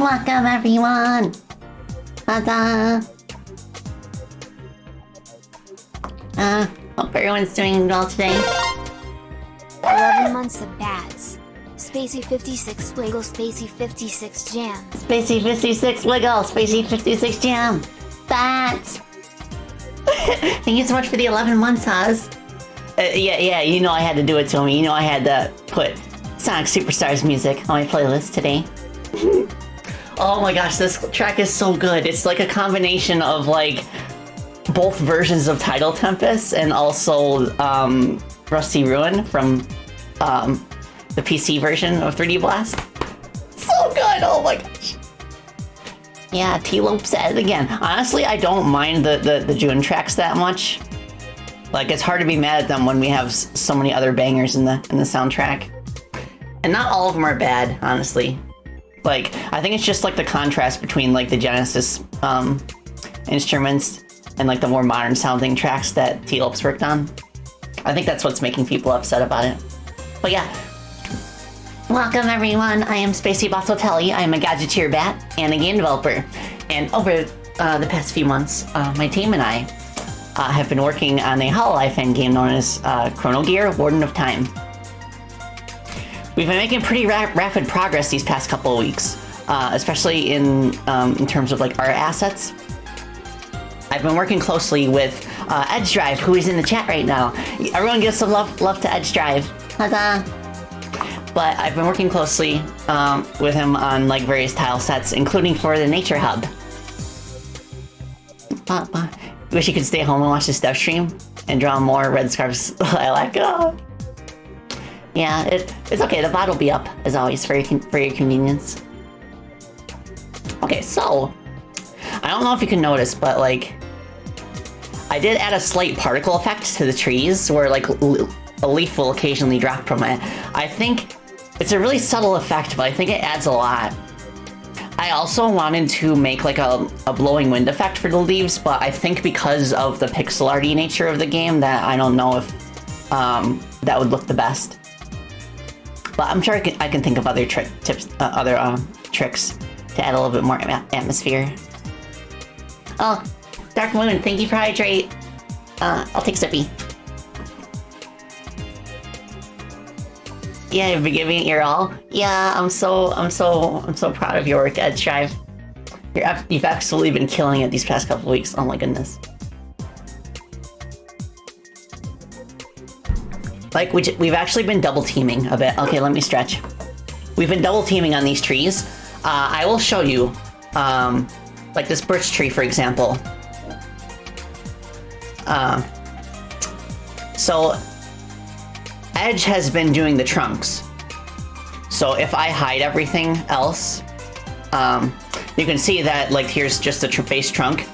Welcome everyone! Ta-da! Hope everyone's doing well today. 11 months of bats. Spacey 56 wiggle, Spacey 56 jam. Spacey 56 wiggle, Spacey 56 jam. Bats! Thank you so much for the 11 months, Oz. Yeah, you know I had to do it to me. You know I had to put Sonic Superstars music on my playlist today. Oh my gosh, this track is so good. It's like a combination of like both versions of Tidal Tempest and also Rusty Ruin from the PC version of 3D Blast. So good, oh my gosh. Yeah, T-Lope said it again. Honestly, I don't mind the June tracks that much. Like, it's hard to be mad at them when we have so many other bangers in the soundtrack. And not all of them are bad, honestly. Like, I think it's just like the contrast between like the Genesis instruments and like the more modern sounding tracks that T-Lope's worked on. I think that's what's making people upset about it. But yeah. Welcome everyone, I am Spacey Bottotelli. I am a Gadgeteer Bat and a game developer. And over the past few months, my team and I have been working on a hololive fan game known as Chrono Gear Warden of Time. We've been making pretty rapid progress these past couple of weeks, especially in terms of like art assets. I've been working closely with Edge Drive, who is in the chat right now. Everyone give some love to Edge Drive. Huzzah! But I've been working closely with him on like various tile sets, including for the Nature Hub. Wish you could stay home and watch the Steph stream and draw more red scarves. I like. Oh. Yeah, it's okay. The VOD will be up as always for your convenience. Okay, so I don't know if you can notice, but like I did add a slight particle effect to the trees, where like a leaf will occasionally drop from it. I think it's a really subtle effect, but I think it adds a lot. I also wanted to make like a blowing wind effect for the leaves, but I think because of the pixel arty nature of the game, that I don't know if that would look the best. But I'm sure I can think of other tricks to add a little bit more atmosphere. Oh, Dark Moon, thank you for hydrate. I'll take sippy. Yeah, you've been giving it your all. Yeah, I'm so proud of your work, Edge Drive. You've absolutely been killing it these past couple weeks. Oh my goodness. Like, we've actually been double teaming a bit. Okay, let me stretch. We've been double teaming on these trees. I will show you, like this birch tree, for example. So Edge has been doing the trunks. So if I hide everything else, you can see that like here's just the base trunk.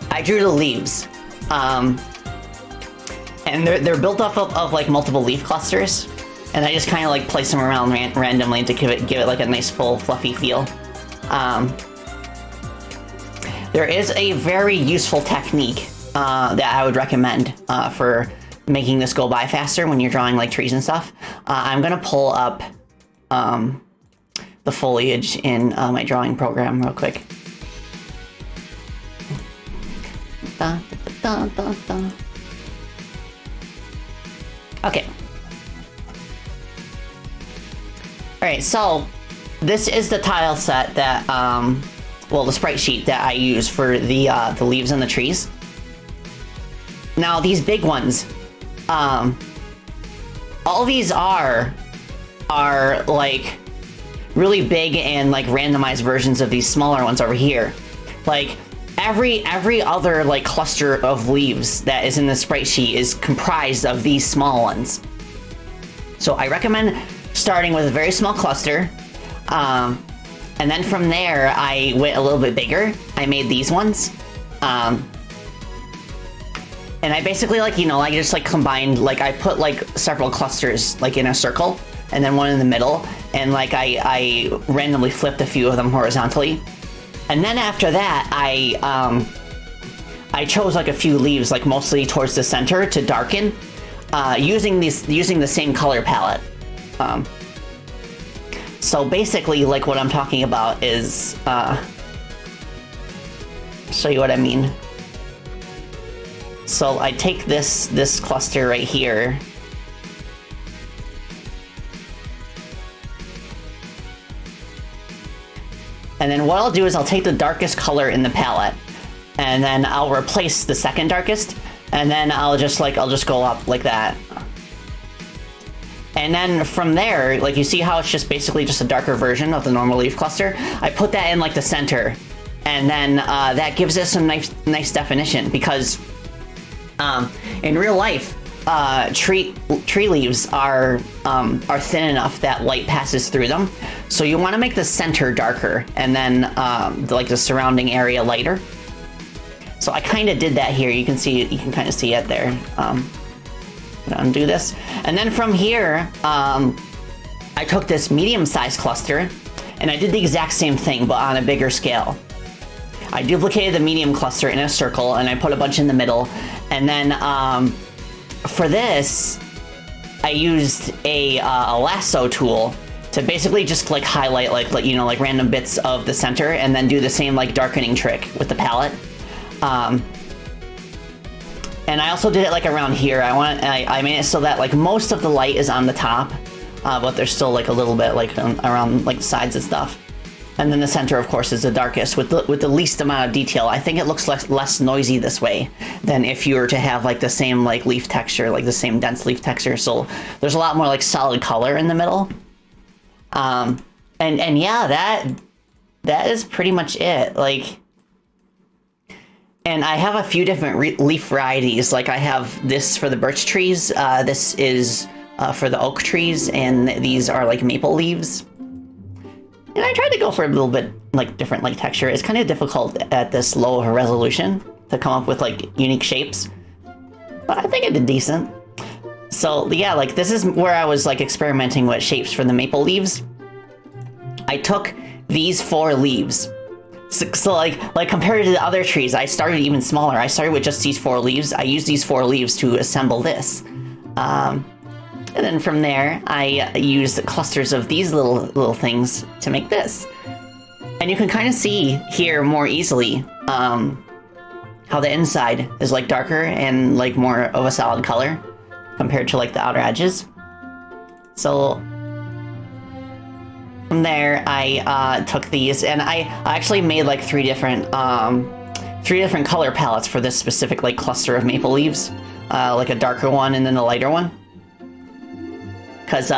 I drew the leaves. And they're built off of like multiple leaf clusters, and I just kind of like place them around randomly to give it like a nice full fluffy feel. There is a very useful technique that I would recommend for making this go by faster when you're drawing like trees and stuff. I'm gonna pull up the foliage in my drawing program real quick. Okay. Alright, so this is the tile set that, well, the sprite sheet that I use for the leaves and the trees. Now, these big ones, all these are like really big and like randomized versions of these smaller ones over here. Like, every other like cluster of leaves that is in the sprite sheet is comprised of these small ones. So I recommend starting with a very small cluster, and then from there I went a little bit bigger. I made these ones, and I basically like, you know, I just like combined, like I put like several clusters like in a circle and then one in the middle, and like I randomly flipped a few of them horizontally. And then after that, I chose like a few leaves, like mostly towards the center to darken, using the same color palette. So basically, like what I'm talking about is, show you what I mean. So I take this cluster right here. And then what I'll do is I'll take the darkest color in the palette, and then I'll replace the second darkest, and then I'll just go up like that. And then from there, like you see how it's just basically just a darker version of the normal leaf cluster? I put that in like the center, and then that gives it some nice definition, because in real life, tree leaves are thin enough that light passes through them. So you want to make the center darker, and then like the surrounding area lighter. So I kind of did that here. You can kind of see it there. Undo this, and then from here, I took this medium-sized cluster, and I did the exact same thing, but on a bigger scale. I duplicated the medium cluster in a circle, and I put a bunch in the middle, and then for this, I used a lasso tool to basically just like highlight like random bits of the center, and then do the same like darkening trick with the palette. And I also did it like around here. I made it so that like most of the light is on the top, but there's still like a little bit like around like the sides and stuff. And then the center, of course, is the darkest with the least amount of detail. I think it looks less noisy this way than if you were to have like the same like leaf texture, like the same dense leaf texture. So there's a lot more like solid color in the middle. And yeah, that is pretty much it. Like, and I have a few different leaf varieties. Like I have this for the birch trees. This is for the oak trees, and these are like maple leaves. And I tried to go for a little bit like different like texture. It's kind of difficult at this low of a resolution to come up with like unique shapes, but I think I did decent. So yeah, like this is where I was like experimenting with shapes for the maple leaves. I took these 4 leaves. So like compared to the other trees, I started even smaller. I started with just these 4 leaves. I used these 4 leaves to assemble this. And then from there, I used clusters of these little things to make this. And you can kind of see here more easily how the inside is like darker and like more of a solid color compared to like the outer edges. So from there, I took these, and I actually made like 3 different color palettes for this specific like cluster of maple leaves, like a darker one and then a lighter one. Cause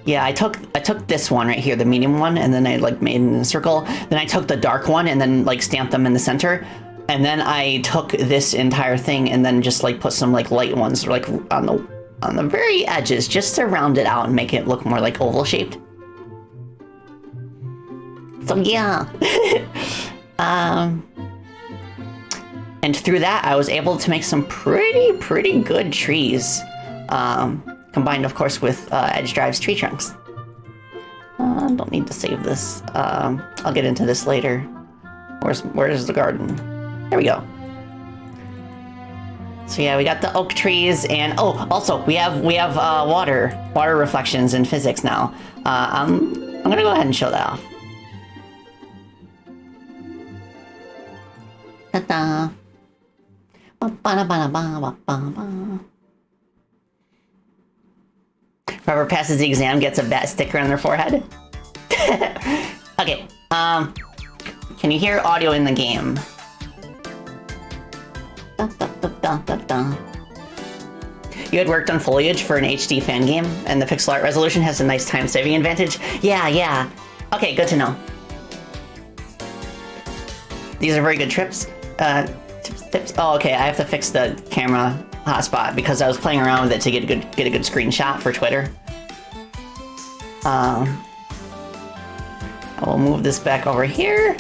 yeah, I took this one right here, the medium one, and then I like made it in a circle. Then I took the dark one and then like stamped them in the center. And then I took this entire thing and then just like put some like light ones like on the very edges, just to round it out and make it look more like oval shaped. So yeah. And through that, I was able to make some pretty good trees. Combined, of course, with Edge Drive's tree trunks. Don't need to save this. I'll get into this later. Where's the garden? There we go. So yeah, we got the oak trees, and oh, also we have water reflections in physics now. I'm gonna go ahead and show that off. Ta-da! Ba-ba-da-ba-da-ba-ba-ba. Whoever passes the exam gets a bat sticker on their forehead. Okay, can you hear audio in the game? Da, da, da, da, da, da. You had worked on foliage for an HD fan game, and the pixel art resolution has a nice time-saving advantage? Yeah. Okay, good to know. These are very good tips. Oh, okay, I have to fix the camera hotspot because I was playing around with it to get a good screenshot for Twitter. I will move this back over here.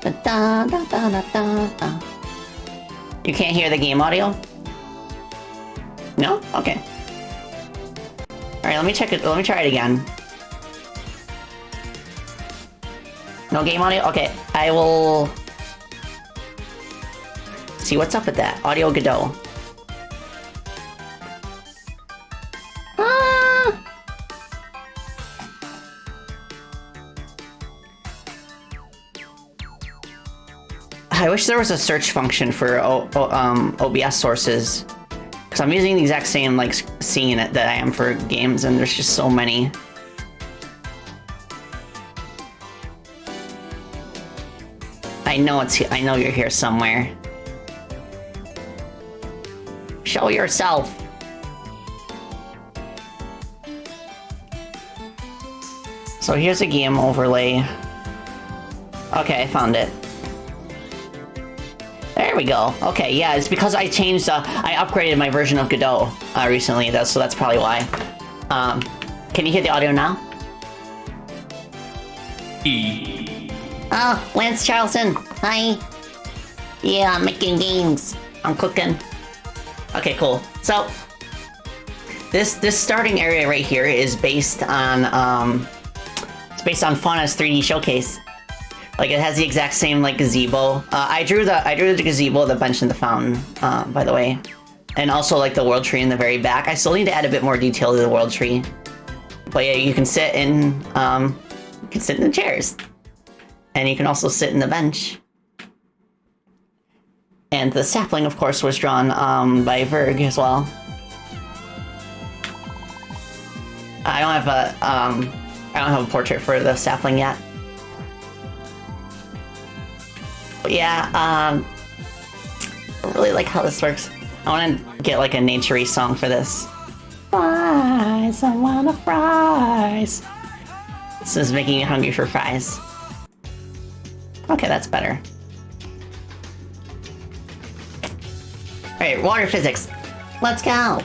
Da, da, da, da, da, da. You can't hear the game audio? No? Okay. Alright, let me check it. Let me try it again. No game audio? Okay, I will see what's up with that. Audio Godot. I wish there was a search function for OBS sources, because I'm using the exact same like scene that I am for games, and there's just so many. I know you're here somewhere. Show yourself. So here's a game overlay. Okay, I found it. There we go. Okay, yeah, it's because I changed, I upgraded my version of Godot recently, so that's probably why. Can you hear the audio now? Oh, Lance Charleston. Hi. Yeah, I'm making games. I'm cooking. Okay, cool. So, this starting area right here is based on, it's based on Fauna's 3D showcase. Like, it has the exact same, like, gazebo. I drew the gazebo, the bench, and the fountain, by the way. And also, like, the world tree in the very back. I still need to add a bit more detail to the world tree. But yeah, you can sit in the chairs. And you can also sit in the bench. And the sapling, of course, was drawn, by Verg as well. I don't have a portrait for the sapling yet. Yeah, I really like how this works. I want to get like a nature-y song for this. Fries, I want fries. This is making me hungry for fries. Okay, that's better. Alright, water physics. Let's go!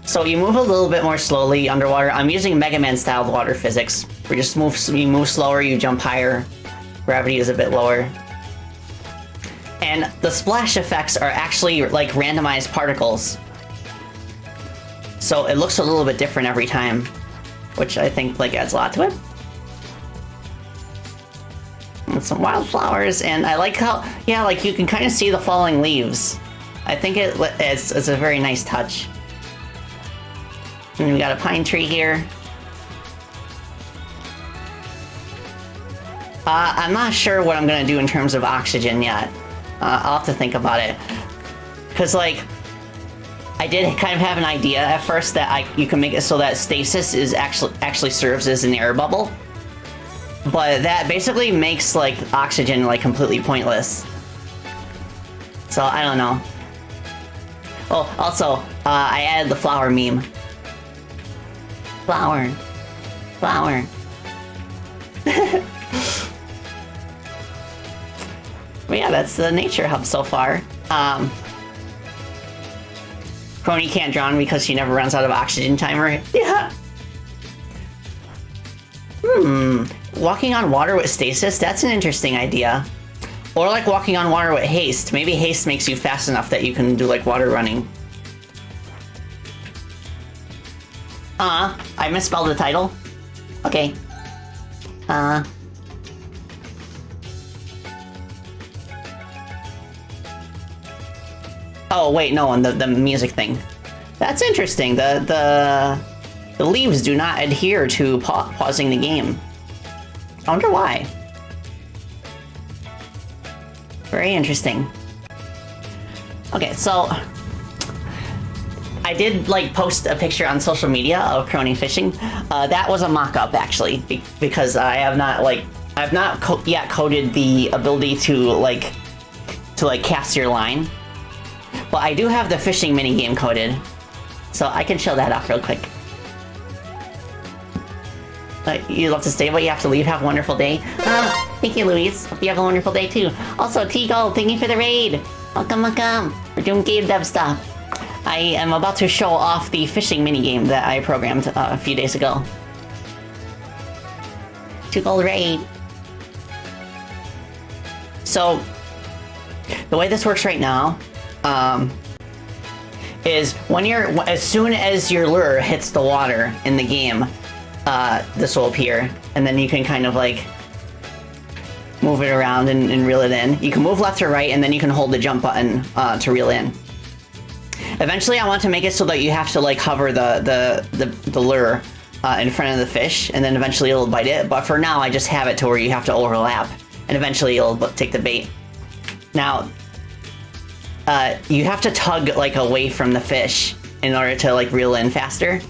So you move a little bit more slowly underwater. I'm using Mega Man styled water physics. You move slower, you jump higher. Gravity is a bit lower. And the splash effects are actually like randomized particles. So it looks a little bit different every time, which I think like adds a lot to it. And some wildflowers, and I like how, yeah, like you can kind of see the falling leaves. I think it's a very nice touch. And we got a pine tree here. I'm not sure what I'm gonna do in terms of oxygen yet. I'll have to think about it. Because, like, I did kind of have an idea at first that you can make it so that stasis is actually serves as an air bubble. But that basically makes, like, oxygen, like, completely pointless. So, I don't know. Oh, also, I added the flower meme. Flower. Flower. But yeah, that's the nature hub so far. Crony can't drown because she never runs out of oxygen timer. Yeah. Walking on water with stasis? That's an interesting idea. Or like walking on water with haste. Maybe haste makes you fast enough that you can do like water running. I misspelled the title. Okay. Oh wait, no, and the music thing. That's interesting. The leaves do not adhere to pausing the game. I wonder why. Very interesting. Okay, so I did like post a picture on social media of Crony fishing. That was a mock-up actually, because I have not yet coded the ability to cast your line. But I do have the fishing minigame coded, so I can show that off real quick. You'd love to stay, but you have to leave. Have a wonderful day. Thank you, Louise. Hope you have a wonderful day, too. Also, T-Gold, thank you for the raid. Welcome, welcome. We're doing game dev stuff. I am about to show off the fishing minigame that I programmed a few days ago. T-Gold raid. So, the way this works right now, is as soon as your lure hits the water in the game, this will appear, and then you can kind of like move it around and reel it in. You can move left or right, and then you can hold the jump button to reel in. Eventually, I want to make it so that you have to like hover the lure in front of the fish, and then eventually it'll bite it. But for now, I just have it to where you have to overlap, and eventually it'll take the bait. Now, you have to tug like away from the fish in order to like reel in faster.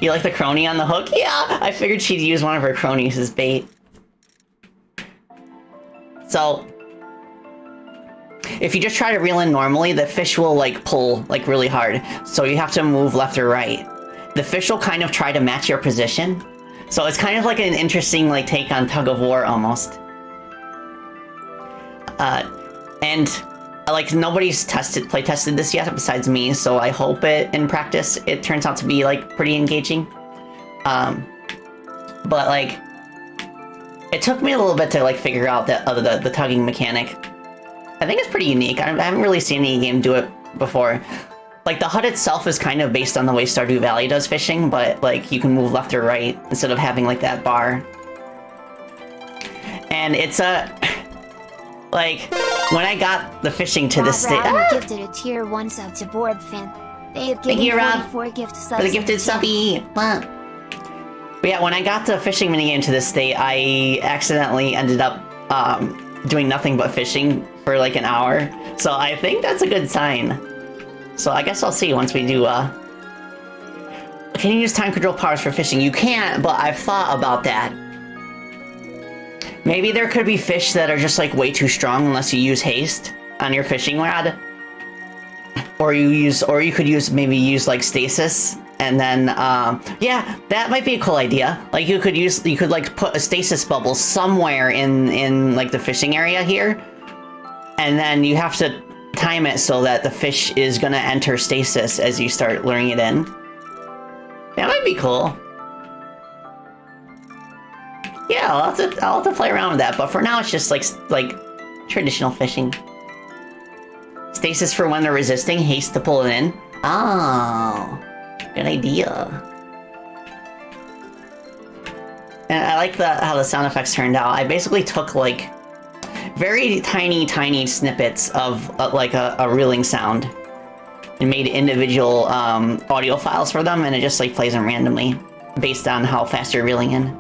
You like the crony on the hook? Yeah, I figured she'd use one of her cronies as bait. So, if you just try to reel in normally, the fish will like pull like really hard. So you have to move left or right. The fish will kind of try to match your position. So it's kind of like an interesting like take on tug of war almost. And like nobody's play tested this yet besides me, so I hope in practice it turns out to be like pretty engaging. But like it took me a little bit to like figure out the tugging mechanic. I think it's pretty unique. I haven't really seen any game do it before. Like the HUD itself is kind of based on the way Stardew Valley does fishing, but like you can move left or right instead of having like that bar. And it's like when I got the fishing to this state. Gifted a tier 1 sub to Board Fan. They have Thank given you, Rob, 44 gift subs for the gifted subby. But yeah, when I got the fishing minigame to this state, I accidentally ended up doing nothing but fishing for like an hour. So I think that's a good sign. So I guess I'll see once we do, can you use time control powers for fishing? You can't, but I've thought about that. Maybe there could be fish that are just like way too strong unless you use haste on your fishing rod. Or you could use like stasis, and then yeah, that might be a cool idea. Like you could like put a stasis bubble somewhere in like the fishing area here, and then you have to time it so that the fish is gonna enter stasis as you start luring it in. That might be cool. Yeah, I'll have to play around with that, but for now it's just like traditional fishing. Stasis for when they're resisting, haste to pull it in. Oh, good idea. And I like how the sound effects turned out. I basically took like very tiny snippets of like a reeling sound and made individual audio files for them, and it just like plays them randomly based on how fast you're reeling in.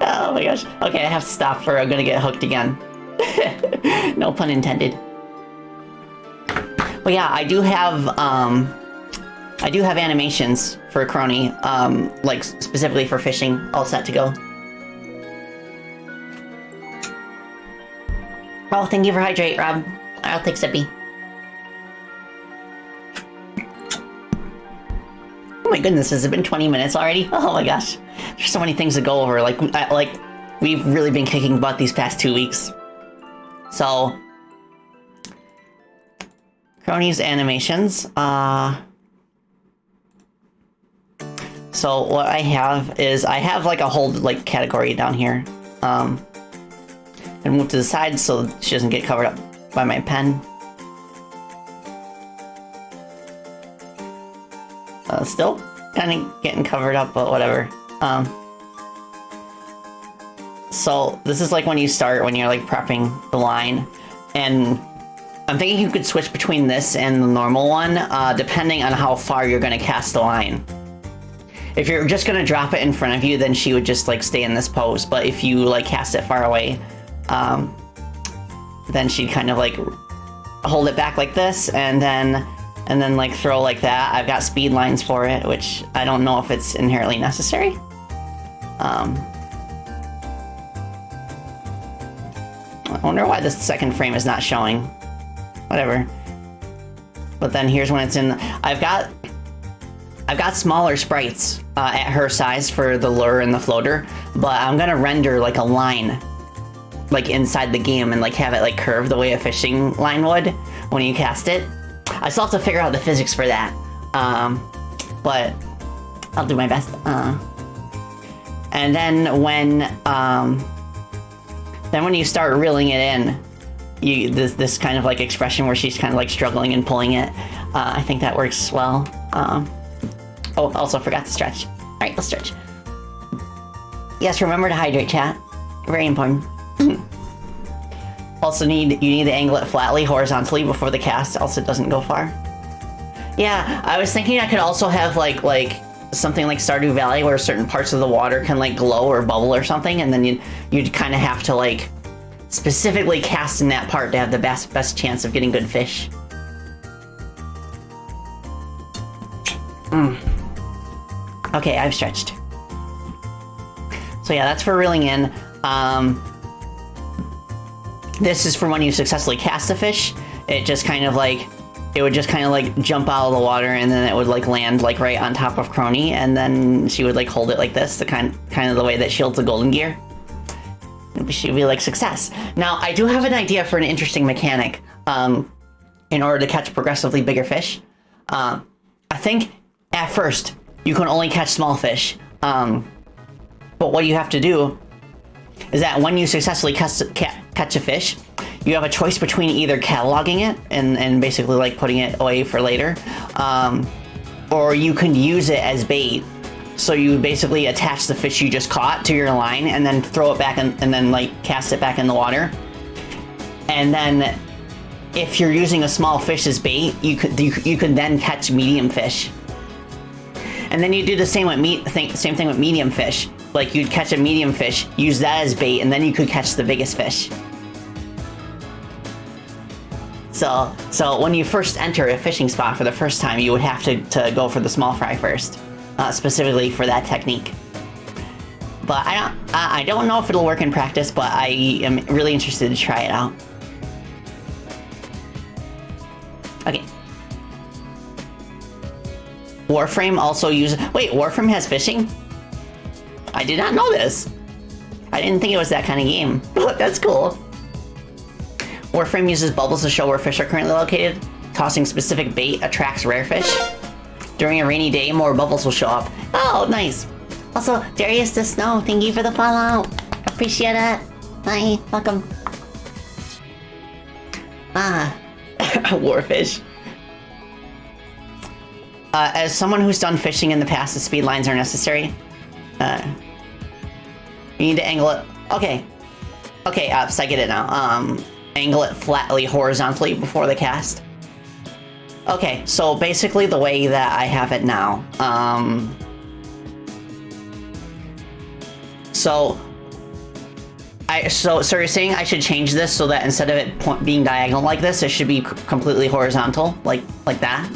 Oh my gosh. Okay, I have to stop or I'm gonna get hooked again. No pun intended. But yeah, I do have animations for Crony, like specifically for fishing, all set to go. Oh, thank you for hydrate, Rob. I'll take sippy. Oh my goodness, has it been 20 minutes already? Oh my gosh. There's so many things to go over. Like we've really been kicking butt these past 2 weeks. So, Crony's animations. So what I have is I have like a whole like category down here. And move to the side so she doesn't get covered up by my pen. Still kind of getting covered up, but whatever. So this is like when you're like prepping the line, and I'm thinking you could switch between this and the normal one, depending on how far you're gonna cast the line. If you're just gonna drop it in front of you, then she would just like stay in this pose, but if you like cast it far away, then she'd kind of like hold it back like this, and then like throw like that. I've got speed lines for it, which I don't know if it's inherently necessary. I wonder why the second frame is not showing. Whatever. But then here's when it's in. I've got smaller sprites at her size for the lure and the floater, but I'm gonna render like a line like inside the game and like have it like curve the way a fishing line would when you cast it. I still have to figure out the physics for that, but I'll do my best. And then when you start reeling it in, this kind of like expression where she's kind of like struggling and pulling it. I think that works well. Oh, also forgot to stretch. All right, let's stretch. Yes, remember to hydrate, chat. Very important. Also you need to angle it flatly, horizontally before the cast, else it doesn't go far. Yeah, I was thinking I could also have like something like Stardew Valley where certain parts of the water can like glow or bubble or something, and then you'd kind of have to like specifically cast in that part to have the best chance of getting good fish. Okay, I've stretched. So yeah, that's for reeling in. This is for when you successfully cast a fish. It just kind of like, it would just kind of like jump out of the water, and then it would like land like right on top of Crony, and then she would like hold it like this, the kind of the way that shields the golden gear. She'd be like, success. Now, I do have an idea for an interesting mechanic in order to catch progressively bigger fish. I think at first you can only catch small fish, but what you have to do is that when you successfully catch a fish, you have a choice between either cataloging it and basically like putting it away for later, or you can use it as bait. So you basically attach the fish you just caught to your line and then throw it back and then like cast it back in the water. And then if you're using a small fish as bait, you could then catch medium fish. And then you do the same with same thing with medium fish. Like you'd catch a medium fish, use that as bait, and then you could catch the biggest fish. So when you first enter a fishing spot for the first time, you would have to go for the small fry first, specifically for that technique. But I don't know if it'll work in practice, but I am really interested to try it out. Okay. Warframe also uses... Wait, Warframe has fishing? I did not know this. I didn't think it was that kind of game. But that's cool. Warframe uses bubbles to show where fish are currently located. Tossing specific bait attracts rare fish. During a rainy day, more bubbles will show up. Oh, nice. Also, Darius the Snow, thank you for the follow. Appreciate it. Hi, welcome. Warfish. As someone who's done fishing in the past, the speed lines are necessary. You need to angle it. Okay. Okay, so I get it now. Angle it flatly horizontally before the cast. Okay, so basically the way that I have it now. So you're saying I should change this so that instead of it being diagonal like this, it should be completely horizontal, like that?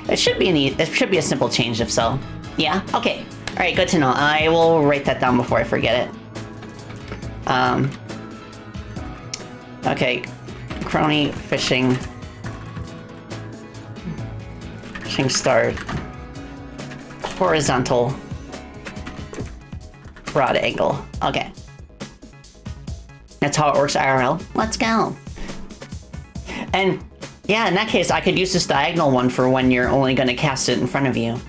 It should be a simple change if so. Yeah? Okay. Alright, good to know. I will write that down before I forget it. Okay. Crony fishing start. Horizontal. Broad angle. Okay. That's how it works IRL. Let's go. And yeah, in that case, I could use this diagonal one for when you're only going to cast it in front of you.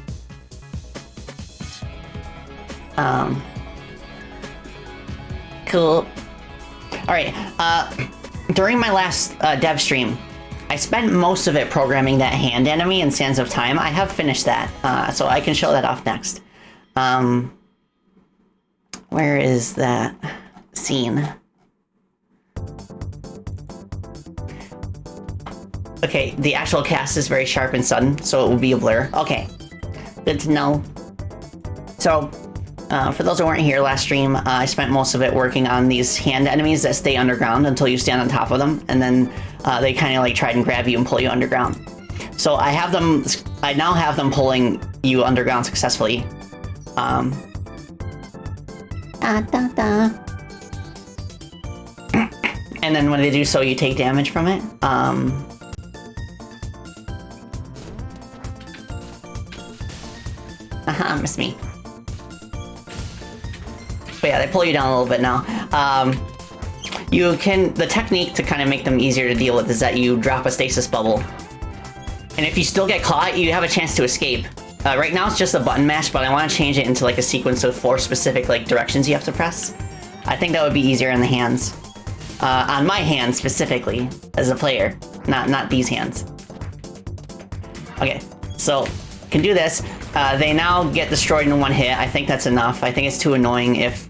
Cool. Alright, during my last dev stream, I spent most of it programming that hand enemy in Sands of Time. I have finished that, so I can show that off next. Where is that scene? Okay, the actual cast is very sharp and sudden, so it will be a blur. Okay, good to know. So, for those who weren't here last stream, I spent most of it working on these hand enemies that stay underground until you stand on top of them, and then they kind of like try and grab you and pull you underground. So I now have them pulling you underground successfully. And then when they do so, you take damage from it. Miss me. But yeah, they pull you down a little bit now. The technique to kind of make them easier to deal with is that you drop a stasis bubble. And if you still get caught, you have a chance to escape. Right now it's just a button mash, but I want to change it into like a sequence of 4 specific like directions you have to press. I think that would be easier in the hands. On my hands specifically, as a player, not these hands. Okay, so can do this. They now get destroyed in one hit. I think that's enough. I think it's too annoying if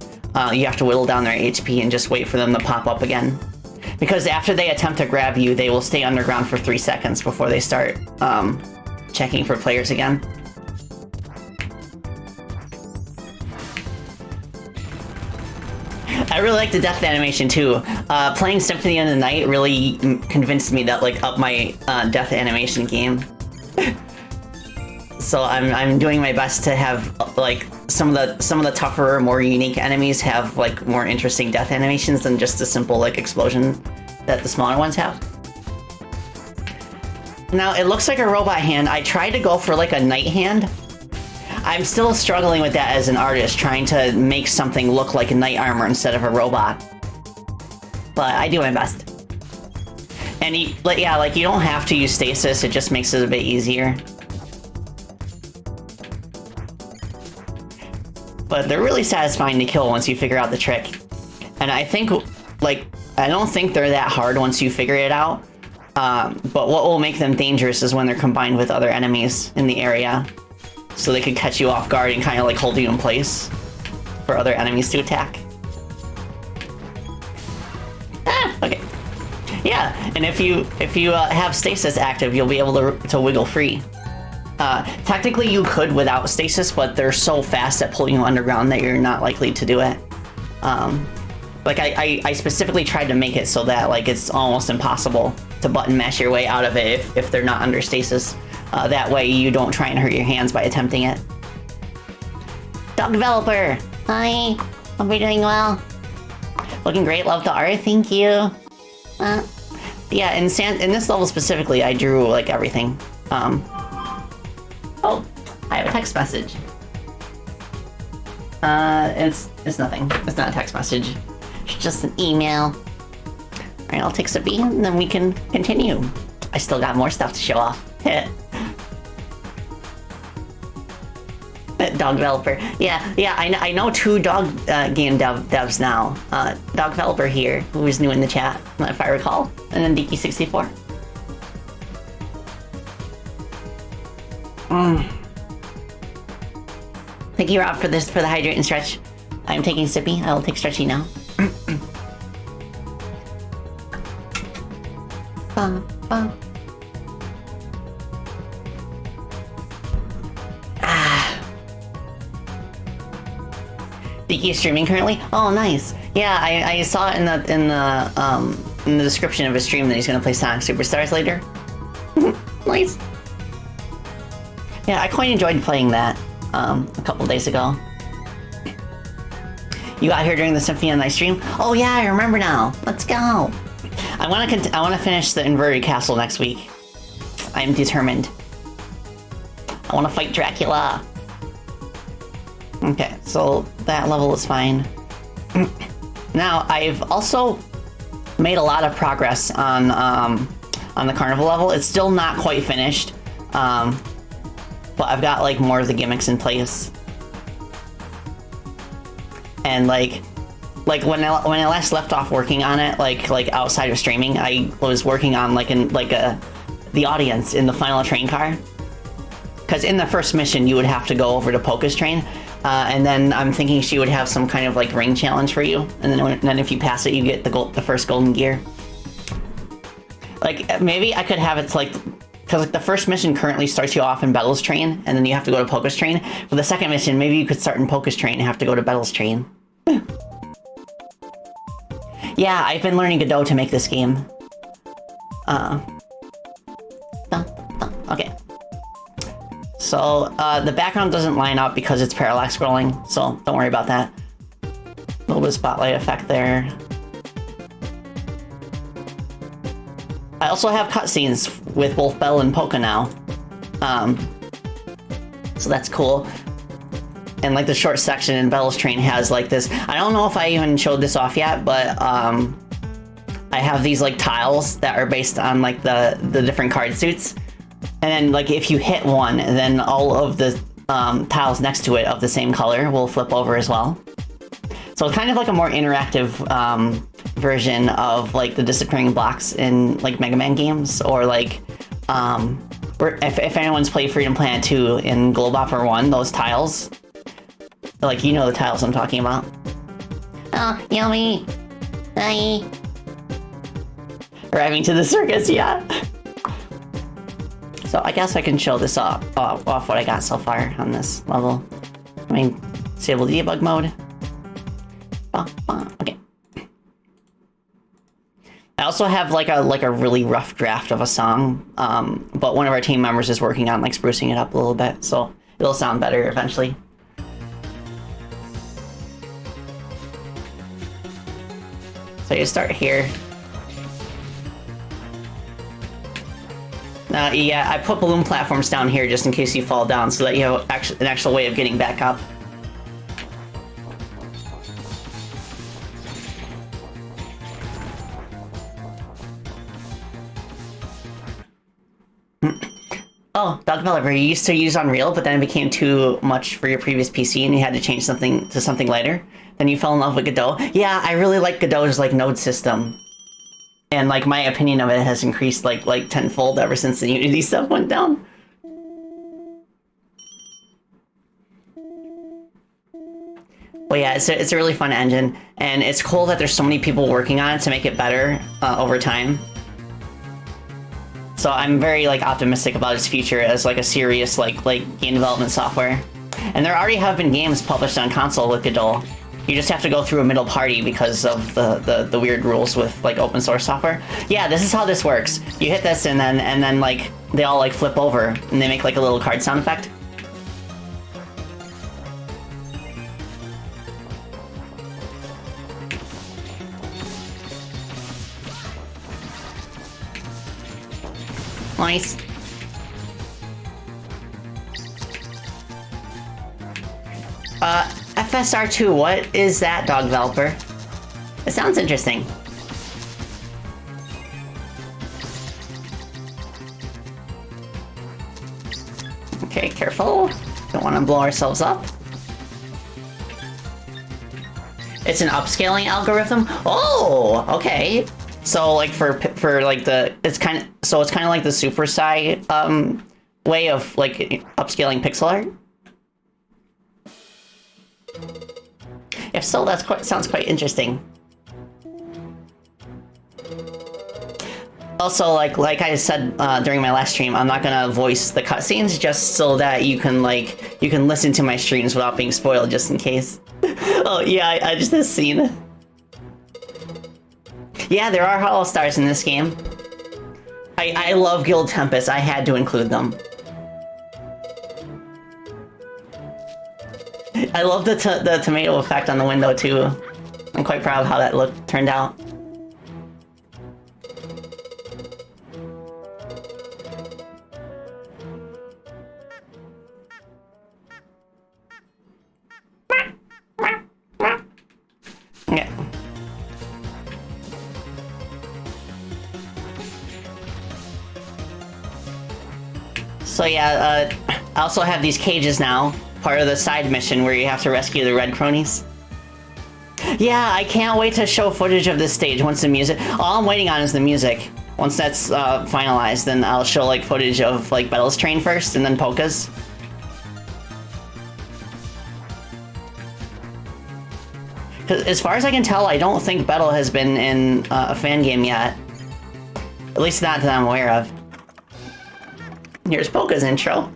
you have to whittle down their HP and just wait for them to pop up again. Because after they attempt to grab you, they will stay underground for 3 seconds before they start checking for players again. I really like the death animation too. Playing Symphony of the Night really convinced me that like up my death animation game. So I'm doing my best to have like some of the tougher, more unique enemies have like more interesting death animations than just the simple like explosion that the smaller ones have. Now it looks like a robot hand. I tried to go for like a knight hand. I'm still struggling with that as an artist, trying to make something look like a knight armor instead of a robot. But I do my best. And yeah, like you don't have to use stasis, it just makes it a bit easier. But they're really satisfying to kill once you figure out the trick. And I think, like, I don't think they're that hard once you figure it out. But what will make them dangerous is when they're combined with other enemies in the area. So they could catch you off guard and kind of like hold you in place for other enemies to attack. Okay. Yeah, and if you have stasis active, you'll be able to wiggle free. Technically you could without stasis, but they're so fast at pulling you underground that you're not likely to do it. Like I specifically tried to make it so that like it's almost impossible to button mash your way out of it if they're not under stasis. That way you don't try and hurt your hands by attempting it. Dog developer, hi, hope you're doing well. Looking great, love the art, thank you. Yeah, in this level specifically, I drew like everything. Oh, I have a text message. It's nothing. It's not a text message. It's just an email. Alright, I'll take Sippy and then we can continue. I still got more stuff to show off. Dog developer. Yeah, I know 2 dog game devs now. Dog developer here, who is new in the chat, if I recall. And then Diki64. Thank you, Rob, for the hydrate and stretch. I'm taking Sippy. I will take Stretchy now. Diki is streaming currently. Oh, nice. Yeah, I saw it in the description of his stream that he's gonna play Sonic Superstars later. Nice. Yeah, I quite enjoyed playing that a couple days ago. You got here during the Symphony of the Night stream? Oh yeah, I remember now. Let's go. I want to finish the inverted castle next week. I'm determined. I want to fight Dracula. Okay, so that level is fine. Now, I've also made a lot of progress on the carnival level. It's still not quite finished, but I've got like more of the gimmicks in place. And like when I last left off working on it, like outside of streaming, I was working on the audience in the final train car. Because in the first mission, you would have to go over to Polka's train, and then I'm thinking she would have some kind of like ring challenge for you, and then if you pass it, you get the first golden gear. Like maybe I could have it like, because like the first mission currently starts you off in Bettle's train, and then you have to go to Polka's train. For the second mission, maybe you could start in Polka's train and have to go to Bettle's train. Yeah, I've been learning Godot to make this game. Okay. So, the background doesn't line up because it's parallax scrolling, so don't worry about that. A little bit of spotlight effect there. I also have cutscenes with both Bell and Polka now. So that's cool. And like the short section in Bell's train has like this, I don't know if I even showed this off yet, but I have these like tiles that are based on like the different card suits. And then like if you hit one, then all of the tiles next to it of the same color will flip over as well. So it's kind of like a more interactive version of like the disappearing blocks in like Mega Man games, or like if anyone's played Freedom Planet 2 in Globopper 1, those tiles, like you know the tiles I'm talking about. Oh, yummy. Hi. Arriving to the circus, yeah. So I guess I can show this off what I got so far on this level. I mean, disable debug mode. Okay. I also have like a really rough draft of a song, but one of our team members is working on like sprucing it up a little bit, so it'll sound better eventually. So you start here. Yeah, I put balloon platforms down here just in case you fall down, so that you have an actual way of getting back up. Oh, dog developer, you used to use Unreal, but then it became too much for your previous PC and you had to change something to something lighter. Then you fell in love with Godot. Yeah, I really like Godot's like node system. And like my opinion of it has increased like tenfold ever since the Unity stuff went down. Well, yeah, it's a really fun engine, and it's cool that there's so many people working on it to make it better over time. So I'm very like optimistic about its future as like a serious like game development software. And there already have been games published on console with Godot. You just have to go through a middle party because of the weird rules with like open source software. Yeah, this is how this works. You hit this and then like they all like flip over and they make like a little card sound effect. Nice. FSR2, what is that, dog developer? It sounds interesting. Okay, careful. Don't want to blow ourselves up. It's an upscaling algorithm? Oh, okay. So like for like it's kind of like the Super Sci way of like upscaling pixel art. If so, sounds quite interesting. Also, like I said during my last stream, I'm not gonna voice the cutscenes just so that you can listen to my streams without being spoiled, just in case. Oh yeah, I just this scene. Yeah, there are hollow stars in this game. I love Guild Tempest. I had to include them. I love the tomato effect on the window too. I'm quite proud of how that turned out. Yeah. So yeah, I also have these cages now. Part of the side mission where you have to rescue the red cronies. Yeah, I can't wait to show footage of this stage once the music... All I'm waiting on is the music. Once that's finalized, then I'll show like footage of like Bettle's train first, and then Polka's. As far as I can tell, I don't think Bettle has been in a fan game yet. At least not that I'm aware of. Here's Polka's intro.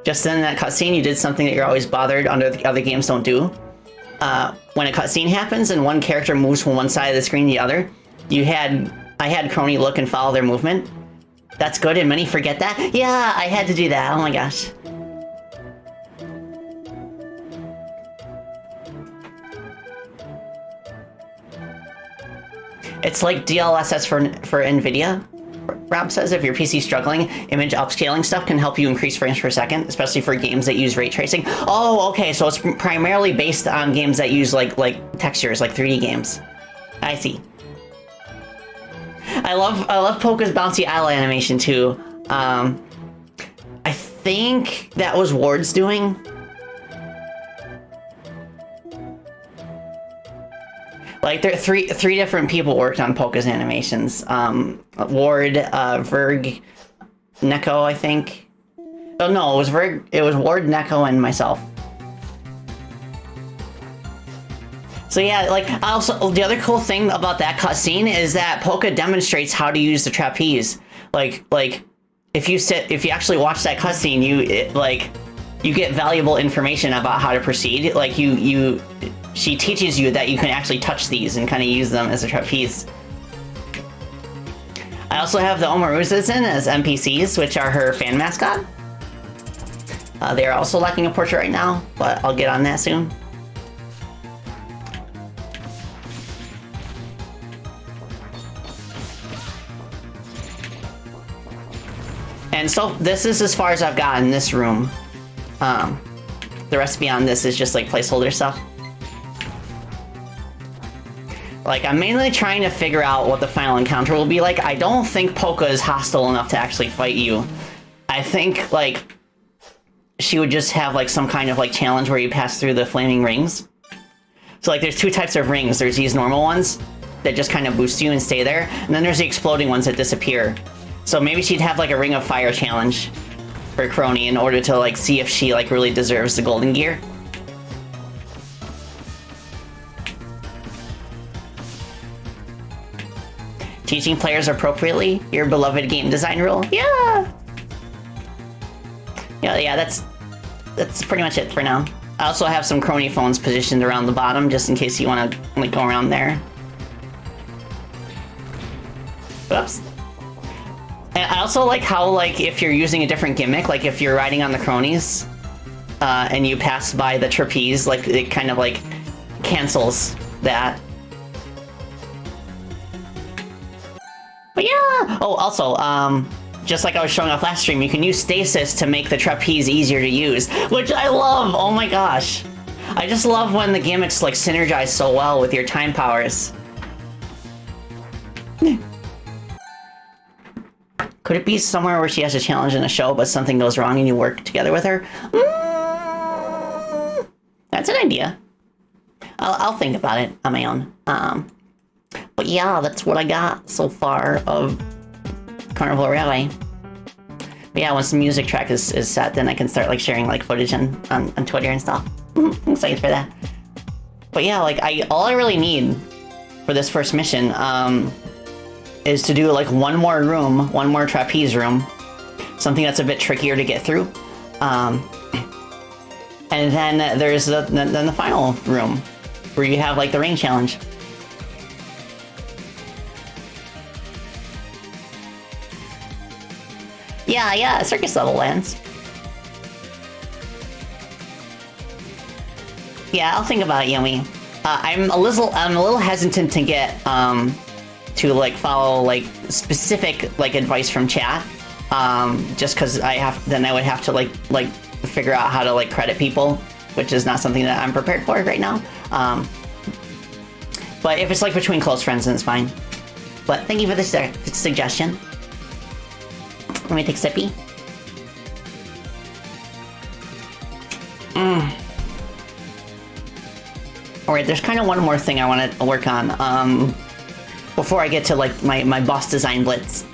Just in that cutscene, you did something that you're always bothered under the other games don't do. When a cutscene happens and one character moves from one side of the screen to the other, I had Crony look and follow their movement. That's good, and many forget that. Yeah, I had to do that. Oh my gosh. It's like DLSS for NVIDIA. Rob says if your PC's struggling, image upscaling stuff can help you increase frames per second, especially for games that use ray tracing. Oh, okay, so it's primarily based on games that use like textures, like 3D games. I see. I love Polka's bouncy eye animation too. I think that was Ward's doing. Like, there are three different people worked on Polka's animations. Ward, Verg, Neko, I think. Oh no, it was Ward, Neko, and myself. So yeah, like also the other cool thing about that cutscene is that Polka demonstrates how to use the trapeze. Like if you actually watch that cutscene, you get valuable information about how to proceed. Like she teaches you that you can actually touch these and kind of use them as a trapeze. I also have the Omaruzas in as NPCs, which are her fan mascot. They are also lacking a portrait right now, but I'll get on that soon. And so this is as far as I've gotten in this room. The rest beyond this is just like placeholder stuff. Like, I'm mainly trying to figure out what the final encounter will be like. I don't think Polka is hostile enough to actually fight you. I think, like, she would just have, like, some kind of, like, challenge where you pass through the flaming rings. So, like, there's two types of rings. There's these normal ones that just kind of boost you and stay there. And then there's the exploding ones that disappear. So maybe she'd have, like, a Ring of Fire challenge for Crony in order to, like, see if she, like, really deserves the golden gear. Teaching players appropriately, your beloved game design rule. Yeah! Yeah, that's pretty much it for now. I also have some Crony phones positioned around the bottom, just in case you want to, like, go around there. Oops. And I also like how, like, if you're using a different gimmick, like if you're riding on the Cronies, and you pass by the trapeze, like, it kind of, like, cancels that. But yeah! Oh, also, just like I was showing off last stream, you can use stasis to make the trapeze easier to use, which I love! Oh my gosh! I just love when the gimmicks, like, synergize so well with your time powers. Could it be somewhere where she has a challenge in a show, but something goes wrong and you work together with her? That's an idea. I'll think about it on my own. But yeah, that's what I got so far of Carnival Railway. But yeah, once the music track is set, then I can start, like, sharing, like, footage on Twitter and stuff. I'm excited for that. But yeah, like, all I really need for this first mission, is to do, like, one more trapeze room. Something that's a bit trickier to get through. And then there's the final room, where you have, like, the ring challenge. Yeah, circus level lands. Yeah, I'll think about it, Yumi. I'm a little hesitant to get to, like, follow, like, specific, like, advice from chat. Just because I would have to like figure out how to, like, credit people, which is not something that I'm prepared for right now. But if it's, like, between close friends, then it's fine. But thank you for the suggestion. Let me take a sippy. Alright, there's kind of one more thing I want to work on, before I get to, like, my boss design blitz.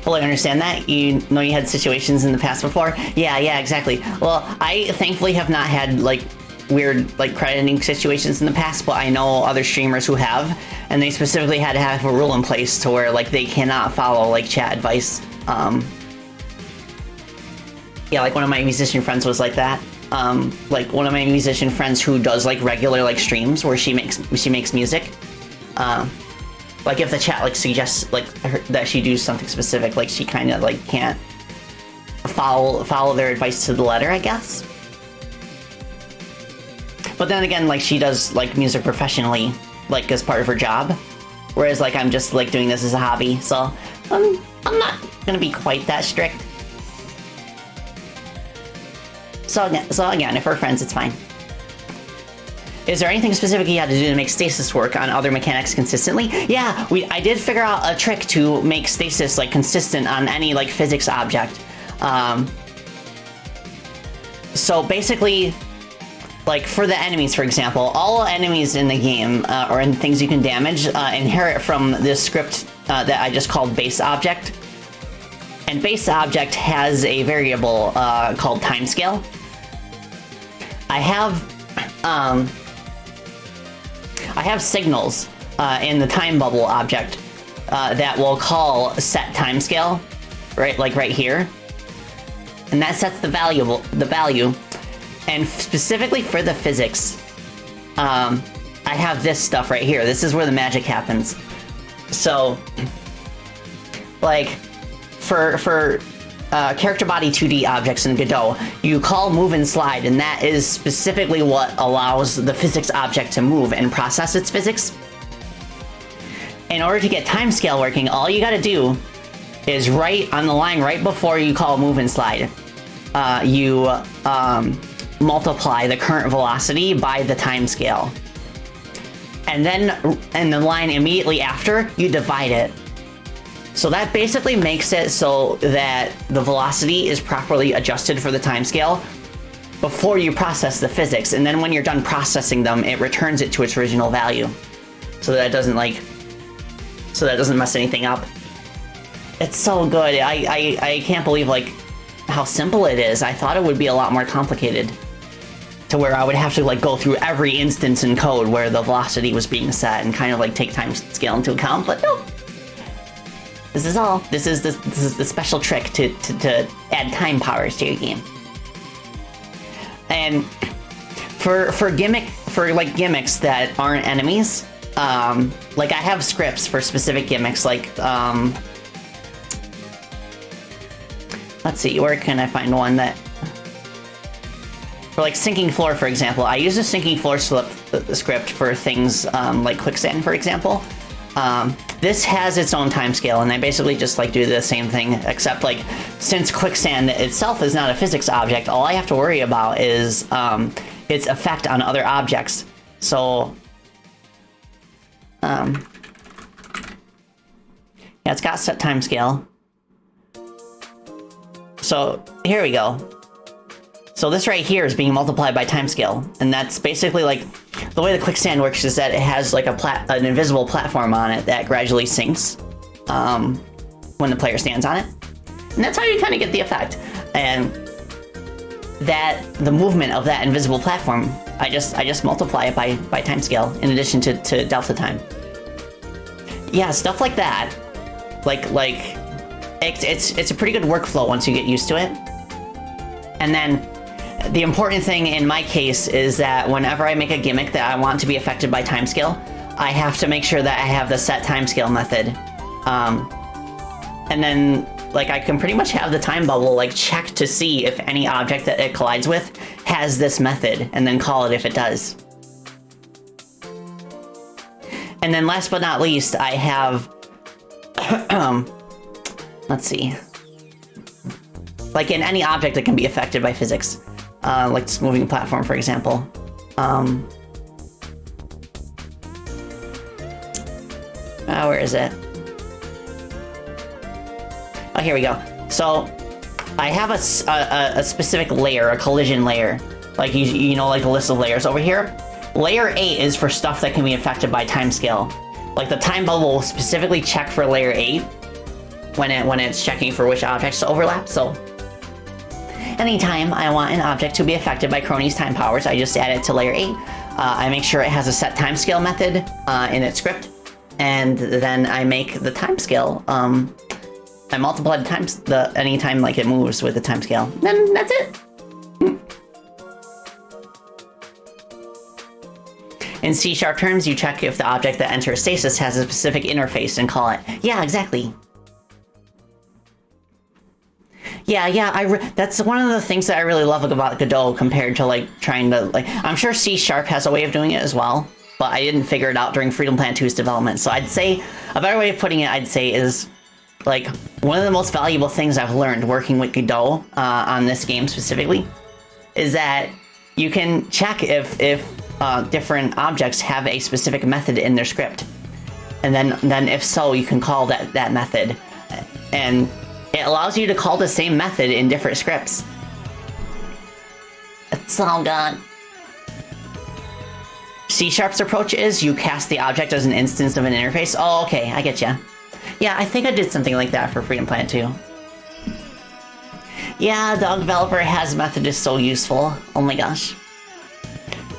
Fully understand that. You know you had situations in the past before? Yeah, exactly. Well, I thankfully have not had, like, weird, like, crediting situations in the past, but I know other streamers who have, and they specifically had to have a rule in place to where, like, they cannot follow, like, chat advice. Yeah, like, one of my musician friends was like that. Like, one of my musician friends who does, like, regular, like, streams where she makes music. Like, if the chat, like, suggests, like, that she do something specific, like, she kind of, like, can't follow their advice to the letter, I guess. But then again, like, she does, like, music professionally, like, as part of her job. Whereas, like, I'm just, like, doing this as a hobby, so I'm not gonna be quite that strict. So again, if we're friends, it's fine. Is there anything specific you had to do to make stasis work on other mechanics consistently? Yeah, I did figure out a trick to make stasis, like, consistent on any, like, physics object. So basically, like, for the enemies, for example, all enemies in the game, or in things you can damage, inherit from this script that I just called base object. And base object has a variable called timescale. I have I have signals in the time bubble object that will call set timescale, right? Like right here, and that sets the value. And specifically for the physics, I have this stuff right here. This is where the magic happens. So, like, for character body 2D objects in Godot, you call move and slide, and that is specifically what allows the physics object to move and process its physics. In order to get timescale working, all you gotta do is right on the line right before you call move and slide, you multiply the current velocity by the timescale. And then in the line immediately after, you divide it. So that basically makes it so that the velocity is properly adjusted for the timescale before you process the physics. And then when you're done processing them, it returns it to its original value. So that it doesn't mess anything up. It's so good. I can't believe like how simple it is. I thought it would be a lot more complicated, to where I would have to like go through every instance in code where the velocity was being set and kind of like take time scale into account, but no. This is the special trick to add time powers to your game. And for gimmicks that aren't enemies, like I have scripts for specific gimmicks, like let's see, where can I find one that... For like sinking floor, for example, I use a sinking floor script for things like quicksand, for example. This has its own timescale, and I basically just like do the same thing, except like since quicksand itself is not a physics object, all I have to worry about is its effect on other objects. So, yeah, it's got set timescale. So here we go. So this right here is being multiplied by timescale, and that's basically like the way the quicksand works is that it has like an invisible platform on it that gradually sinks when the player stands on it, and that's how you kind of get the effect. And that the movement of that invisible platform, I just multiply it by timescale in addition to delta time. Yeah, stuff like that. Like it's a pretty good workflow once you get used to it. And then the important thing in my case is that whenever I make a gimmick that I want to be affected by timescale, I have to make sure that I have the set timescale method. And then like I can pretty much have the time bubble like check to see if any object that it collides with has this method, and then call it if it does. And then last but not least, I have let's see. Like in any object that can be affected by physics, like this moving platform, for example. Where is it? Oh, here we go. So I have a specific layer, a collision layer. Like you know, like a list of layers over here. Layer 8 is for stuff that can be affected by timescale. Like the time bubble will specifically check for layer 8 when it's checking for which objects to overlap. So anytime I want an object to be affected by Crony's time powers, I just add it to layer 8. I make sure it has a set timescale method in its script, and then I make the timescale. I multiply the anytime like it moves with the timescale. Then that's it. In C# terms, you check if the object that enters stasis has a specific interface and call it. Yeah, exactly. Yeah, that's one of the things that I really love about Godot compared to like trying to like, I'm sure C# has a way of doing it as well, but I didn't figure it out during Freedom Plan 2's development. So I'd say a better way of putting it, I'd say, is like one of the most valuable things I've learned working with Godot on this game specifically is that you can check if different objects have a specific method in their script, and then if so, you can call that method, and it allows you to call the same method in different scripts. It's all good. C#'s approach is you cast the object as an instance of an interface. Oh, okay, I get ya. Yeah, I think I did something like that for Freedom Plan 2. Yeah, the developer has method is so useful. Oh my gosh.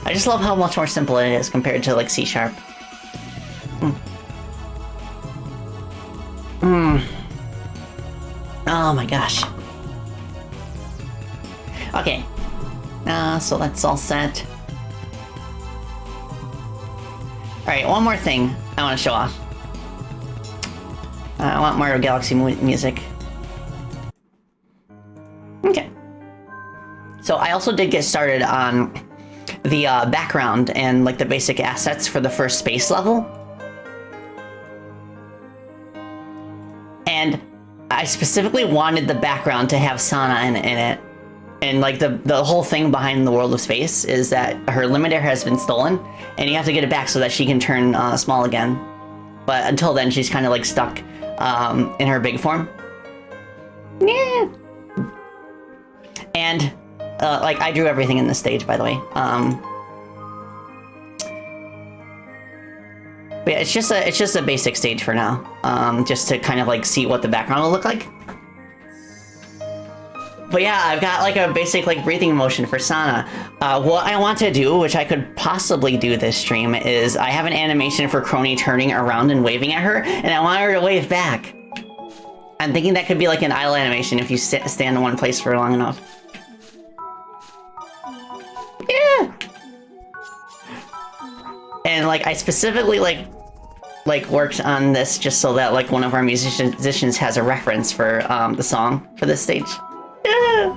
I just love how much more simple it is compared to like C#. Oh my gosh. Okay. So that's all set. Alright, one more thing I want to show off. I want Mario Galaxy music. Okay. So I also did get started on the background and like the basic assets for the first space level. And I specifically wanted the background to have Sana in it. And like the whole thing behind the world of space is that her limiter has been stolen and you have to get it back so that she can turn small again. But until then, she's kind of like stuck in her big form. Yeah. And like I drew everything in this stage, by the way. But yeah, it's just a basic stage for now, just to kind of like see what the background will look like. But yeah, I've got like a basic like breathing motion for Sana. What I want to do, which I could possibly do this stream, is I have an animation for Crony turning around and waving at her, and I want her to wave back. I'm thinking that could be like an idle animation if you stand in one place for long enough. Yeah. And like I specifically like worked on this just so that like one of our musicians has a reference for the song for this stage. Yeah.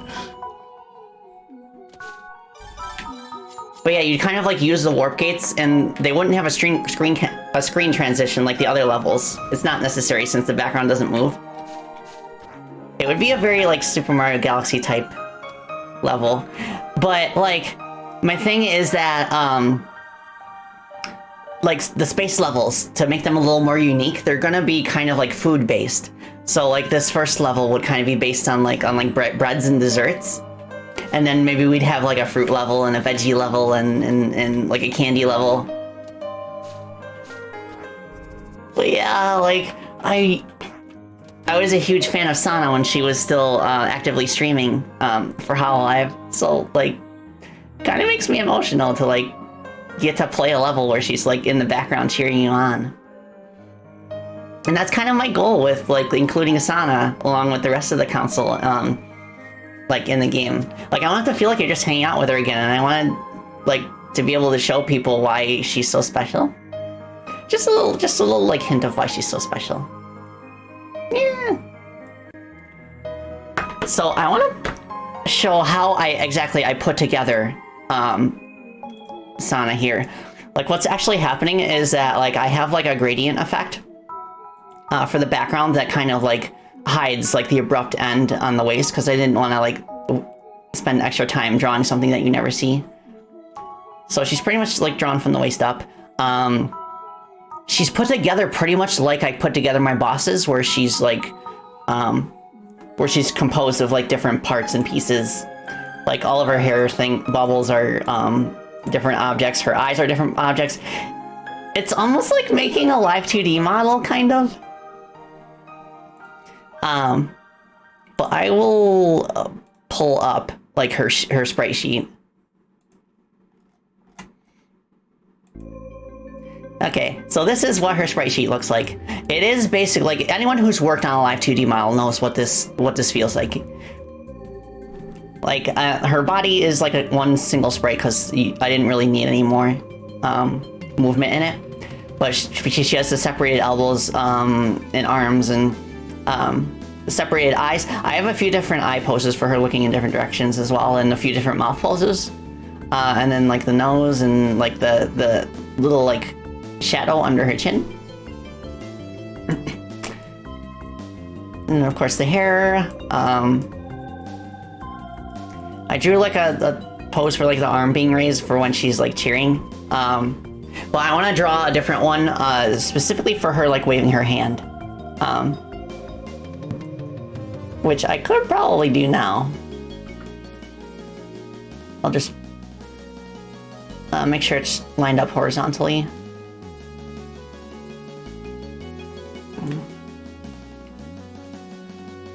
But yeah, you kind of like use the warp gates, and they wouldn't have a screen transition like the other levels. It's not necessary since the background doesn't move. It would be a very like Super Mario Galaxy type level, but like my thing is that like the space levels, to make them a little more unique, they're gonna be kind of like food based. So like this first level would kind of be based on breads and desserts. And then maybe we'd have like a fruit level and a veggie level and like a candy level. But yeah, like I was a huge fan of Sana when she was still actively streaming for hololive. So like kind of makes me emotional to like get to play a level where she's like in the background cheering you on. And that's kind of my goal with like including Sana along with the rest of the console, like in the game. Like I want to feel like you're just hanging out with her again, and I want like to be able to show people why she's so special. Just a little like hint of why she's so special. Yeah. So I want to show how I put together Sana here. Like what's actually happening is that like I have like a gradient effect for the background that kind of like hides like the abrupt end on the waist, because I didn't want to like spend extra time drawing something that you never see. So she's pretty much like drawn from the waist up. She's put together pretty much like I put together my bosses, where she's like where she's composed of like different parts and pieces. Like all of her hair bubbles are different objects, her eyes are different objects. It's almost like making a live 2D model, kind of. But I will pull up like her sprite sheet. Okay, so this is what her sprite sheet looks like. It is basically like anyone who's worked on a live 2D model knows what this feels like. Like her body is like one single sprite because I didn't really need any more movement in it. But she has the separated elbows and arms and separated eyes. I have a few different eye poses for her looking in different directions as well, and a few different mouth poses. And then like the nose and like the little like shadow under her chin. And of course the hair. I drew like a pose for like the arm being raised for when she's like cheering. But I want to draw a different one specifically for her like waving her hand. Which I could probably do now. I'll just make sure it's lined up horizontally.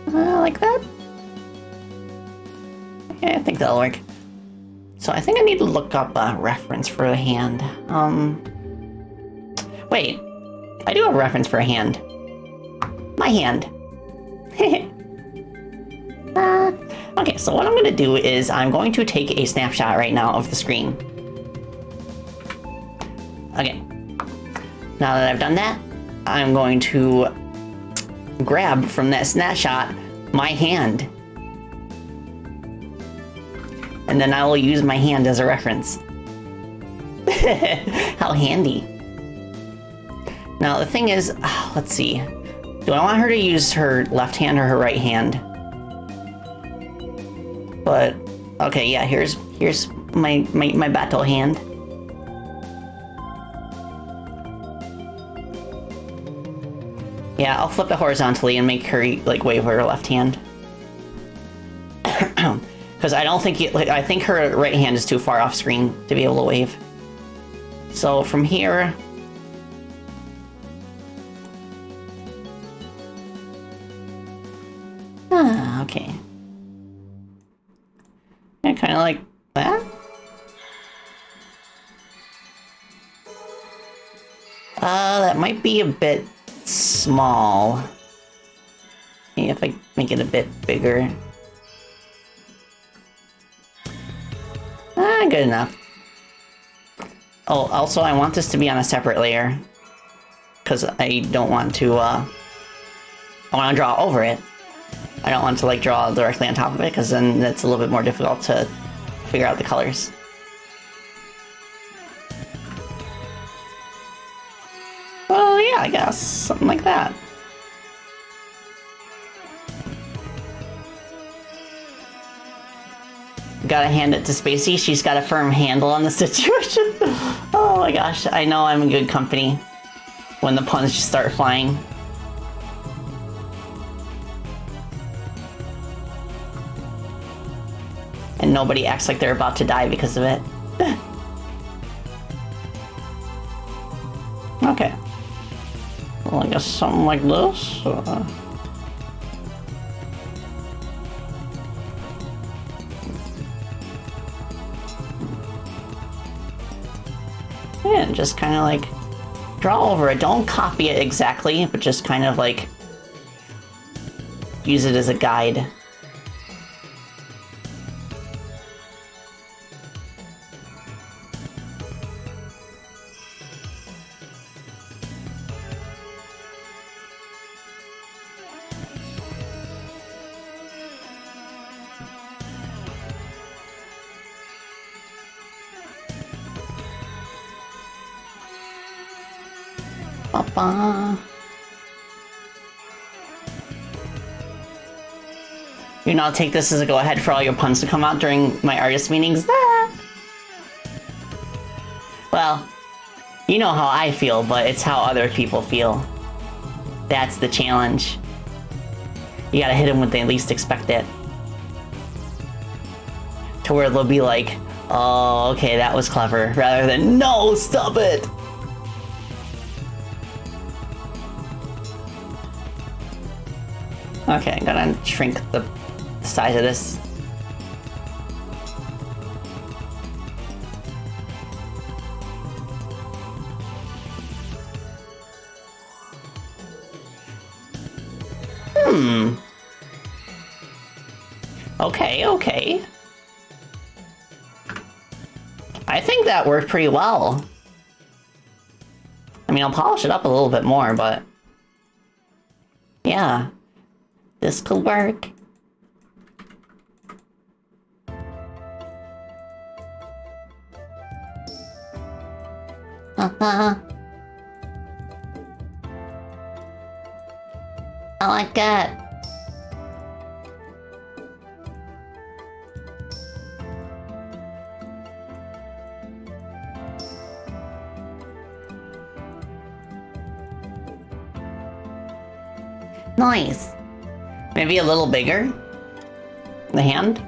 Like that. Yeah, I think that'll work. So I think I need to look up a reference for a hand. Wait, I do have a reference for a hand. My hand. Okay, so what I'm gonna do is I'm going to take a snapshot right now of the screen. Okay, now that I've done that, I'm going to grab from that snapshot my hand. And then I will use my hand as a reference. How handy. Now the thing is, let's see. Do I want her to use her left hand or her right hand? But, okay, yeah, here's my battle hand. Yeah, I'll flip it horizontally and make her, like, wave her left hand. Because I don't think, I think her right hand is too far off screen to be able to wave. So from here... okay. Yeah, kind of like that. That might be a bit small. Maybe if I make it a bit bigger. Good enough. Oh, also I want this to be on a separate layer. Because I don't want to, I want to draw over it. I don't want to, like, draw directly on top of it, because then it's a little bit more difficult to figure out the colors. Well, yeah, I guess. Something like that. Gotta hand it to Spacey. She's got a firm handle on the situation. Oh my gosh, I know I'm in good company when the puns just start flying. And nobody acts like they're about to die because of it. Okay. Well, I guess something like this. And just kind of like draw over it. Don't copy it exactly, but just kind of like use it as a guide. You know, I'll take this as a go-ahead for all your puns to come out during my artist meetings. Well, you know how I feel, but it's how other people feel. That's the challenge. You gotta hit them when they least expect it. To where they'll be like, oh, okay, that was clever, rather than, no, stop it! Okay, I'm gonna shrink the size of this. Okay. I think that worked pretty well. I mean, I'll polish it up a little bit more, but... yeah. This could work. I like that. Nice. Maybe a little bigger? The hand?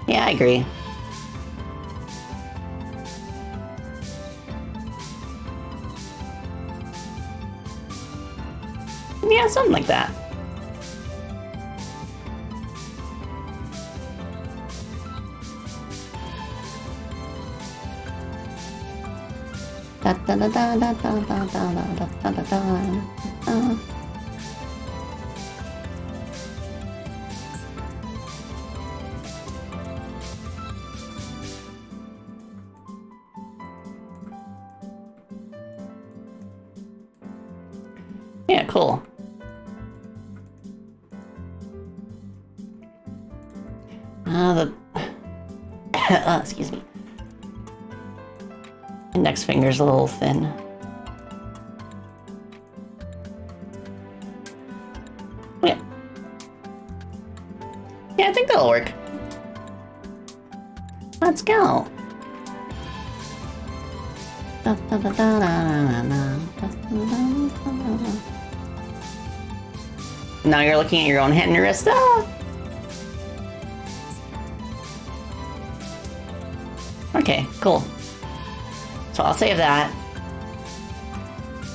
Yeah, I agree. Yeah, something like that. Da, da, da, da, da, da, da, da, da, da, da. Yeah, cool. Excuse me. Index finger's a little thin. Yeah. Yeah, I think that'll work. Let's go. Now you're looking at your own hand and wrist. Ah! Okay, cool. So I'll save that.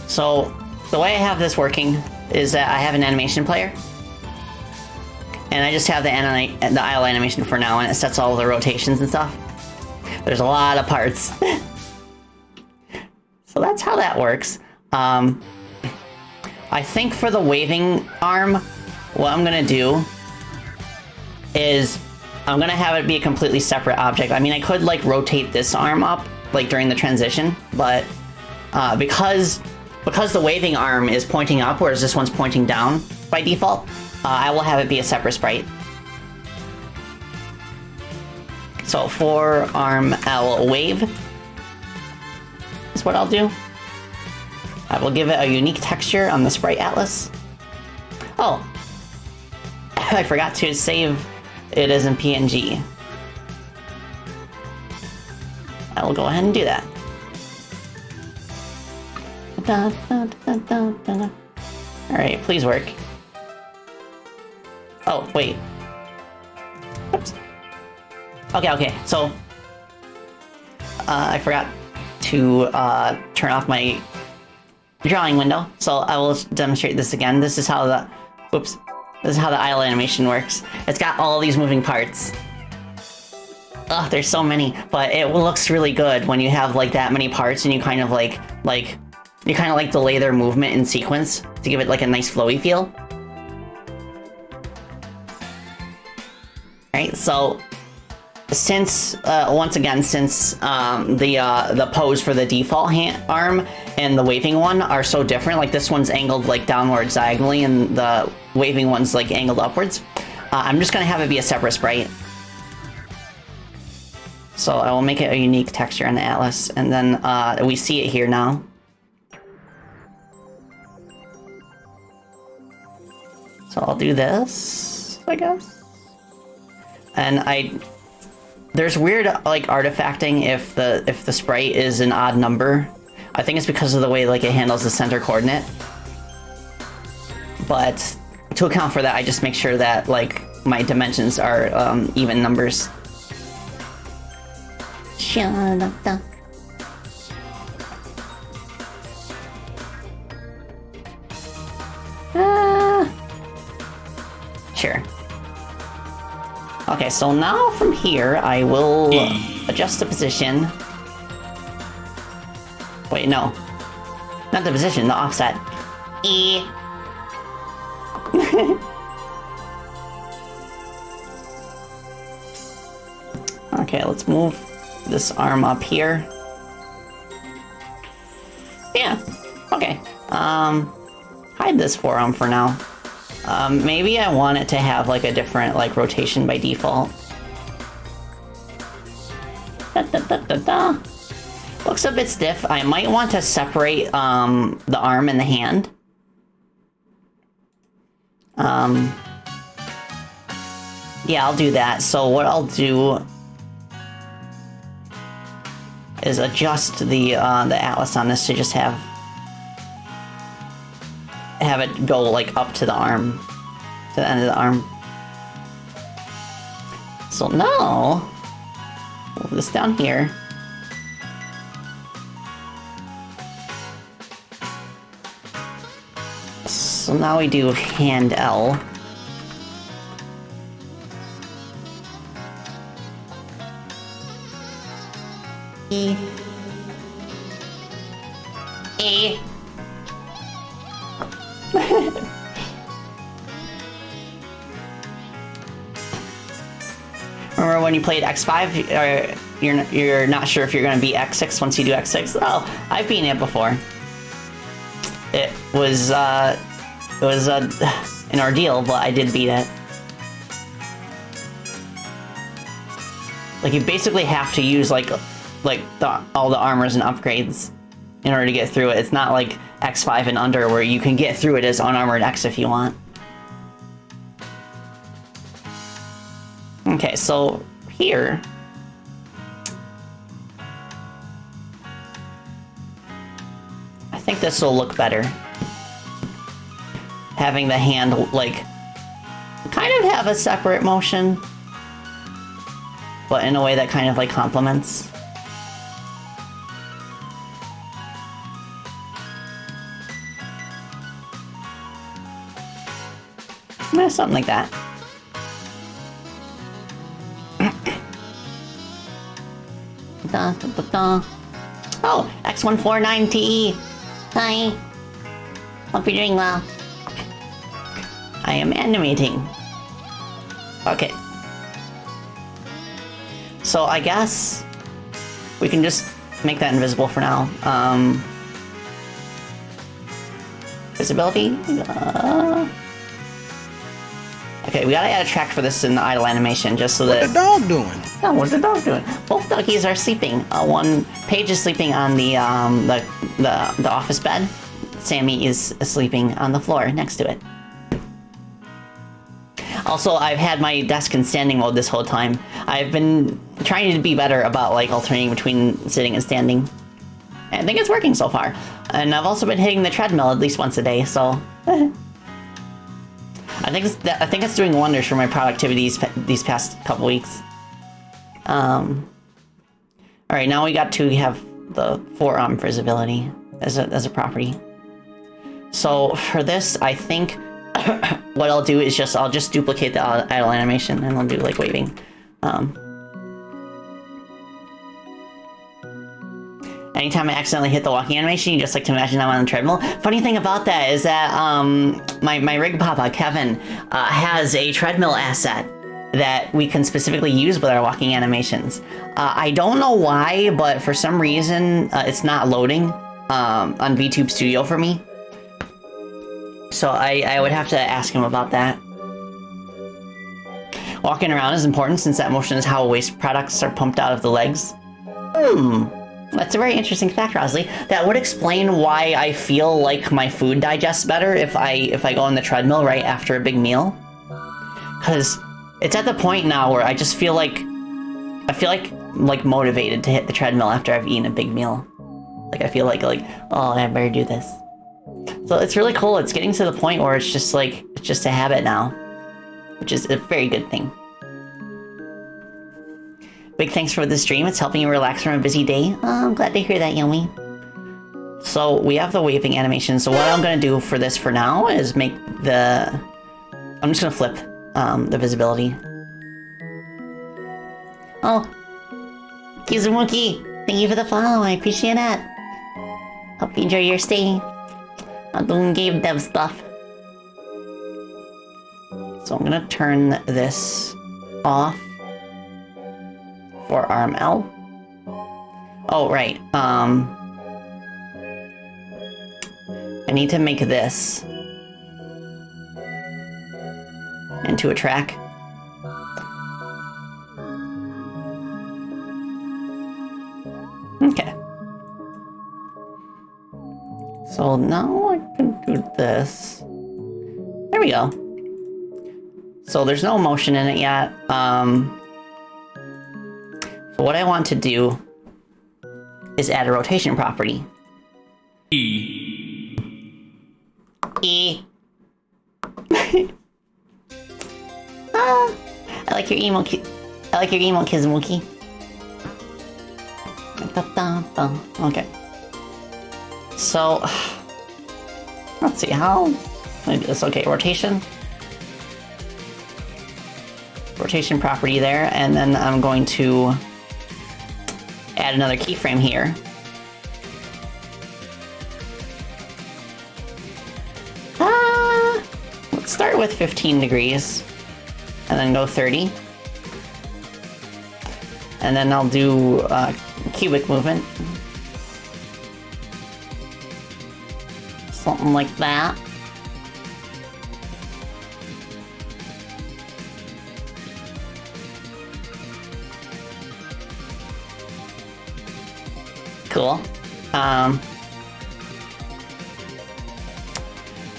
So the way I have this working is that I have an animation player. And I just have the idle animation for now, and it sets all the rotations and stuff. There's a lot of parts. So that's how that works. I think for the waving arm, what I'm gonna do is I'm gonna have it be a completely separate object. I mean, I could like rotate this arm up like during the transition, but because the waving arm is pointing up, whereas this one's pointing down by default, I will have it be a separate sprite. So for arm L wave is what I'll do. I will give it a unique texture on the sprite atlas. Oh, I forgot to save it as in PNG. I will go ahead and do that. Alright, please work. Oh, wait. Oops. Okay, so I forgot to turn off my drawing window, so I will demonstrate this again. This is how the idle animation works. It's got all these moving parts. Ugh, there's so many, but it looks really good when you have like that many parts and you kind of like delay their movement in sequence to give it like a nice flowy feel. Right, so since once again, since the pose for the default arm and the waving one are so different, like this one's angled like downwards diagonally and the waving one's like angled upwards, I'm just gonna have it be a separate sprite. So I will make it a unique texture in the atlas, and then we see it here now. So I'll do this, I guess. And there's weird like artifacting if the sprite is an odd number. I think it's because of the way like it handles the center coordinate. But to account for that, I just make sure that like my dimensions are even numbers. Shut up, duck. Sure. Okay, so now from here, I will adjust the position. Wait, no. Not the position, the offset. E. Okay, let's move this arm up here. Yeah, okay. Hide this forearm for now. Maybe I want it to have like a different like rotation by default. Looks a bit stiff. I might want to separate the arm and the hand. Yeah, I'll do that. So what I'll do is adjust the atlas on this to just have it go like up to the arm, to the end of the arm. So now, move this down here. So now we do hand L. E. E. Remember when you played X5, or you're not sure if you're going to beat X6 once you do X6? Oh, I've beaten it before. It was an ordeal, but I did beat it. Like, you basically have to use all the armors and upgrades in order to get through it. It's not like X5 and under where you can get through it as unarmored X if you want. Okay, so here I think this will look better. Having the hand like kind of have a separate motion, but in a way that kind of like complements. Something like that. Oh, X149TE. Hi. Hope you're doing well. I am animating. Okay. So I guess we can just make that invisible for now. Visibility? Okay, we gotta add a track for this in the idle animation just so that... What's the dog doing? Oh, what's the dog doing? Both doggies are sleeping. One Paige is sleeping on the office bed. Sammy is sleeping on the floor next to it. Also, I've had my desk in standing mode this whole time. I've been trying to be better about like alternating between sitting and standing. And I think it's working so far. And I've also been hitting the treadmill at least once a day, so... I think it's doing wonders for my productivity these past couple weeks. All right, now we have the forearm visibility as a property. So for this, I think what I'll do is I'll just duplicate the idle animation and I'll do like waving. Anytime I accidentally hit the walking animation, you just like to imagine I'm on a treadmill. Funny thing about that is that my rig papa, Kevin, has a treadmill asset that we can specifically use with our walking animations. I don't know why, but for some reason, it's not loading on VTube Studio for me. So I would have to ask him about that. Walking around is important since that motion is how waste products are pumped out of the legs. That's a very interesting fact, Rosalie. That would explain why I feel like my food digests better if I go on the treadmill right after a big meal. Because it's at the point now where I just feel like motivated to hit the treadmill after I've eaten a big meal. Like I feel like oh, I better do this. So it's really cool. It's getting to the point where it's just a habit now, which is a very good thing. Big thanks for the stream. It's helping you relax from a busy day. Oh, I'm glad to hear that, Yomi. So we have the waving animation. So what I'm going to do for this for now is make the... I'm just going to flip the visibility. Oh, Kizumuki, thank you for the follow. I appreciate it. Hope you enjoy your stay. I'm doing game dev stuff. So I'm going to turn this off. Forearm L. Oh, right. I need to make this into a track. Okay. So now I can do this. There we go. So there's no motion in it yet. So what I want to do is add a rotation property. E. I like your emo. I like your emo, Kizumuki. Okay. So let's see how. Let me do this. Okay, rotation property there, and then I'm going to add another keyframe here. with 15 degrees and then go 30. And then I'll do cubic movement. Something like that. Cool.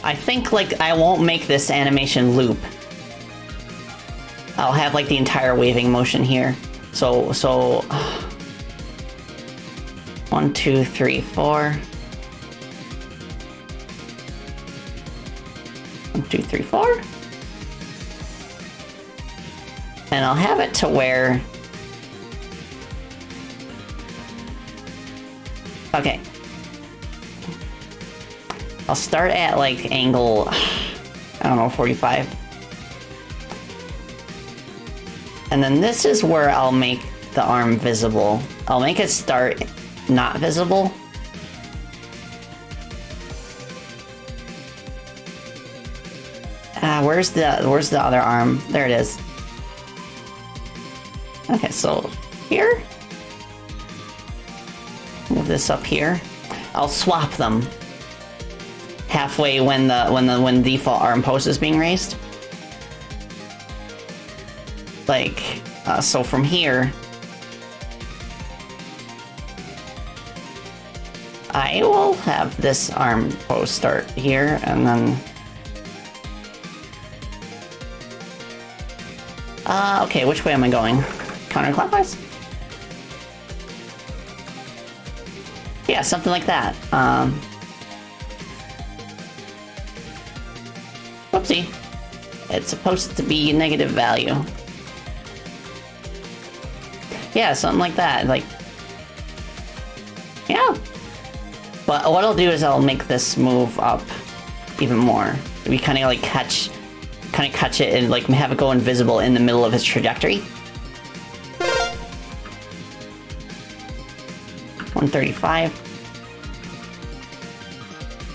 I think, like, I won't make this animation loop. I'll have, like, the entire waving motion here. So, 1, 2, 3, 4. 1, 2, 3, 4. And I'll have it to where... Okay. I'll start at, like, angle, I don't know, 45. And then this is where I'll make the arm visible. I'll make it start not visible. Where's the other arm? There it is. Okay, so here. Move this up here. I'll swap them halfway when the default arm post is being raised. Like, so from here, I will have this arm post start here, and then... okay, which way am I going? Counterclockwise? Yeah, something like that. Whoopsie. It's supposed to be negative value. Yeah, something like that. Like, yeah. But what I'll do is I'll make this move up even more. We kind of like catch it and like have it go invisible in the middle of its trajectory. 135.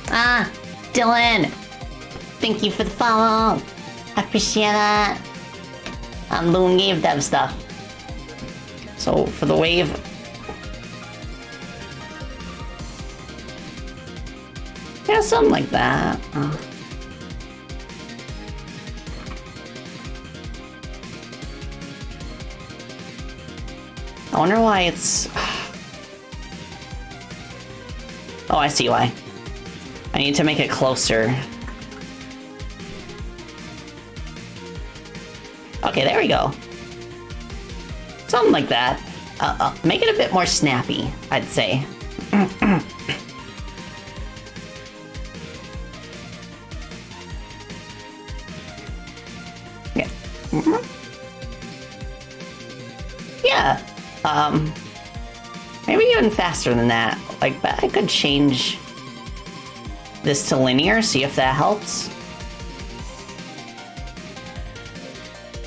Ah, Dylan! Thank you for the follow! I appreciate that! I'm doing Gear Dev stuff. So, for the wave... yeah, something like that. I wonder why it's... oh, I see why. I need to make it closer. Okay, there we go. Something like that. Make it a bit more snappy, I'd say. Yeah. Yeah. Maybe even faster than that. Like, I could change this to linear, see if that helps.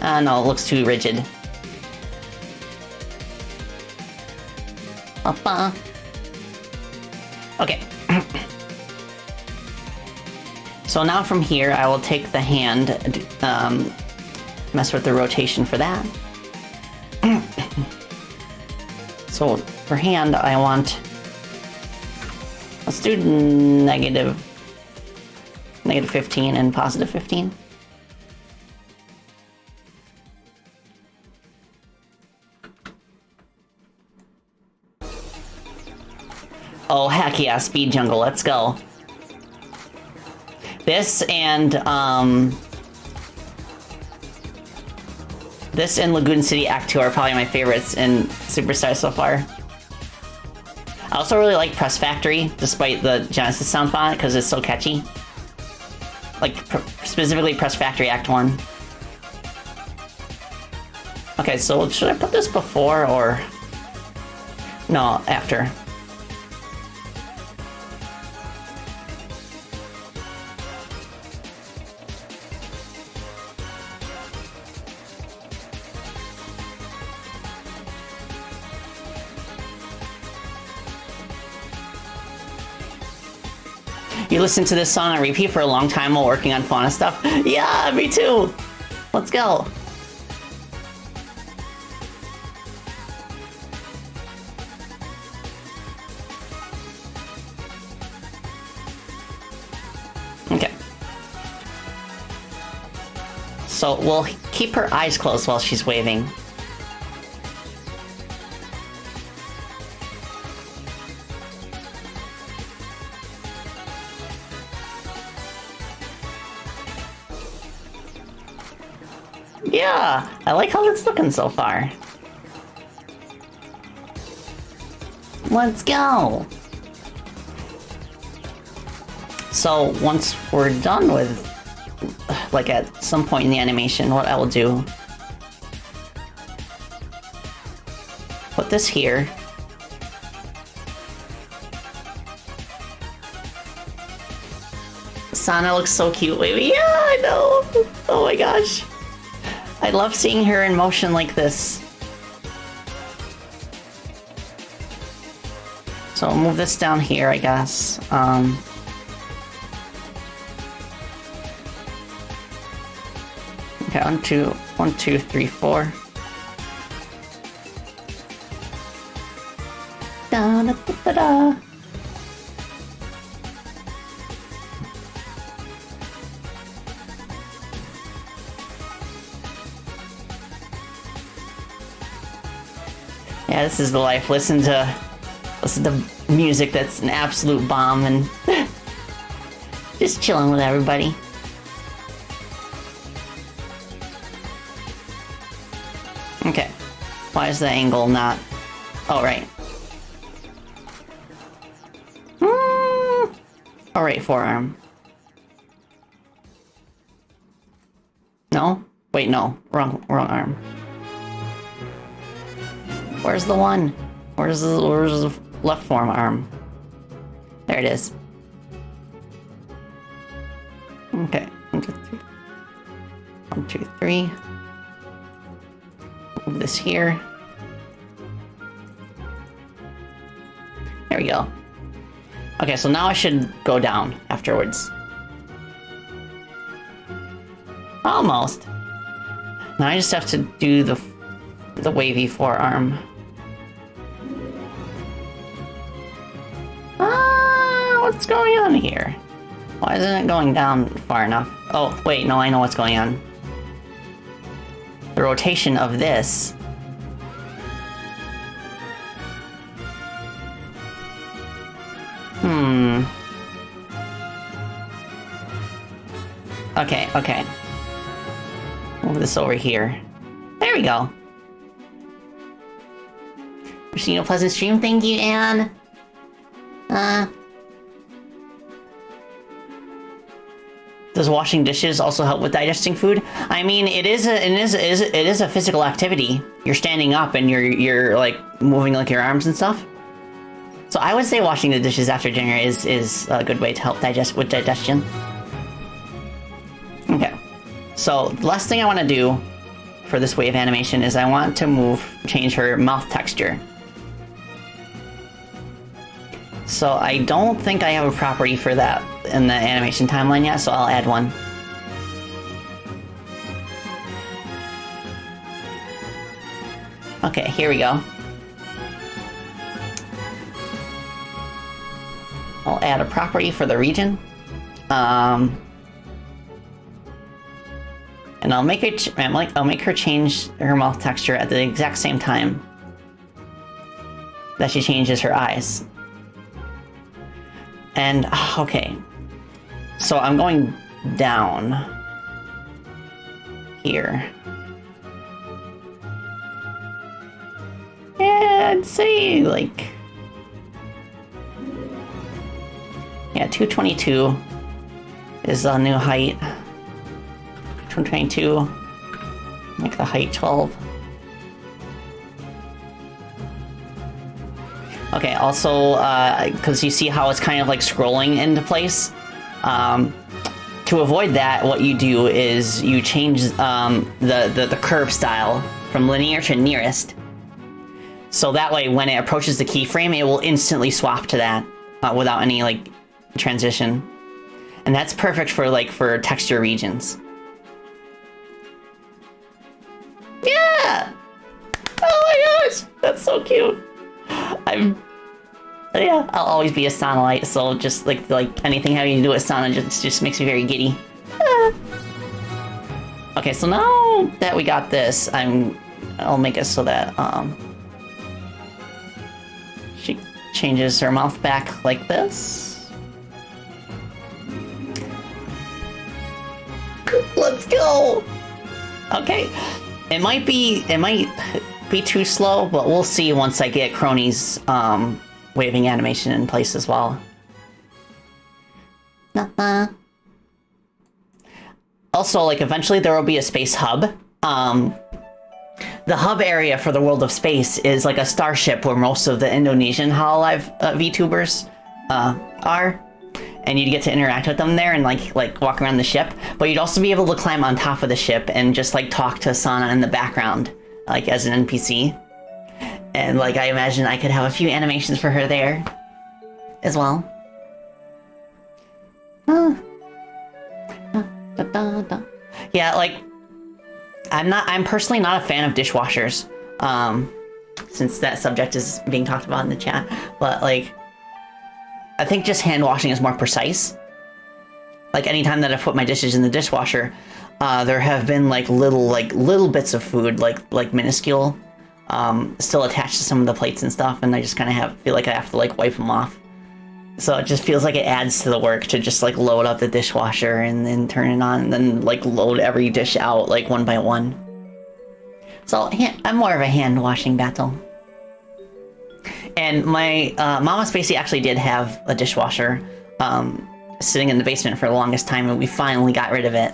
No, it looks too rigid. Okay. So now from here, I will take the hand, mess with the rotation for that. So for hand, I want... let's do negative 15 and positive 15. Oh, heck yeah, Speed Jungle, let's go. This and Lagoon City Act 2 are probably my favorites in Superstar so far. I also really like Press Factory, despite the Genesis sound font, because it's so catchy. Like, specifically Press Factory Act 1. Okay, so should I put this before or... no, after? You listen to this song on repeat for a long time while working on fauna stuff? Yeah, me too. Let's go. Okay. So we'll keep her eyes closed while she's waving. Yeah, I like how it's looking so far. Let's go. So once we're done with, like at some point in the animation, what I will do, put this here. Sana looks so cute, baby. Yeah, I know. Oh my gosh. I love seeing her in motion like this. So I'll move this down here, I guess. Okay, 1, 2, 3, 4. Da da da da da. Yeah, this is the life. Listen to music that's an absolute bomb and just chilling with everybody. Okay. Why is the angle not... Oh, right. Oh, right, forearm. No? Wait, no. Wrong arm. Where's the one? Where's the left forearm? There it is. Okay. 1, 2, 3. 1, 2, 3. Move this here. There we go. Okay, so now I should go down afterwards. Almost. Now I just have to do the wavy forearm. What's going on here? Why isn't it going down far enough? Oh, wait, no, I know what's going on. The rotation of this. Okay. Move this over here. There we go. Wishing you a pleasant stream. Thank you, Anne. Does washing dishes also help with digesting food? I mean, it is a physical activity. You're standing up and you're like moving like your arms and stuff. So I would say washing the dishes after dinner is a good way to help with digestion. Okay. So the last thing I want to do for this wave animation is I want to change her mouth texture. So I don't think I have a property for that in the animation timeline yet, so I'll add one. Okay, here we go. I'll add a property for the region. And I'll make her change her mouth texture at the exact same time that she changes her eyes. And, okay. So I'm going down here. Yeah, I'd say, like... Yeah, 222 is the new height. 222. Make the height 12. Okay, also, because you see how it's kind of like scrolling into place. To avoid that, what you do is you change the curve style from linear to nearest. So that way, when it approaches the keyframe, it will instantly swap to that without any like transition. And that's perfect for like for texture regions. Yeah! Oh my gosh! That's so cute. Yeah, I'll always be a Sonalite, so just like anything having to do with Sana just makes me very giddy. Ah. Okay, so now that we got this, I'll make it so that she changes her mouth back like this. Let's go. Okay, it might be too slow, but we'll see once I get Crony's waving animation in place as well. Also, like, eventually there will be a space hub. The hub area for the world of space is like a starship where most of the Indonesian hololive VTubers are. And you'd get to interact with them there and like walk around the ship. But you'd also be able to climb on top of the ship and just like talk to Sana in the background, like as an NPC. And like I imagine I could have a few animations for her there as well. Yeah, like I'm personally not a fan of dishwashers. Since that subject is being talked about in the chat, but like I think just hand washing is more precise. Like anytime that I've put my dishes in the dishwasher, there have been like little bits of food, like minuscule, still attached to some of the plates and stuff, and I just kind of feel like I have to like wipe them off. So it just feels like it adds to the work to just like load up the dishwasher and then turn it on and then like load every dish out like one by one. So I'm more of a hand washing battle. And my Mama Spacey actually did have a dishwasher sitting in the basement for the longest time, and we finally got rid of it.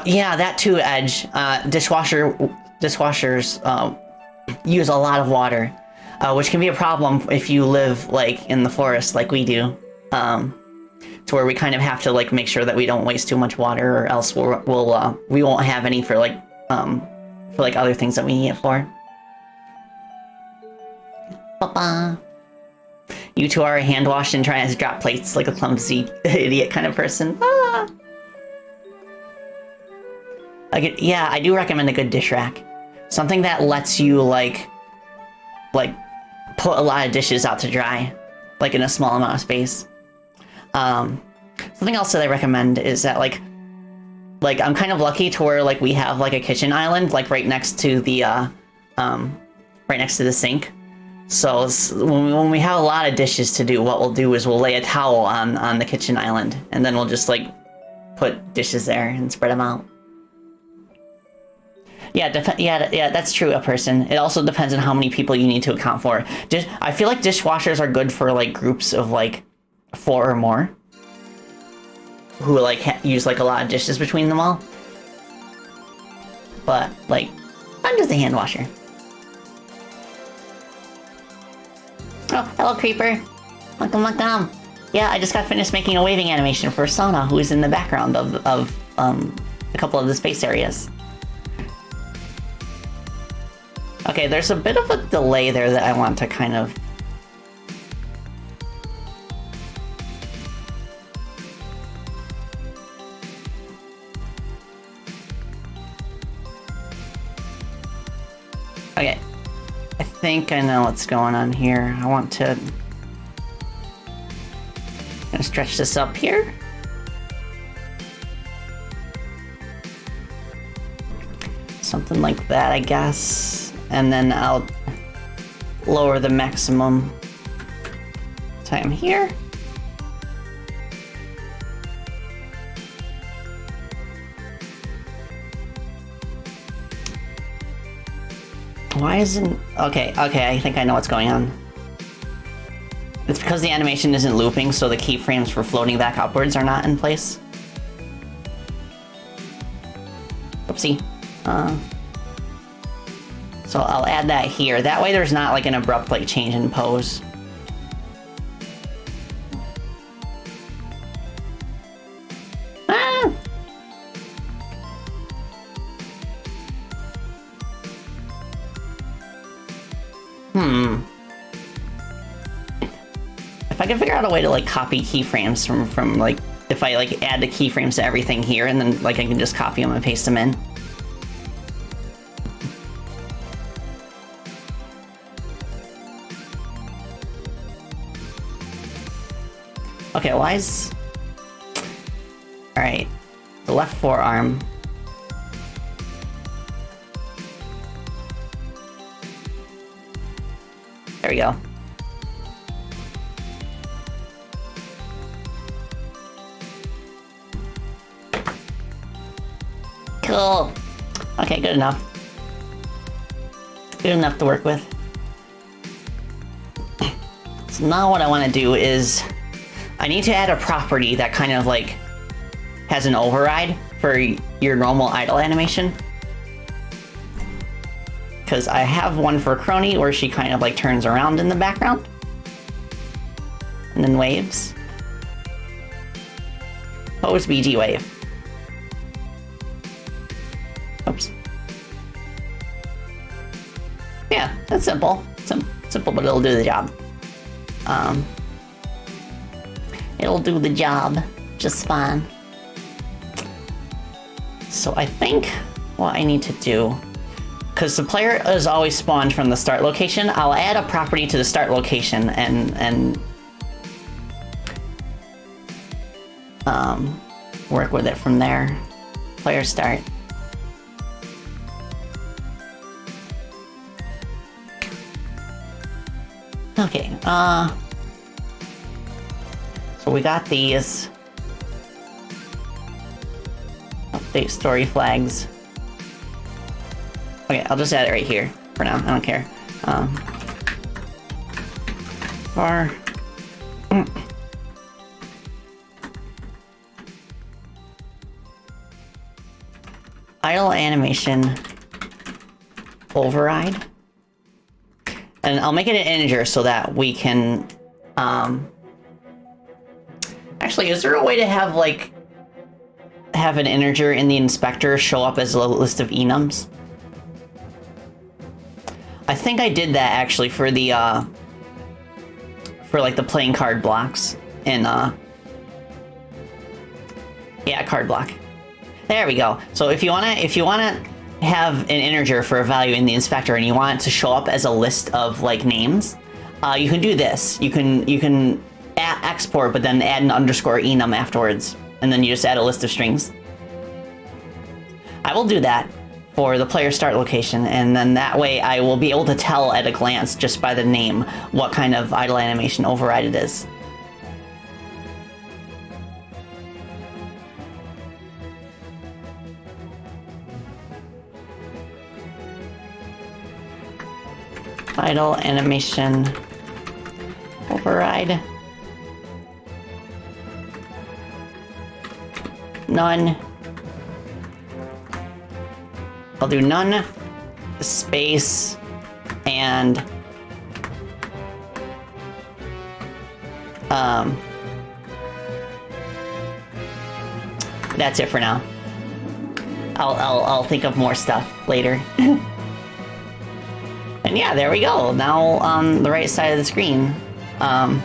Yeah, that too, Edge. Dishwashers use a lot of water, which can be a problem if you live like in the forest like we do. To where we kind of have to like make sure that we don't waste too much water, or else we won't have any for like other things that we need it for. Papa. You two are hand washed and trying to drop plates like a clumsy idiot kind of person. Ah. Yeah, I do recommend a good dish rack. Something that lets you like put a lot of dishes out to dry, like in a small amount of space. Something else that I recommend is that like I'm kind of lucky to where like we have like a kitchen island like right next to the sink. So when we have a lot of dishes to do, what we'll do is we'll lay a towel on the kitchen island, and then we'll just like put dishes there and spread them out. Yeah, that's true, a person. It also depends on how many people you need to account for. I feel like dishwashers are good for like groups of like 4 or more who like use like a lot of dishes between them all. But like, I'm just a hand washer. Oh, hello, Creeper. Welcome. Yeah, I just got finished making a waving animation for Sana, who is in the background of a couple of the space areas. Okay, there's a bit of a delay there that I want to kind of... Okay, I think I know what's going on here. I want to... gonna stretch this up here. Something like that, I guess. And then I'll lower the maximum time here. Why isn't... Okay, I think I know what's going on. It's because the animation isn't looping, so the keyframes for floating back upwards are not in place. Oopsie. So I'll add that here. That way there's not like an abrupt like change in pose. Ah! If I can figure out a way to like copy keyframes from like, if I like add the keyframes to everything here, and then like I can just copy them and paste them in. Okay, why is... Alright, the left forearm. There we go. Cool. Okay, good enough. Good enough to work with. So now what I want to do is I need to add a property that kind of like has an override for your normal idle animation. Because I have one for Crony where she kind of like turns around in the background and then waves. Pose BG wave. Oops. Yeah, that's simple. Simple, but it'll do the job. It'll do the job just fine. So I think what I need to do, because the player is always spawned from the start location, I'll add a property to the start location and work with it from there. Player start. Okay, so we got these. Update story flags. Okay, I'll just add it right here for now. I don't care. Idle animation override. And I'll make it an integer so that we can, actually, is there a way to have, like, have an integer in the inspector show up as a list of enums? I think I did that, actually, for the, for, like, the playing card blocks in, yeah, card block. There we go. So if you wanna have an integer for a value in the inspector and you want it to show up as a list of like names, you can do this. You can export, but then add an underscore enum afterwards, and then you just add a list of strings. I will do that for the player start location, and then that way I will be able to tell at a glance just by the name what kind of idle animation override it is. Idle animation override. None. I'll do none, space, and that's it for now. I'll think of more stuff later. And yeah, there we go. Now on the right side of the screen. Well,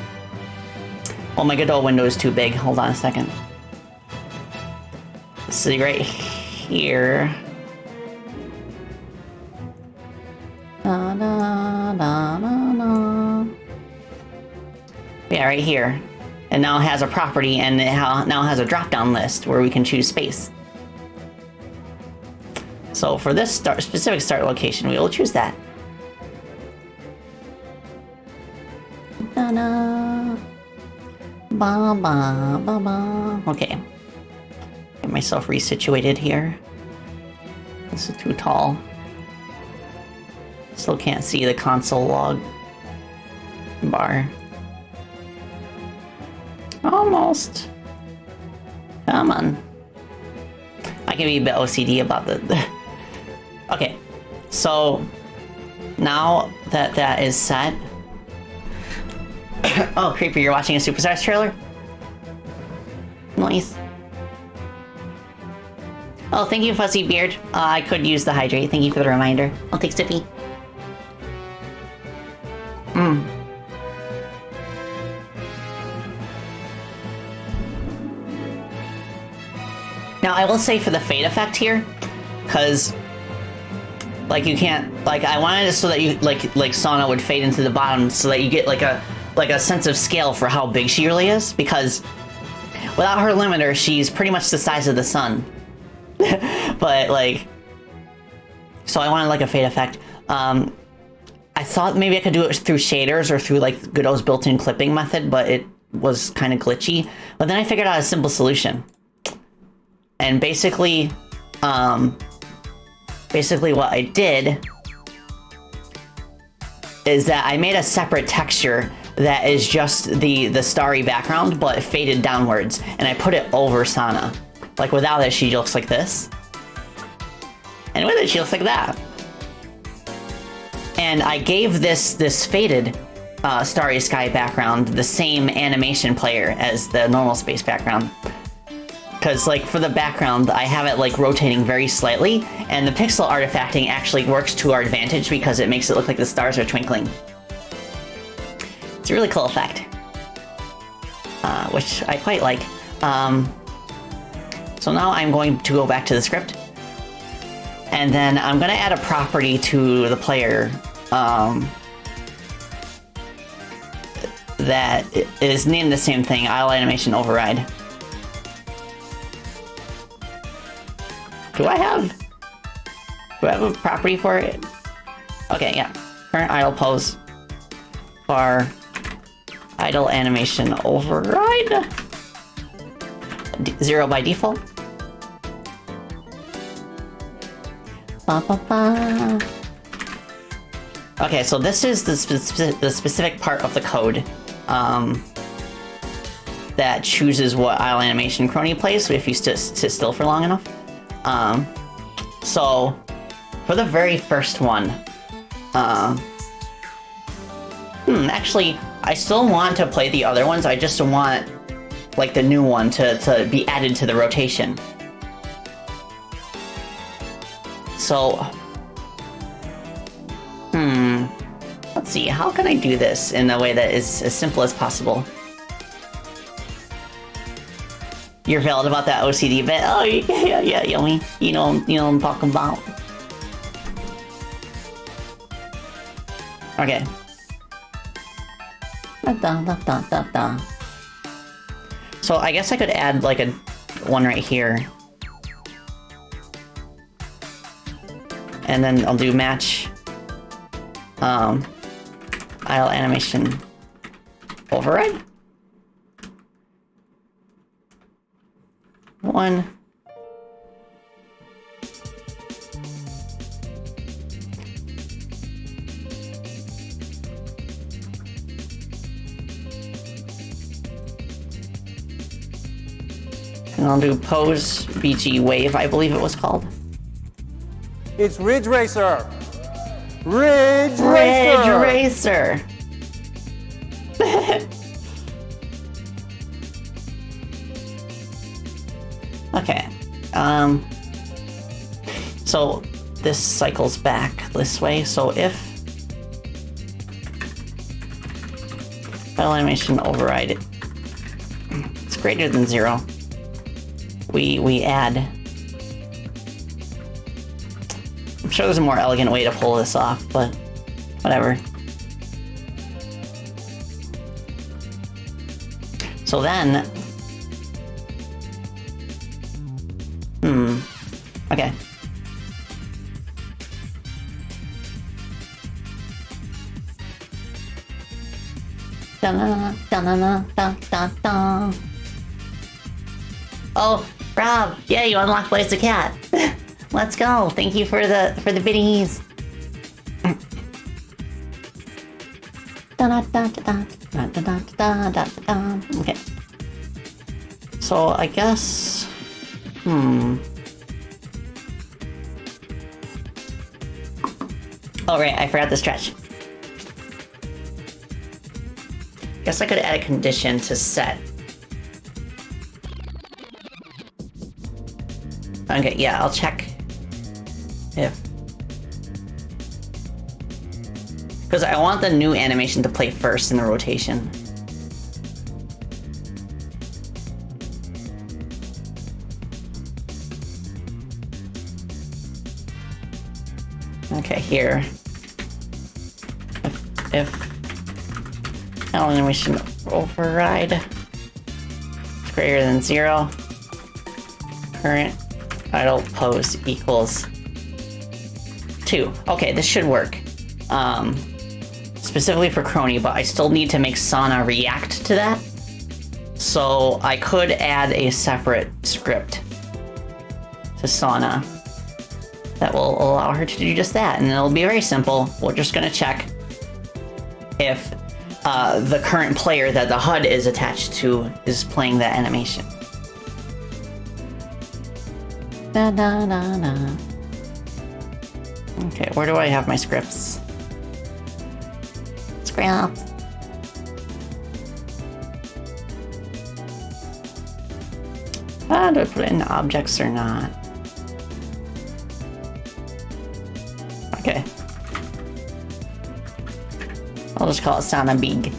my Godot window is too big. Hold on a second. See right here. Da, da, da, da, da. Yeah, right here. And now it has a property, and it now has a drop-down list where we can choose space. So for this specific start location, we will choose that. Da-da. Ba, ba, ba, ba. Okay. Get myself resituated here. This is too tall. Still can't see the console log bar. Almost. Come on. I can be a bit OCD about the... Okay. So, now that that is set... Oh, Creeper, you're watching a Superstars trailer? Nice. Oh, thank you, Fuzzy Beard. I could use the hydrate. Thank you for the reminder. I'll take sippy. I will say for the fade effect here, because like you can't, like I wanted it so that you like Sana would fade into the bottom so that you get like a sense of scale for how big she really is, because without her limiter she's pretty much the size of the sun. But like, so I wanted like a fade effect. I thought maybe I could do it through shaders or through like Godot's built-in clipping method, but it was kind of glitchy. But then I figured out a simple solution. And basically what I did is that I made a separate texture that is just the starry background, but faded downwards, and I put it over Sana. Like without it, she looks like this. And with it, she looks like that. And I gave this faded starry sky background the same animation player as the normal space background. Because like for the background, I have it like rotating very slightly, and the pixel artifacting actually works to our advantage because it makes it look like the stars are twinkling. It's a really cool effect, which I quite like. So now I'm going to go back to the script, and then I'm going to add a property to the player that is named the same thing, Isle Animation Override. Do I have a property for it? Okay, yeah. Current idle pose for idle animation override. 0 by default. Ba, ba, ba. Okay, so this is the specific part of the code that chooses what idle animation Chrono plays if you sit still for long enough. So for the very first one, actually, I still want to play the other ones. I just want like the new one to be added to the rotation. So, let's see, how can I do this in a way that is as simple as possible? You're valid about that OCD bit? Oh, yeah, yummy. You know what I'm talking about. Okay. So I guess I could add like a one right here. And then I'll do match idle animation override. 1. And I'll do pose BG wave, I believe it was called. It's Ridge Racer! Ridge Racer! Ridge Racer! Okay, so this cycles back this way, so if file animation override it's greater than 0, we add, I'm sure there's a more elegant way to pull this off, but whatever. So then, okay. Oh, Rob! Yeah, you unlocked Blaze the Cat. Let's go. Thank you for the biddies. Okay. So I guess. Oh right, I forgot the stretch. Guess I could add a condition to set. Okay, yeah, I'll check if... Because I want the new animation to play first in the rotation. Okay, here. If animation override is greater than 0, current idle pose equals 2. Okay, this should work. Specifically for Crony, but I still need to make Sana react to that. So I could add a separate script to Sana that will allow her to do just that. And it'll be very simple. We're just gonna check if the current player that the HUD is attached to is playing that animation. Da, da, da, da. Okay, where do I have my scripts? Scripts. Do I put it in objects or not? Okay. I'll just call it Sana Big.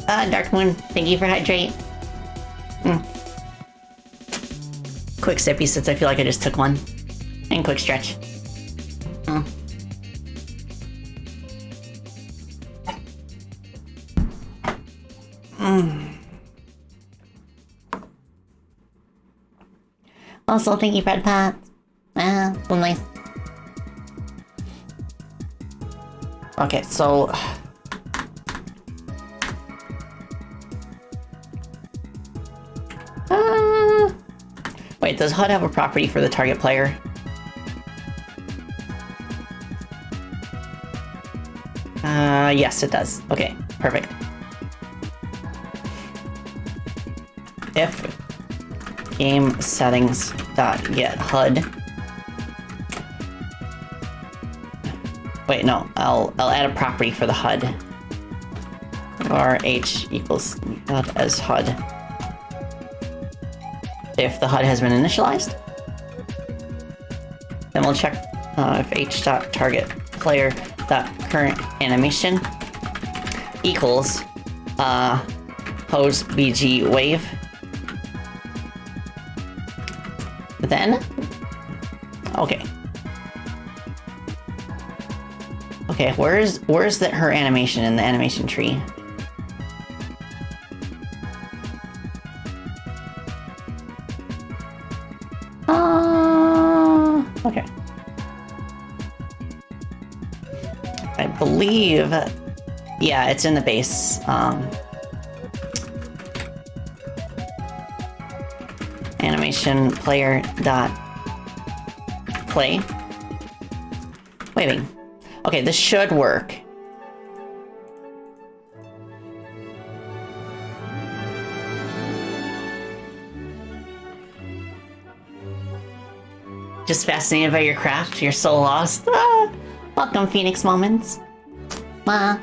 Dark Moon, thank you for hydrate. Quick sippy since I feel like I just took one. And quick stretch. Also, thank you, Fred Pat. Well, nice. Okay, so... Wait, does HUD have a property for the target player? Yes, it does. Okay, perfect. If game settings dot get HUD. Wait, no, I'll add a property for the HUD. RH equals as HUD. If the HUD has been initialized, then we'll check if h.targetPlayer.current animation equals pose BG wave. Then, okay, where's that her animation in the animation tree? Okay. I believe, yeah, it's in the base. Animation player dot play. Waiting. Okay, this should work. Just fascinated by your craft. You're so lost. Ah, welcome, Phoenix Moments. Well,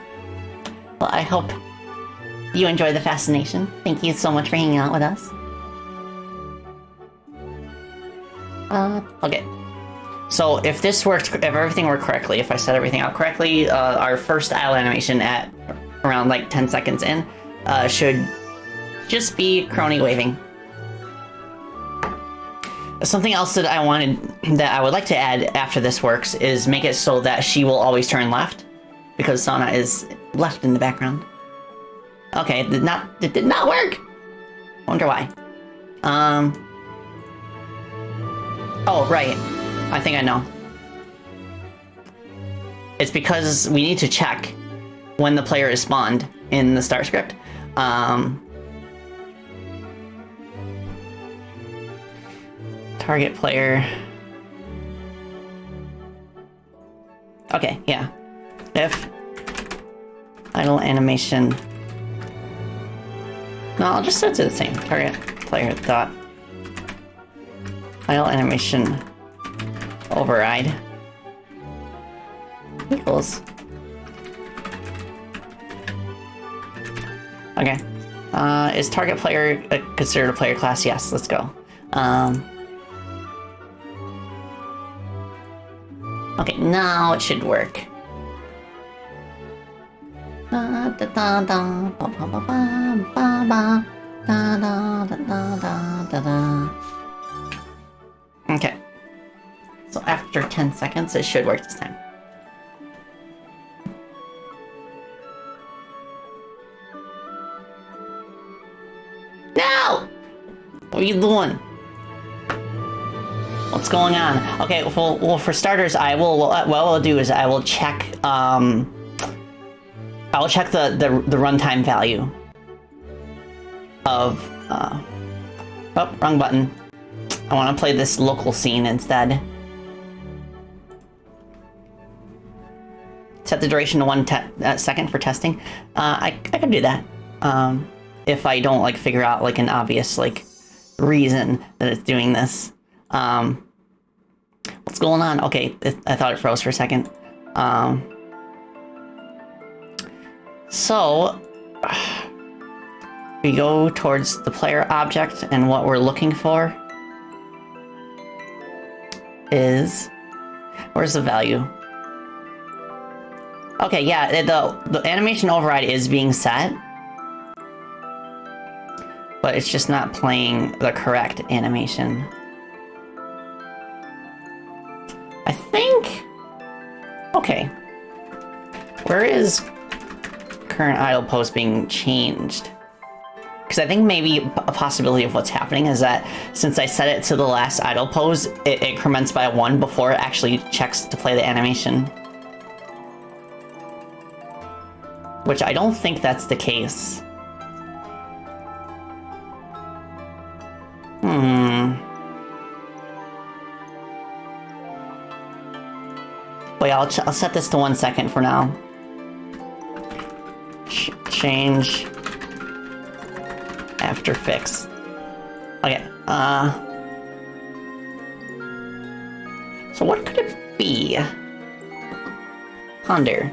I hope you enjoy the fascination. Thank you so much for hanging out with us. Okay. So if this worked, if everything worked correctly, if I set everything out correctly, our first idle animation at around like 10 seconds in should just be Crony waving. Something else that I would like to add after this works is make it so that she will always turn left, because Sana is left in the background. Okay, it did not work. Wonder why. Oh, right. I think I know. It's because we need to check when the player is spawned in the start script. Target player. Okay, yeah. If idle animation. No, I'll just set it to the same. Target player dot idle animation override equals. Okay. Is target player considered a player class? Yes, let's go. Okay, now it should work. Okay. So after 10 seconds, it should work this time. No! What are you doing? What's going on? Okay, well for starters, I will, what I'll do is I will check, I will check the runtime value of, oh, wrong button. I want to play this local scene instead. Set the duration to 1 second for testing. I can do that. If I don't like figure out like an obvious like reason that it's doing this. What's going on? Okay, I thought it froze for a second. So we go towards the player object, and what we're looking for is, where's the value? Okay, yeah, the animation override is being set, but it's just not playing the correct animation. I think, okay, where is current idle pose being changed? Because I think maybe a possibility of what's happening is that since I set it to the last idle pose, it increments by 1 before it actually checks to play the animation. Which I don't think that's the case. Wait, I'll set this to 1 second for now. Change after fix. Okay, so what could it be? Ponder.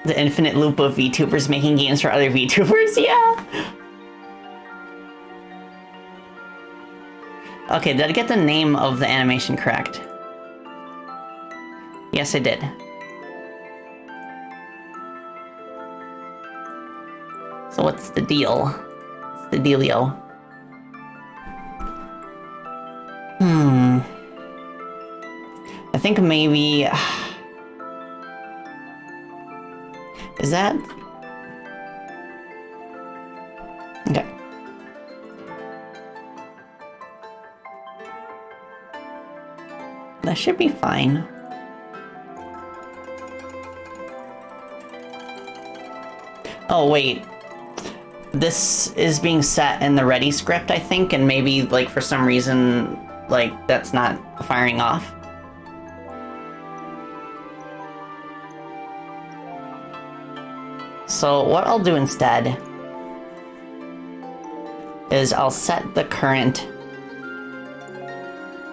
The infinite loop of VTubers making games for other VTubers, yeah! Okay, did I get the name of the animation correct? Yes, I did. So what's the deal? What's the dealio? I think maybe... Is that... Okay. That should be fine. Oh, wait. This is being set in the ready script, I think, and maybe, like, for some reason, like, that's not firing off. So what I'll do instead is I'll set the current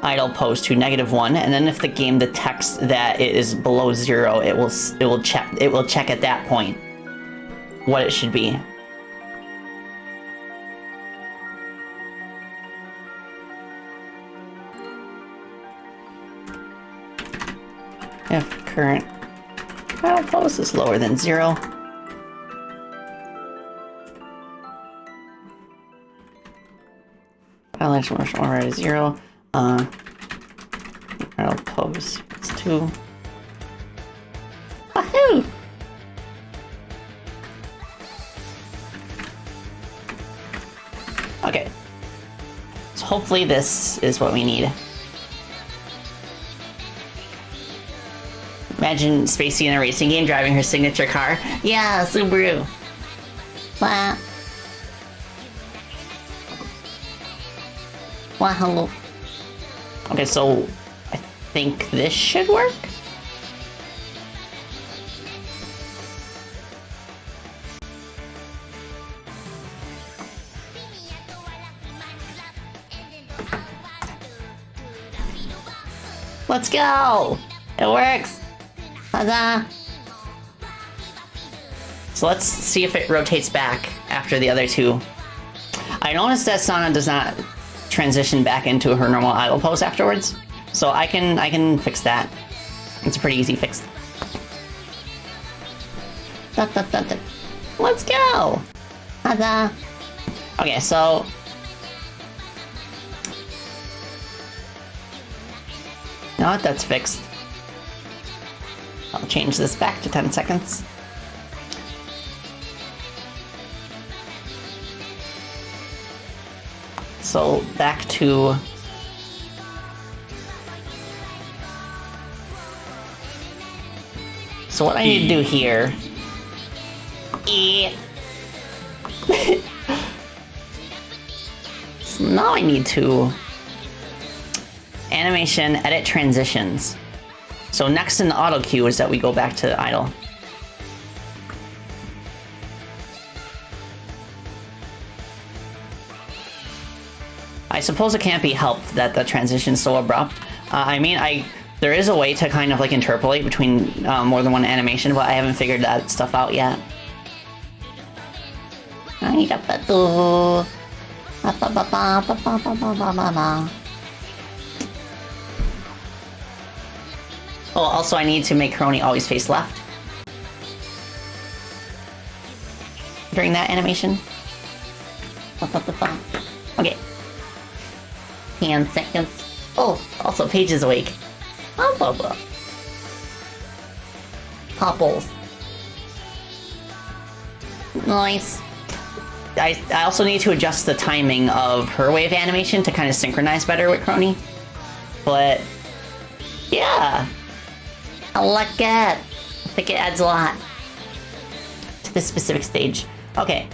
idle pose to -1, and then if the game detects that it is below 0, it will check at that point what it should be. If current idle pose is lower than 0, Violation motion override is 0. Idle pose is 2. Wahoo! Okay. So hopefully this is what we need. Imagine Spacey in a racing game driving her signature car. Yeah, Subaru. Wow. Wow, hello. Okay, so I think this should work. Let's go! It works! Huzzah! So let's see if it rotates back after the other two. I noticed that Sana does not transition back into her normal idle pose afterwards, so I can fix that. It's a pretty easy fix. Let's go! Huzzah! Okay, so No, that's fixed. I'll change this back to 10 seconds. So back to... So what I need to do here... So now I need to... Animation, edit transitions. So next in the auto queue is that we go back to the idle. I suppose it can't be helped that the transition's so abrupt. I mean, there is a way to kind of like interpolate between more than one animation, but I haven't figured that stuff out yet. Oh, also I need to make Crony always face left during that animation. Okay. 10 seconds. Oh, also Paige is awake. Popples. Nice. I also need to adjust the timing of her wave animation to kind of synchronize better with Crony. But yeah, I like it. I think it adds a lot to this specific stage. Okay.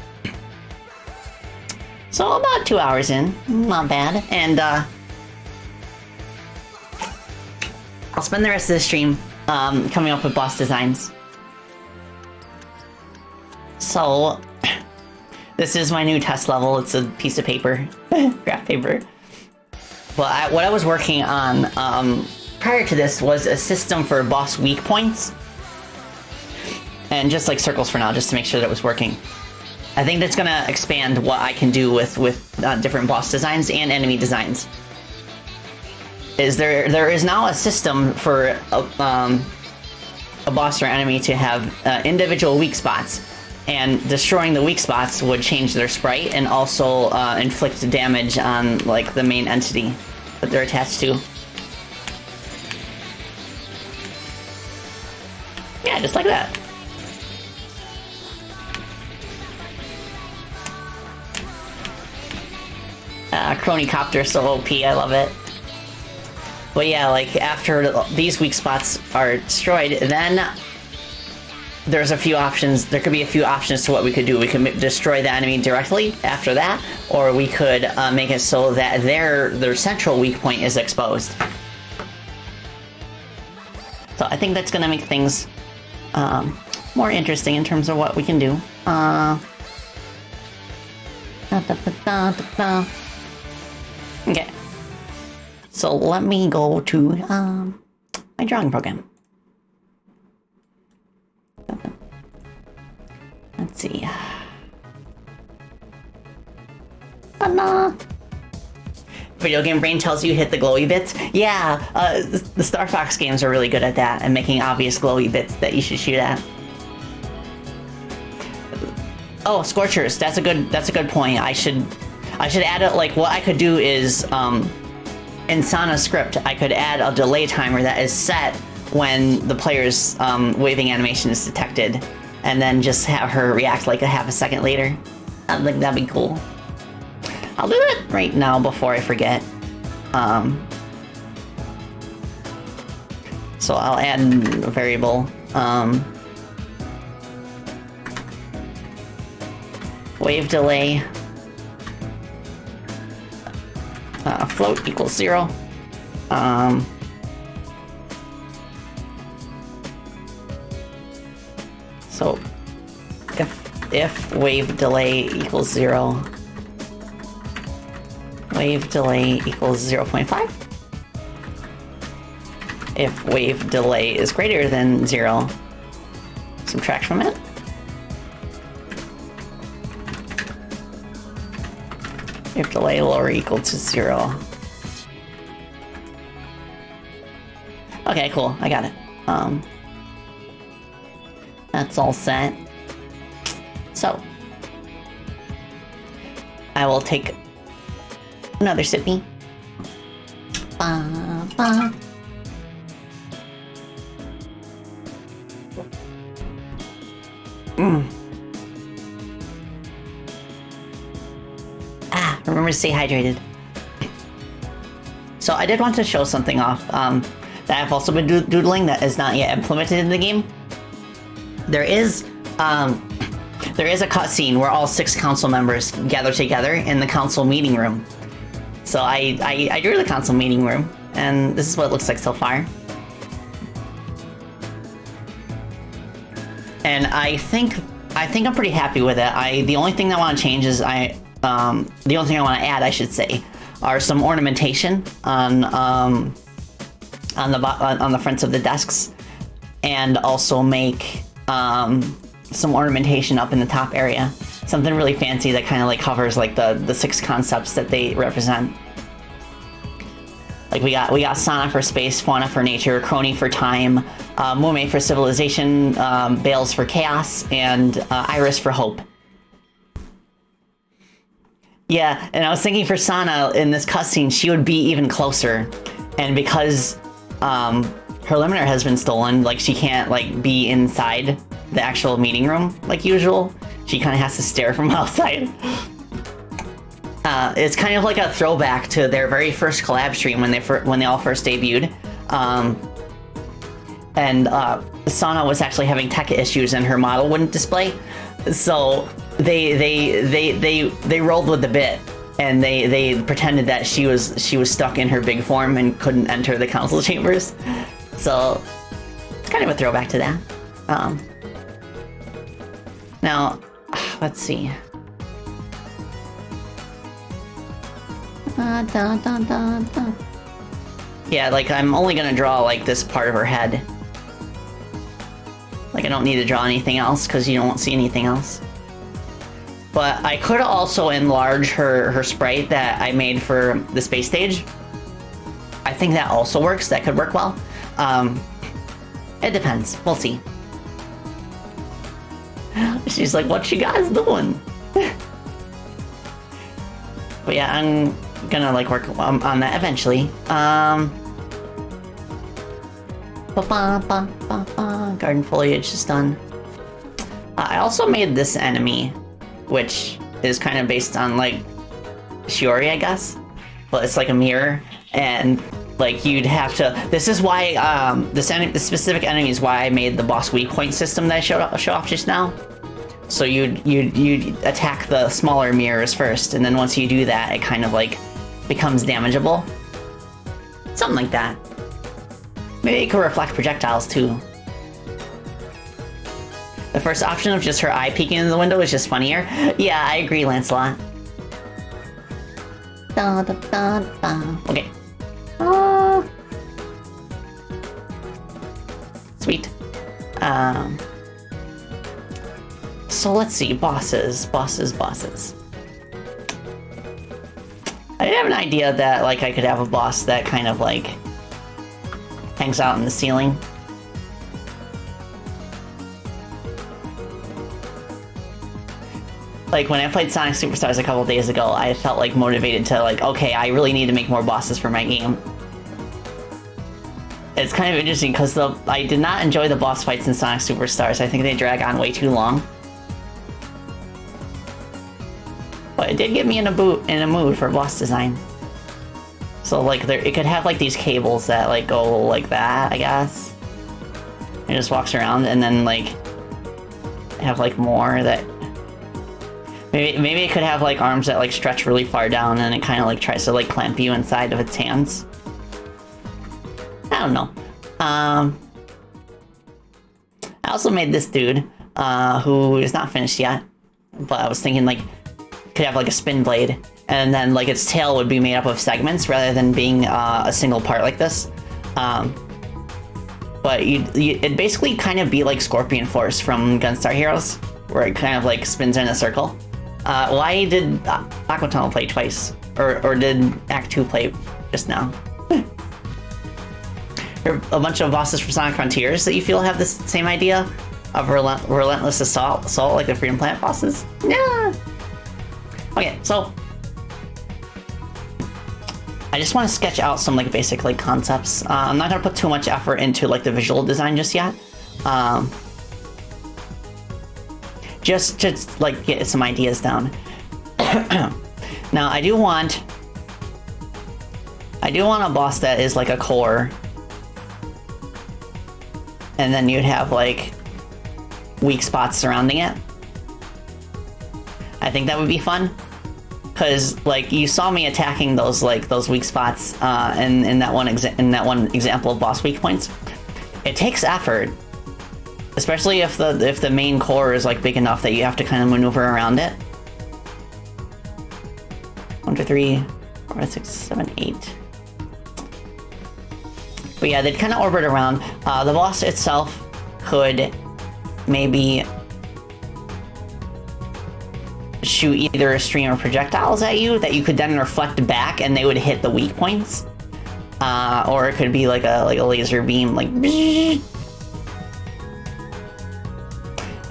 So about 2 hours in, not bad. And I'll spend the rest of the stream coming up with boss designs. So this is my new test level. It's a piece of paper, graph paper. But what I was working on prior to this was a system for boss weak points. And just like circles for now, just to make sure that it was working. I think that's gonna expand what I can do with different boss designs and enemy designs. There is now a system for a boss or enemy to have individual weak spots, and destroying the weak spots would change their sprite and also inflict damage on like the main entity that they're attached to. Yeah, just like that. Chronicopter is so OP, I love it. But yeah, like after these weak spots are destroyed, then there's a few options. There could be a few options to what we could do. We could destroy the enemy directly after that, or we could make it so that their central weak point is exposed. So I think that's gonna make things more interesting in terms of what we can do. Okay, so let me go to my drawing program. Let's see. Video Game Brain tells you hit the glowy bits. Yeah, the Star Fox games are really good at that and making obvious glowy bits that you should shoot at. Oh, Scorchers. That's a good point. I should add it. Like what I could do is in Sana script, I could add a delay timer that is set when the player's waving animation is detected, and then just have her react like a half a second later. I think that'd be cool. I'll do it right now before I forget. So I'll add a variable. Wave delay. Float equals 0. So if wave delay equals 0, wave delay equals 0.5. If wave delay is greater than 0, subtract from it. If delay lower equal to 0. Okay, cool. I got it. That's all set. So I will take another sippy. Remember to stay hydrated. So I did want to show something off that I've also been doodling that is not yet implemented in the game. There is a cutscene where all 6 council members gather together in the council meeting room. So I drew the council meeting room, and this is what it looks like so far. And I think I'm pretty happy with it. The only thing I want to change is the only thing I want to add, I should say, are some ornamentation on the fronts of the desks, and also make some ornamentation up in the top area. Something really fancy that kind of like covers like the 6 concepts that they represent. Like we got Sana for space, Fauna for nature, Crony for time, Mume for civilization, Bales for chaos, and Iris for hope. Yeah, and I was thinking for Sana in this cutscene, she would be even closer, and because her limiter has been stolen, like she can't like be inside the actual meeting room like usual. She kind of has to stare from outside. It's kind of like a throwback to their very first collab stream when they all first debuted, and Sana was actually having tech issues and her model wouldn't display, so they rolled with the bit and they pretended that she was stuck in her big form and couldn't enter the council chambers. So it's kind of a throwback to that. Now, let's see. Yeah, like I'm only gonna draw like this part of her head. Like I don't need to draw anything else because you don't see anything else. But I could also enlarge her sprite that I made for the space stage. I think that also works. That could work well. It depends. We'll see. She's like, what you guys doing? But yeah, I'm gonna like work on that eventually. Garden foliage is done. I also made this enemy, which is kind of based on like Shiori, I guess. But it's like a mirror, and like you'd have to. This is why this specific enemy is why I made the boss weak point system that I showed off just now. So you'd attack the smaller mirrors first, and then once you do that, it kind of like becomes damageable. Something like that. Maybe it could reflect projectiles too. The first option of just her eye peeking in the window is just funnier. Yeah, I agree, Lancelot. Okay. Sweet. So let's see, bosses. I did have an idea that like I could have a boss that kind of like hangs out in the ceiling. Like when I played Sonic Superstars a couple days ago, I felt like motivated to like, okay, I really need to make more bosses for my game. It's kind of interesting because I did not enjoy the boss fights in Sonic Superstars. I think they drag on way too long. But it did get me in a mood for boss design. So like it could have like these cables that like go like that, I guess. It just walks around, and then like have like more that maybe it could have like arms that like stretch really far down, and it kind of like tries to like clamp you inside of its hands. I don't know. I also made this dude who is not finished yet, but I was thinking like could have like a spin blade, and then like its tail would be made up of segments rather than being a single part like this. But it'd basically kind of be like Scorpion Force from Gunstar Heroes, where it kind of like spins in a circle. Why did Aquatunnel play twice? Or did Act 2 play just now? There are a bunch of bosses for Sonic Frontiers that you feel have this same idea of relentless assault like the Freedom Planet bosses? Yeah. Okay, so I just want to sketch out some like basic like concepts. I'm not gonna put too much effort into like the visual design just yet. just to like get some ideas down. Now I do want a boss that is like a core, and then you'd have like weak spots surrounding it. I think that would be fun, because like you saw me attacking those weak spots in that one example of boss weak points. It takes effort, especially if the main core is like big enough that you have to kind of maneuver around it. 1, 2, 3, 4, 5, 6, 7, 8. But yeah, they'd kind of orbit around. The boss itself could maybe shoot either a stream of projectiles at you that you could then reflect back, and they would hit the weak points, or it could be like a laser beam, like,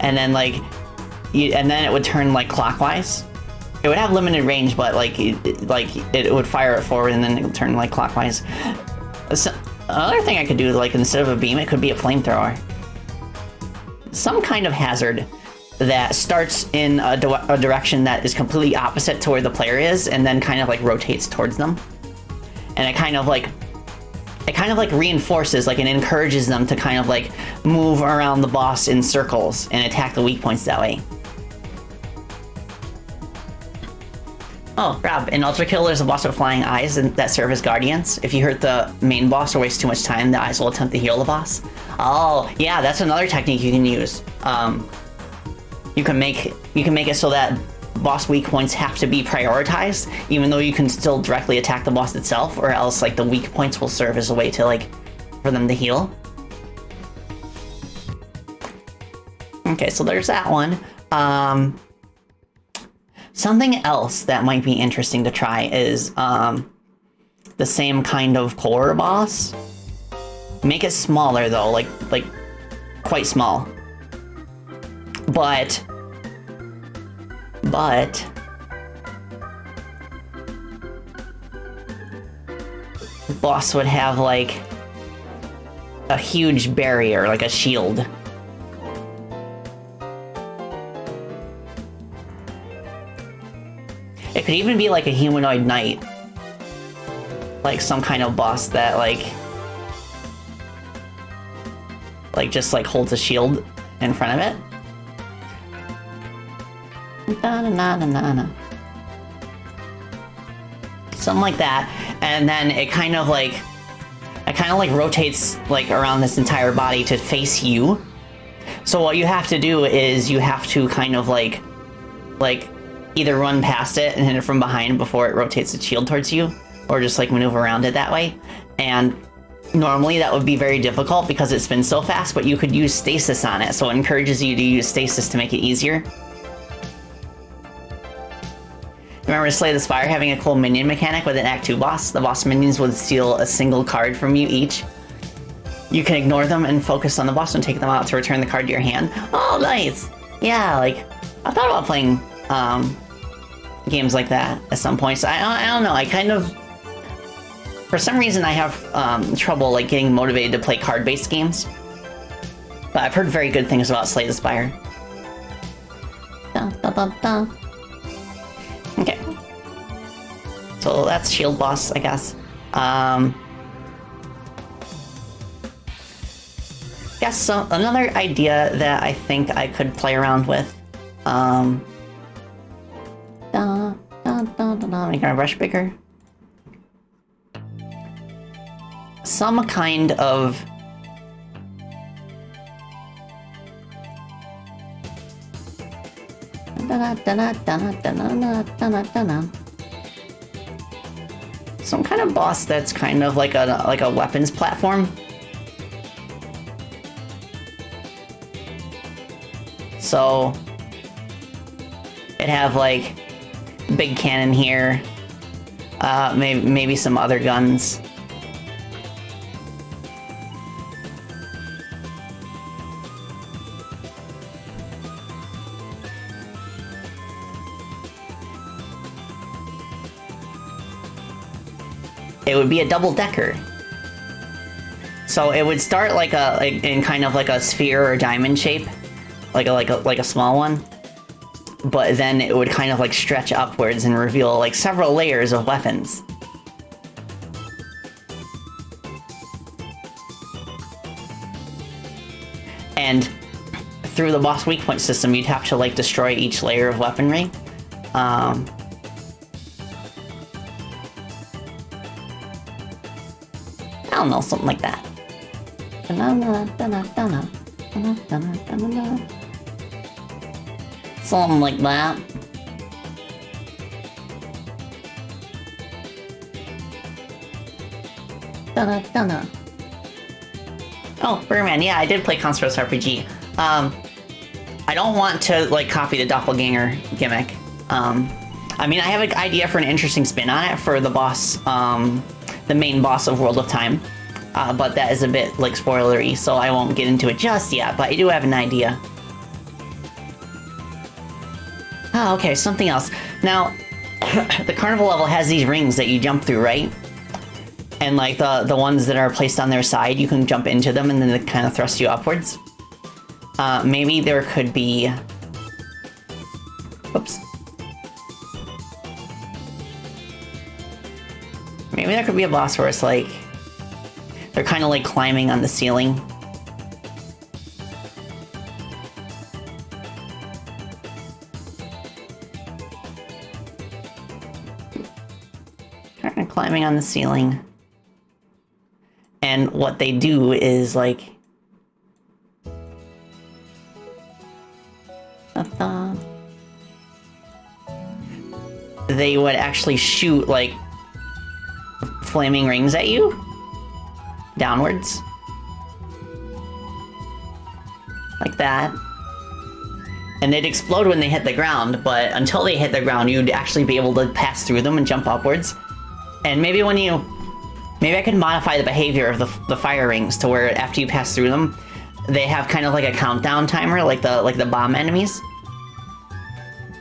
and then and then it would turn like clockwise. It would have limited range, but it would fire it forward and then it would turn like clockwise. So, another thing I could do, like instead of a beam, it could be a flamethrower. Some kind of hazard that starts in a direction that is completely opposite to where the player is, and then kind of like rotates towards them. And it kind of like reinforces, like, and encourages them to kind of like move around the boss in circles and attack the weak points that way. Oh, Rob, in Ultra Kill, there's a boss with flying eyes that serve as guardians. If you hurt the main boss or waste too much time, the eyes will attempt to heal the boss. Oh, yeah, that's another technique you can use. You can make it so that boss weak points have to be prioritized, even though you can still directly attack the boss itself, or else like the weak points will serve as a way to like for them to heal. Okay, so there's that one. Something else that might be interesting to try is the same kind of core boss. Make it smaller though, like quite small. But the boss would have like a huge barrier, like a shield. It could even be like a humanoid knight. Like some kind of boss that like just like holds a shield in front of it. Something like that, and then it kind of like rotates like around this entire body to face you. So what you have to do is you have to kind of like either run past it and hit it from behind before it rotates its shield towards you, or just like maneuver around it that way. And normally that would be very difficult because it spins so fast, but you could use stasis on it, so it encourages you to use stasis to make it easier. Remember Slay the Spire having a cool minion mechanic with an Act 2 boss? The boss minions would steal a single card from you each. You can ignore them and focus on the boss and take them out to return the card to your hand. Oh, nice! Yeah, like, I thought about playing games like that at some points. I don't know, I kind of... For some reason I have trouble like getting motivated to play card-based games. But I've heard very good things about Slay the Spire. Dun, dun, dun, dun. Okay. So that's shield boss, I guess. Guess so. Another idea that I think I could play around with. Make my brush bigger. Some kind of some kind of boss that's kind of like a weapons platform. So it'd have like big cannon here, maybe some other guns. It would be a double-decker. So it would start in kind of like a sphere or diamond shape, like a small one, but then it would kind of like stretch upwards and reveal like several layers of weapons. And through the boss weak point system, you'd have to like destroy each layer of weaponry. I don't know, something like that. Something like that. Oh, Birdman, yeah, I did play Constructs RPG. I don't want to, like, copy the doppelganger gimmick. I mean, I have an idea for an interesting spin on it for the boss, the main boss of World of Time. But that is a bit, like, spoilery, so I won't get into it just yet, but I do have an idea. Oh, okay, something else. Now, the carnival level has these rings that you jump through, right? And, like, the ones that are placed on their side, you can jump into them and then they kind of thrust you upwards. Maybe there could be... Oops. Maybe there could be a boss where it's like... They're kind of like climbing on the ceiling. Kind of climbing on the ceiling. And what they do is like... They would actually shoot like flaming rings at you downwards like that, and they'd explode when they hit the ground, but until they hit the ground you'd actually be able to pass through them and jump upwards. And maybe I could modify the behavior of the fire rings to where after you pass through them they have kind of like a countdown timer like the bomb enemies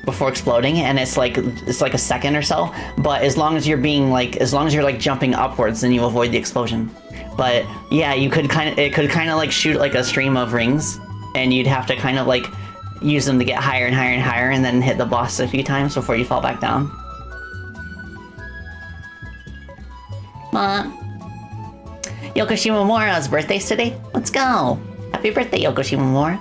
before exploding, and it's like a second or so, but as long as you're like jumping upwards, then you avoid the explosion. But yeah, it could kind of like shoot like a stream of rings, and you'd have to kind of like use them to get higher and higher and higher, and then hit the boss a few times before you fall back down. Yoko Shimomura's birthday's today. Let's go! Happy birthday, Yoko Shimomura.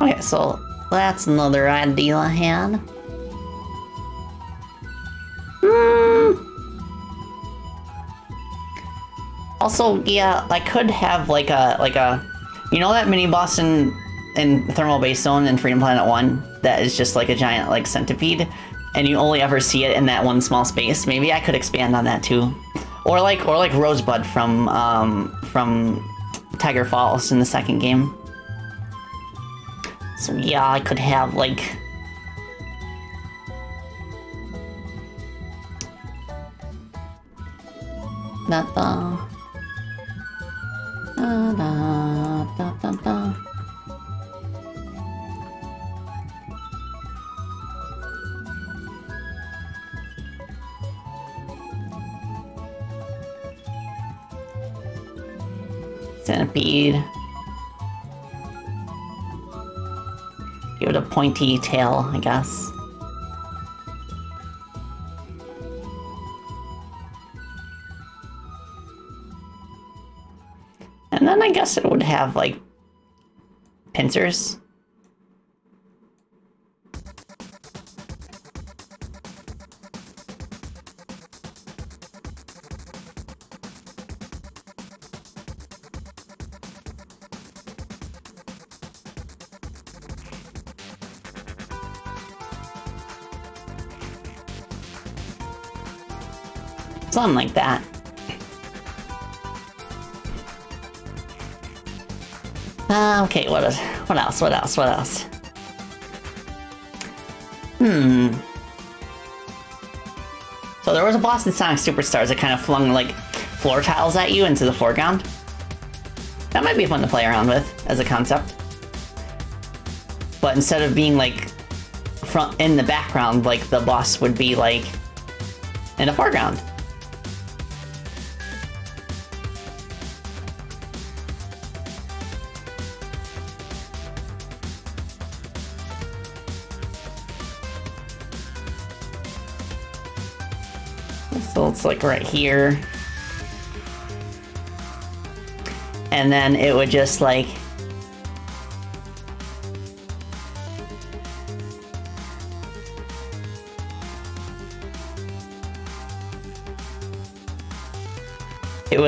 Okay, so that's another idea I had. Also, yeah, I could have like a, you know that mini boss in Thermal Base Zone in Freedom Planet 1 that is just like a giant like centipede, and you only ever see it in that one small space? Maybe I could expand on that too, or like Rosebud from Tiger Falls in the second game. So yeah, I could have like... Centipede. Give it a pointy tail, I guess. And then I guess it would have, like, pincers. Something like that. Okay, what else? So there was a boss in Sonic Superstars that kind of flung, like, floor tiles at you into the foreground. That might be fun to play around with as a concept. But instead of being, like, in the background, like, the boss would be, like, in the foreground. So it's like right here. And then it would just like... It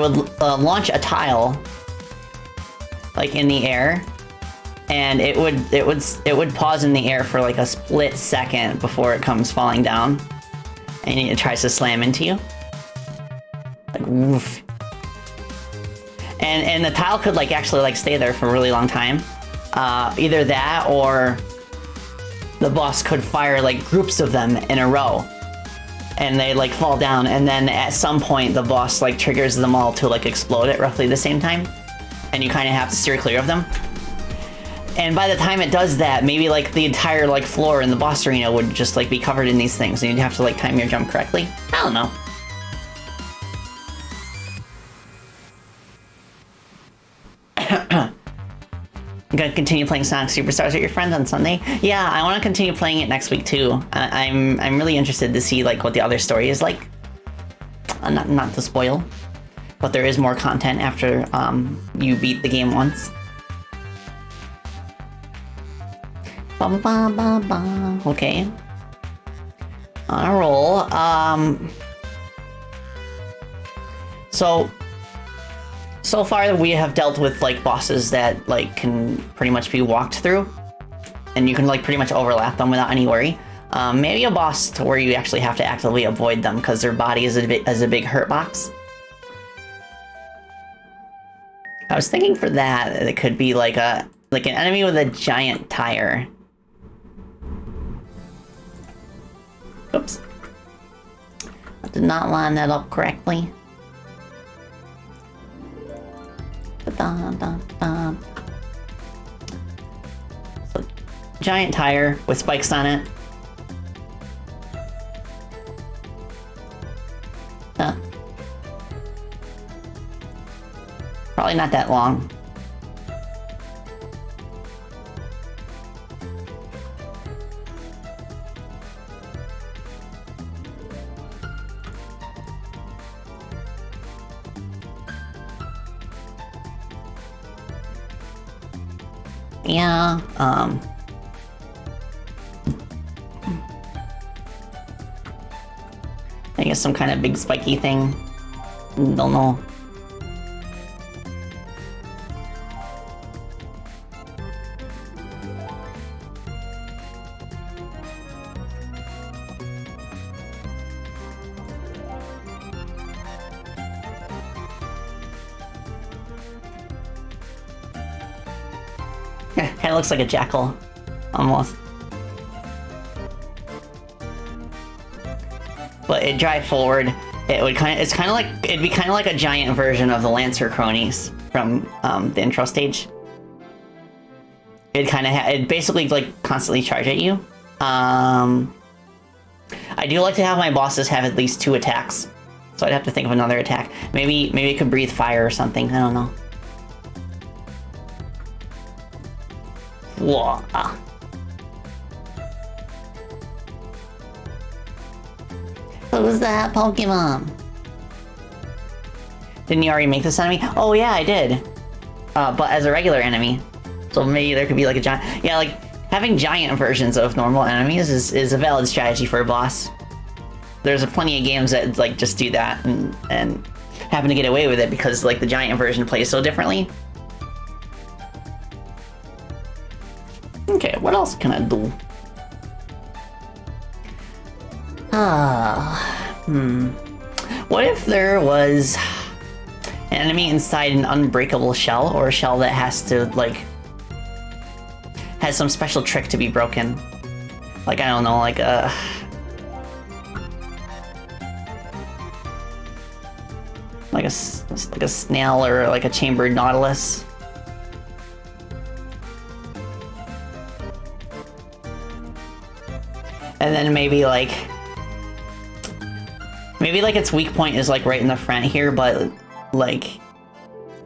would launch a tile like in the air, and it would pause in the air for like a split second before it comes falling down, and it tries to slam into you. Like woof. And the tile could like actually like stay there for a really long time. Either that or the boss could fire like groups of them in a row. And they like fall down, and then at some point the boss like triggers them all to like explode at roughly the same time, and you kind of have to steer clear of them. And by the time it does that, maybe like the entire like floor in the boss arena would just like be covered in these things, and you'd have to like time your jump correctly. I don't know. I'm gonna continue playing Sonic Superstars with your friend on Sunday. Yeah, I want to continue playing it next week too. I'm really interested to see like what the other story is like. Not to spoil, but there is more content after you beat the game once. Ba ba ba ba. Okay. On a roll. So far we have dealt with like bosses that like can pretty much be walked through, and you can like pretty much overlap them without any worry. Maybe a boss to where you actually have to actively avoid them because their body is a big hurt box. I was thinking for that it could be like an enemy with a giant tire. Oops. I did not line that up correctly. So, giant tire with spikes on it. Probably not that long. Yeah, I guess some kind of big spiky thing. Don't know. Kinda looks like a jackal, almost. But it drive forward. It'd be kind of like a giant version of the Lancer cronies from the intro stage. It'd basically like constantly charge at you. I do like to have my bosses have at least 2 attacks, so I'd have to think of another attack. Maybe it could breathe fire or something. I don't know. Whoa. Who's that Pokemon? Didn't you already make this enemy? Oh yeah, I did. But as a regular enemy. So maybe there could be like a giant... Yeah, like, having giant versions of normal enemies is a valid strategy for a boss. There's plenty of games that like just do that and happen to get away with it because like the giant version plays so differently. Okay, what else can I do? What if there was an enemy inside an unbreakable shell, or a shell that has to, like, has some special trick to be broken? Like, I don't know, like a snail or like a chambered nautilus. And then maybe like its weak point is like right in the front here, but like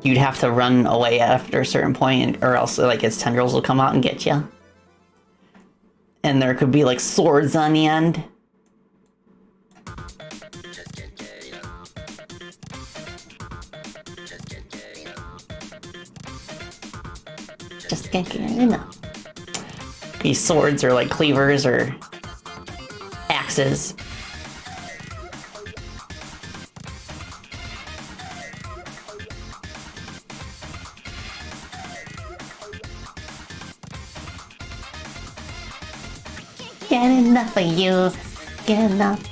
you'd have to run away after a certain point, or else like its tendrils will come out and get you. And there could be like swords on the end. Just can't get enough. These swords are like cleavers or axes. Get enough of you. Get enough.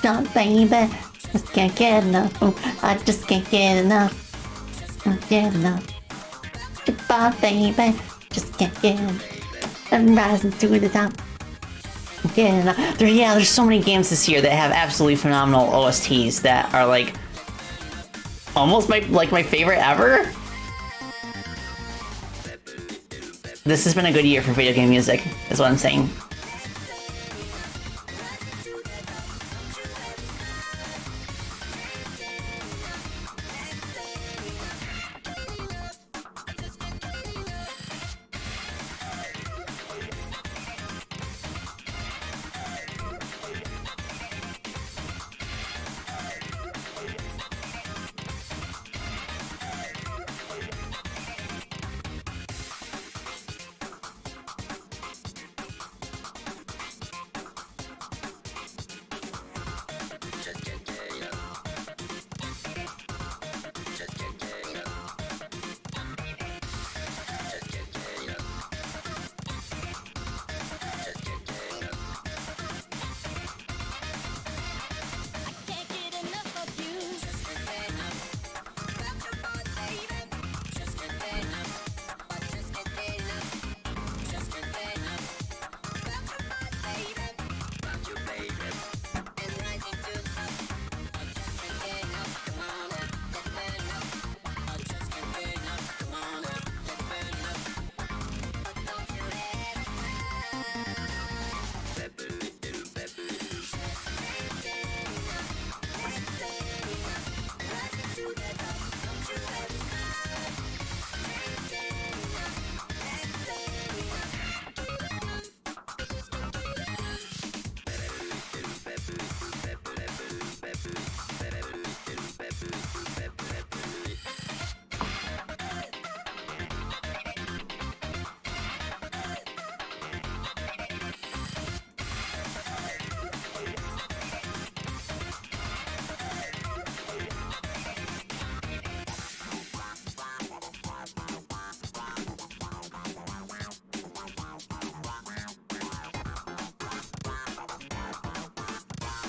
No, baby. Just can't get enough. I just can't get enough. Can't get enough. Goodbye, baby. Just can't get enough. I'm rising to the top. Get enough. There's so many games this year that have absolutely phenomenal OSTs that are like almost my favorite ever. This has been a good year for video game music, is what I'm saying.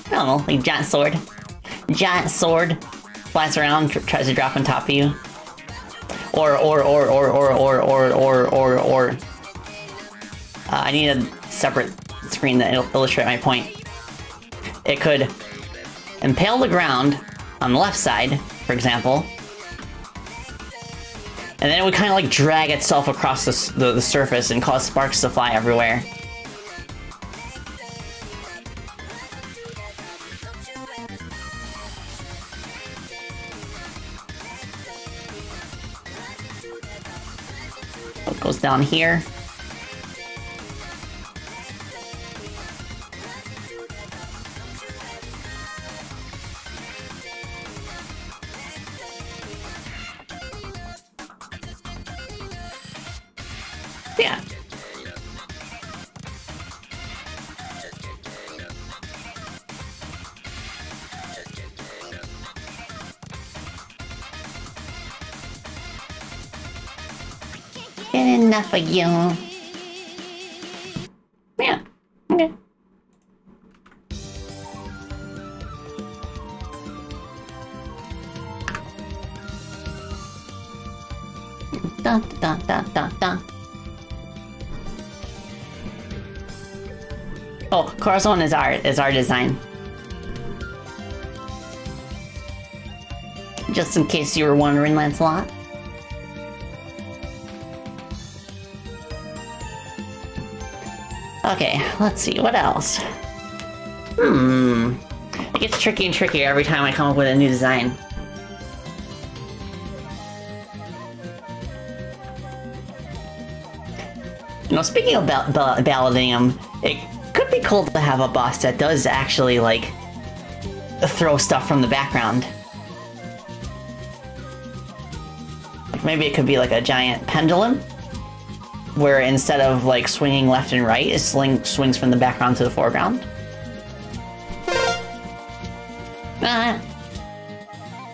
I don't know, like giant sword. Giant sword flies around, tries to drop on top of you. Or. I need a separate screen that will illustrate my point. It could impale the ground on the left side, for example. And then it would kind of like drag itself across the surface and cause sparks to fly everywhere. It goes down here. Yeah. Get enough of you. Yeah. Okay. Dun dun dun dun dun. Oh, Corazon is our design. Just in case you were wondering, Lancelot. Okay, let's see, what else? It gets tricky and trickier every time I come up with a new design. You know, speaking of balladinium, it could be cool to have a boss that does actually, like, throw stuff from the background. Like, maybe it could be like a giant pendulum where instead of like swinging left and right, it swings from the background to the foreground.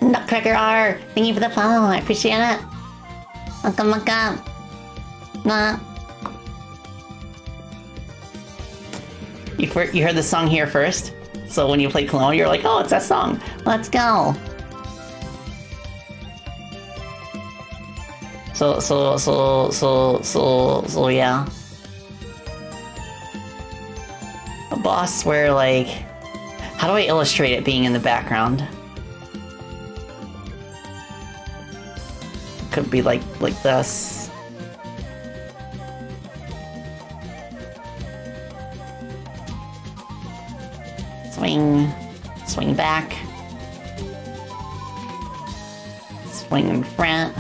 Nutcracker R, thank you for the follow, I appreciate it. Welcome. You heard the song here first, so when you play Cologne, you're like, oh, it's that song. Let's go. So yeah. A boss where like, how do I illustrate it being in the background? Could be like this. Swing back. Swing in front.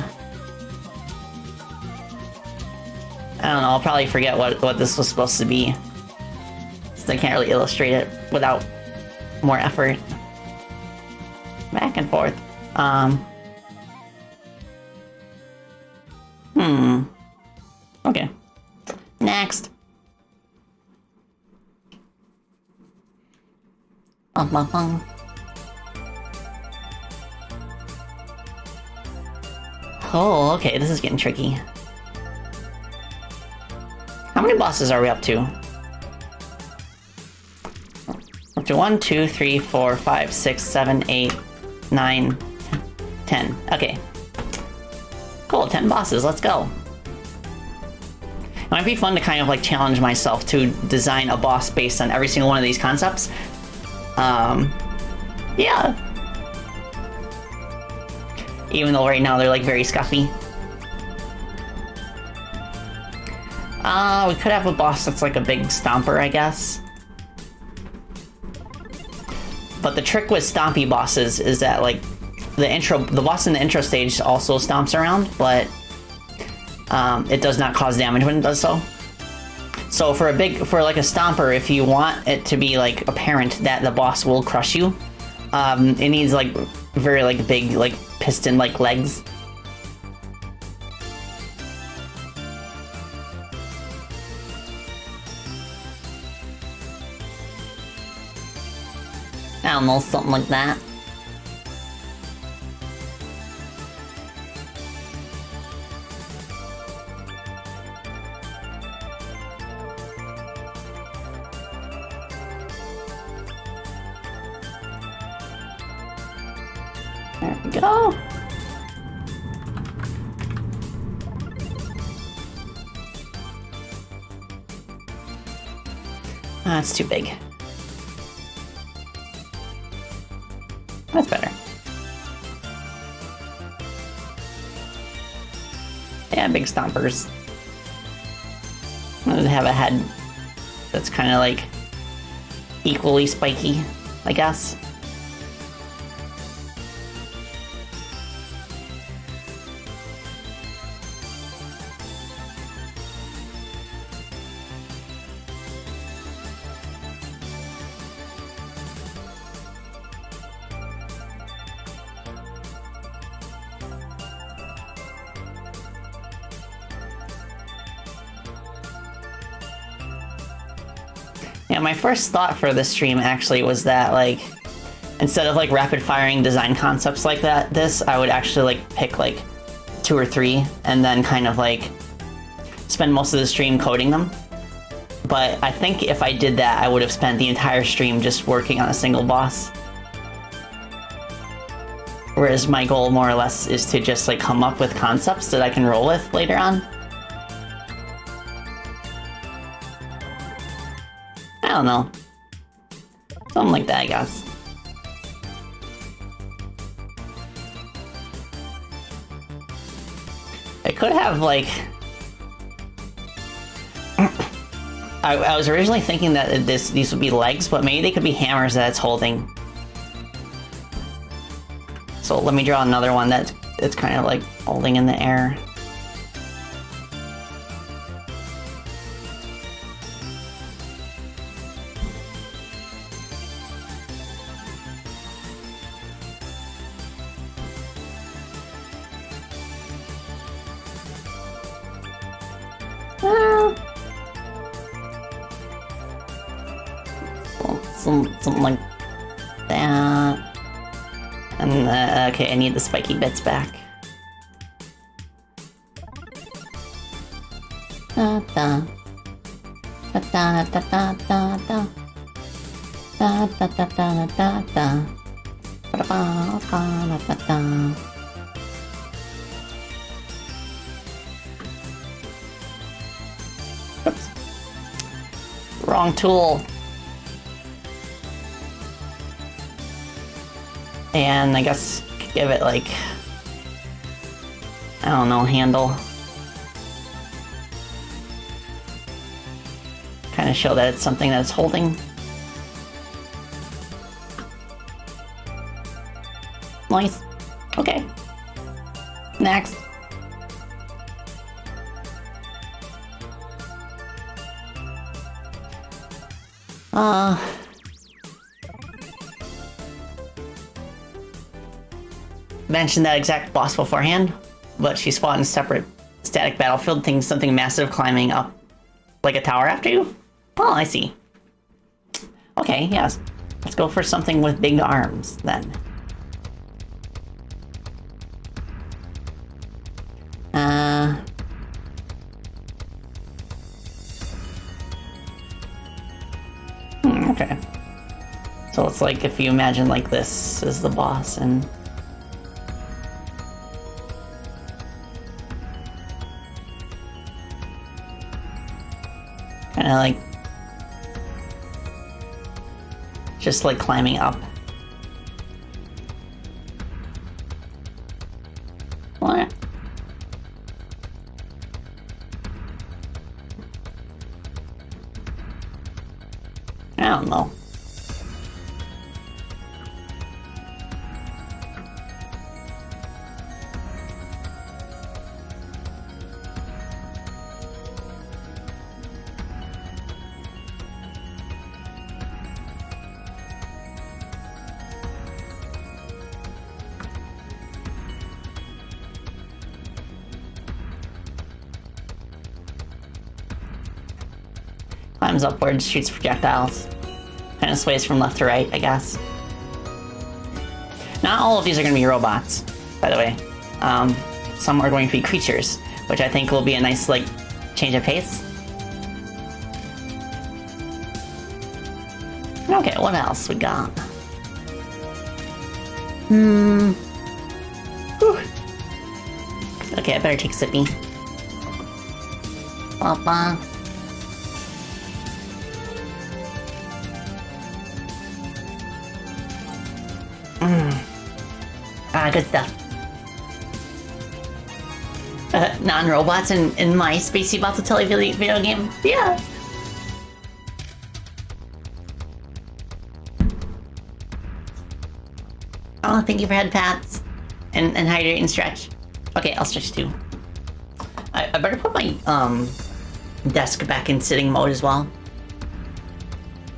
I don't know, I'll probably forget what this was supposed to be. So I can't really illustrate it without more effort. Back and forth. Okay. Next. Oh, okay, this is getting tricky. How many bosses are we up to? Up to 1, 2, 3, 4, 5, 6, 7, 8, 9, 10. Okay. Cool, 10 bosses, let's go. It might be fun to kind of like challenge myself to design a boss based on every single one of these concepts. Yeah. Even though right now they're like very scuffy. We could have a boss that's like a big stomper, I guess. But the trick with stompy bosses is that like the boss in the intro stage also stomps around, but it does not cause damage when it does so. So for like a stomper, if you want it to be like apparent that the boss will crush you, it needs like very like big like piston like legs. I don't know, something like that. There we go. That's too big. That's better. Yeah, big stompers. I'm gonna have a head that's kind of like equally spiky, I guess. Yeah, my first thought for this stream actually was that like, instead of like rapid firing design concepts like that, I would actually like pick like 2 or 3 and then kind of like spend most of the stream coding them. But I think if I did that, I would have spent the entire stream just working on a single boss. Whereas my goal more or less is to just like come up with concepts that I can roll with later on. I don't know. Something like that, I guess. I could have, like... I was originally thinking that these would be legs, but maybe they could be hammers that it's holding. So let me draw another one that's kind of like holding in the air. something like that. And okay, I need the spiky bits back. Da da da da da da da da da da da da da da. Oops. Wrong tool. And I guess give it like, I don't know, handle. Kind of show that it's something that's holding. Nice. Okay. Next. Mentioned that exact boss beforehand, but she's fought in a separate static battlefield, thinking something massive climbing up like a tower after you. Oh, I see. Okay, yes. Let's go for something with big arms, then. Okay. So it's like if you imagine like this is the boss and... Kinda like... just like climbing up. What? I don't know. Climbs upwards, shoots projectiles. Kind of sways from left to right, I guess. Not all of these are going to be robots, by the way. Some are going to be creatures, which I think will be a nice, like, change of pace. Okay, what else we got? Whew. Okay, I better take a sippy. Papa. Good stuff. Non-robots in my spacey Battletele video game? Yeah. Oh, thank you for head pats. And hydrate and stretch. Okay, I'll stretch too. I better put my desk back in sitting mode as well.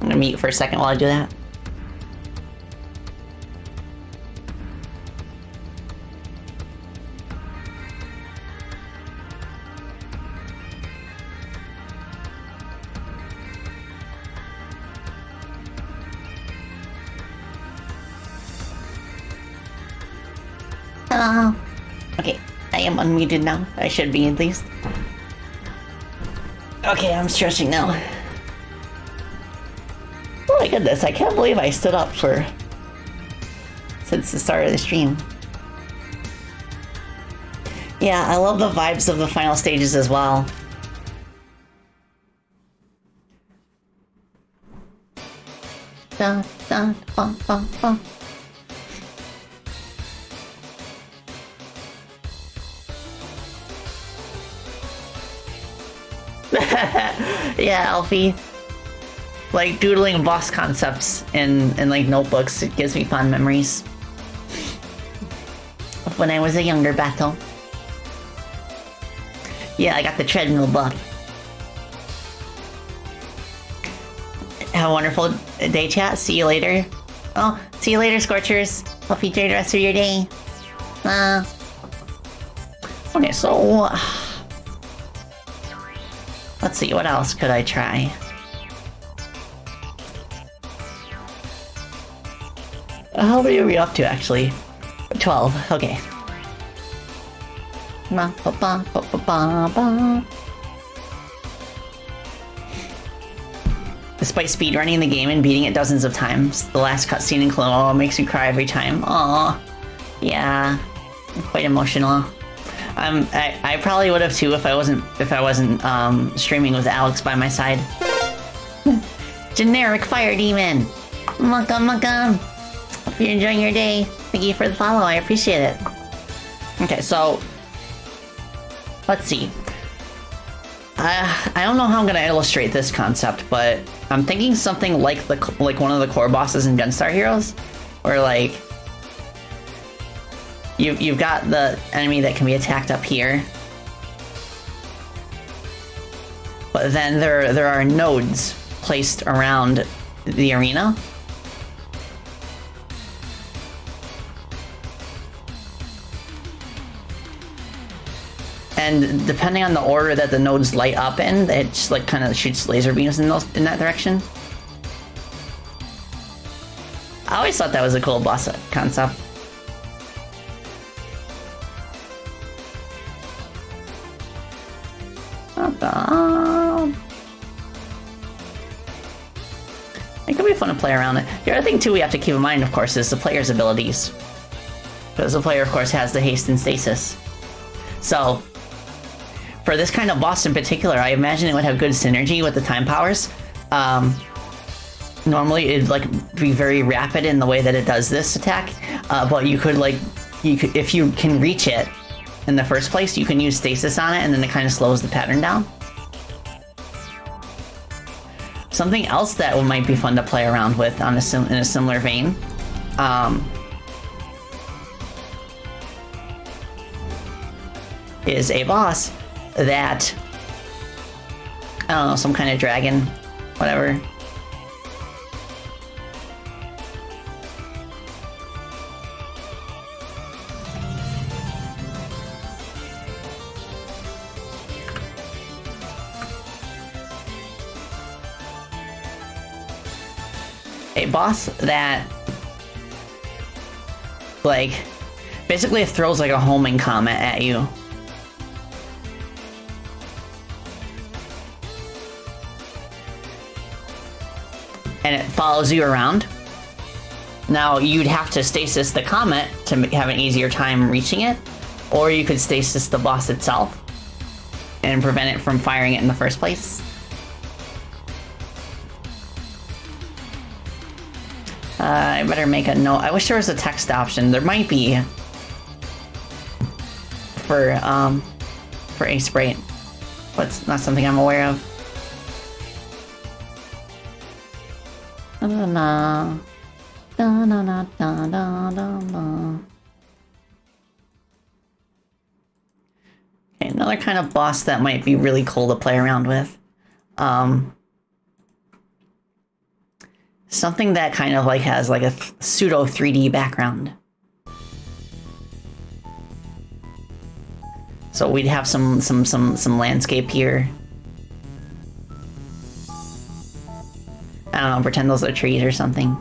I'm gonna mute for a second while I do that. Okay, I am unmuted now. I should be at least. Okay, I'm stretching now. Oh my goodness, I can't believe I stood up since the start of the stream. Yeah, I love the vibes of the final stages as well. Da, da, ba, ba, ba. Yeah, Alfie. Like doodling boss concepts in like notebooks, it gives me fond memories of when I was a younger Battle. Yeah, I got the treadmill buff. Have a wonderful day, chat. See you later. Oh, see you later, Scorchers. Hope you enjoy the rest of your day. Okay, so... let's see, what else could I try? How many are we up to, actually? 12, okay. Ba, ba, ba, ba, ba, ba, ba. Despite speedrunning the game and beating it dozens of times, the last cutscene in Clone makes me cry every time. Aww. Yeah. Quite emotional. I probably would have too if I wasn't streaming with Alex by my side. Generic fire demon. Welcome, welcome. Hope you're enjoying your day. Thank you for the follow. I appreciate it. Okay, so let's see. I don't know how I'm gonna illustrate this concept, but I'm thinking something like one of the core bosses in Gunstar Heroes, where like you've got the enemy that can be attacked up here, but then there are nodes placed around the arena. And depending on the order that the nodes light up in, it just like kind of shoots laser beams in that direction. I always thought that was a cool boss concept. It could be fun to play around it. The other thing too we have to keep in mind, of course, is the player's abilities. Because the player, of course, has the haste and stasis. So, for this kind of boss in particular, I imagine it would have good synergy with the time powers. Normally, it'd like be very rapid in the way that it does this attack, but you could if you can reach it in the first place, you can use stasis on it, and then it kind of slows the pattern down. Something else that might be fun to play around with in a similar vein. Is a boss that, I don't know, some kind of dragon, whatever. A boss that, like, basically throws like a homing comet at you. And it follows you around. Now, you'd have to stasis the comet to have an easier time reaching it, or you could stasis the boss itself and prevent it from firing it in the first place. I better make a note. I wish there was a text option. There might be for Ace Bright, but it's not something I'm aware of. Da-na-na. Da-na-na, da-da-da-da. Okay, another kind of boss that might be really cool to play around with. Something that kind of like has like a pseudo 3D background. So we'd have some landscape here. I don't know, pretend those are trees or something.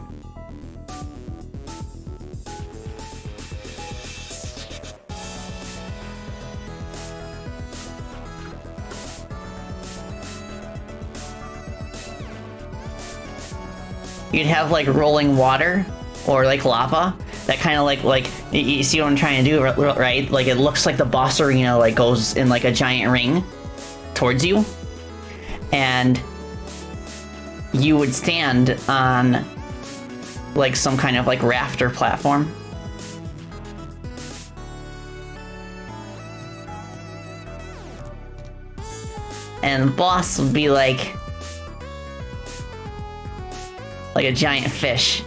You'd have like rolling water or like lava that kind of like you see what I'm trying to do, right? Like it looks like the boss arena like goes in like a giant ring towards you, and you would stand on like some kind of like rafter platform. And the boss would be like a giant fish.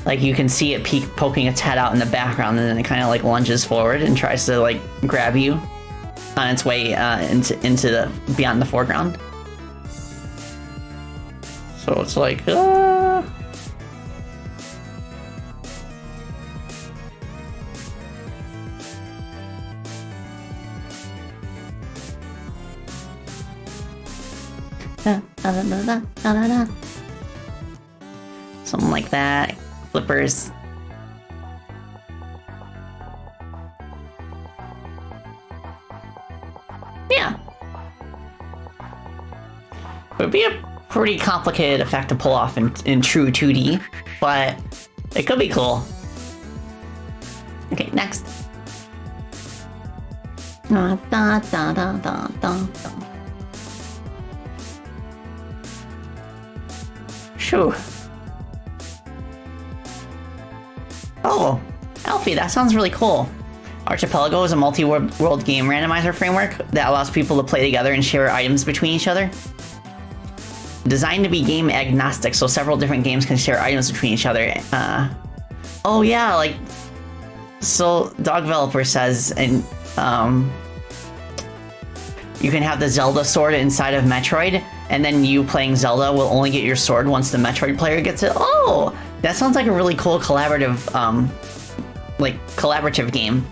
Like you can see it poking its head out in the background, and then it kind of like lunges forward and tries to like grab you on its way into the beyond the foreground. So it's like, something like that. Flippers. would be a pretty complicated effect to pull off in true 2D, but it could be cool. Okay, next. Da, da, da, da, da, da. Shoo. Oh, Alfie, that sounds really cool. Archipelago is a multi-world game randomizer framework that allows people to play together and share items between each other. Designed to be game agnostic, so several different games can share items between each other. Oh yeah, like, so Dog Developer says, and you can have the Zelda sword inside of Metroid, and then you playing Zelda will only get your sword once the Metroid player gets it. Oh, that sounds like a really cool collaborative, collaborative game.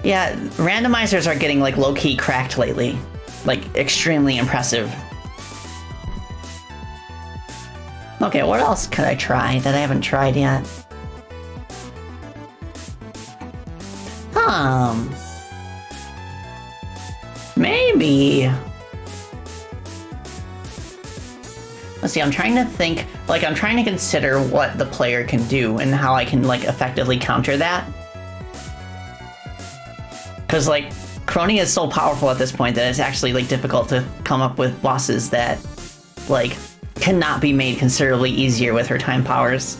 Yeah, randomizers are getting like low-key cracked lately. Like, extremely impressive. Okay, what else could I try that I haven't tried yet? Maybe. Let's see, I'm trying to think, like, I'm trying to consider what the player can do and how I can, like, effectively counter that. Because, like, Crony is so powerful at this point that it's actually, like, difficult to come up with bosses that, like, cannot be made considerably easier with her time powers.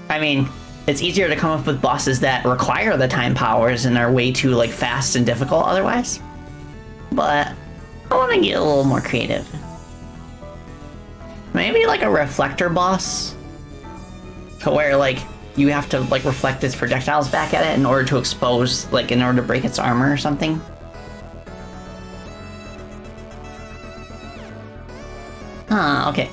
I mean, it's easier to come up with bosses that require the time powers and are way too, like, fast and difficult otherwise. But I want to get a little more creative. Maybe, like, a reflector boss? To where, like, you have to, like, reflect its projectiles back at it in order to expose, like, in order to break its armor or something. Okay.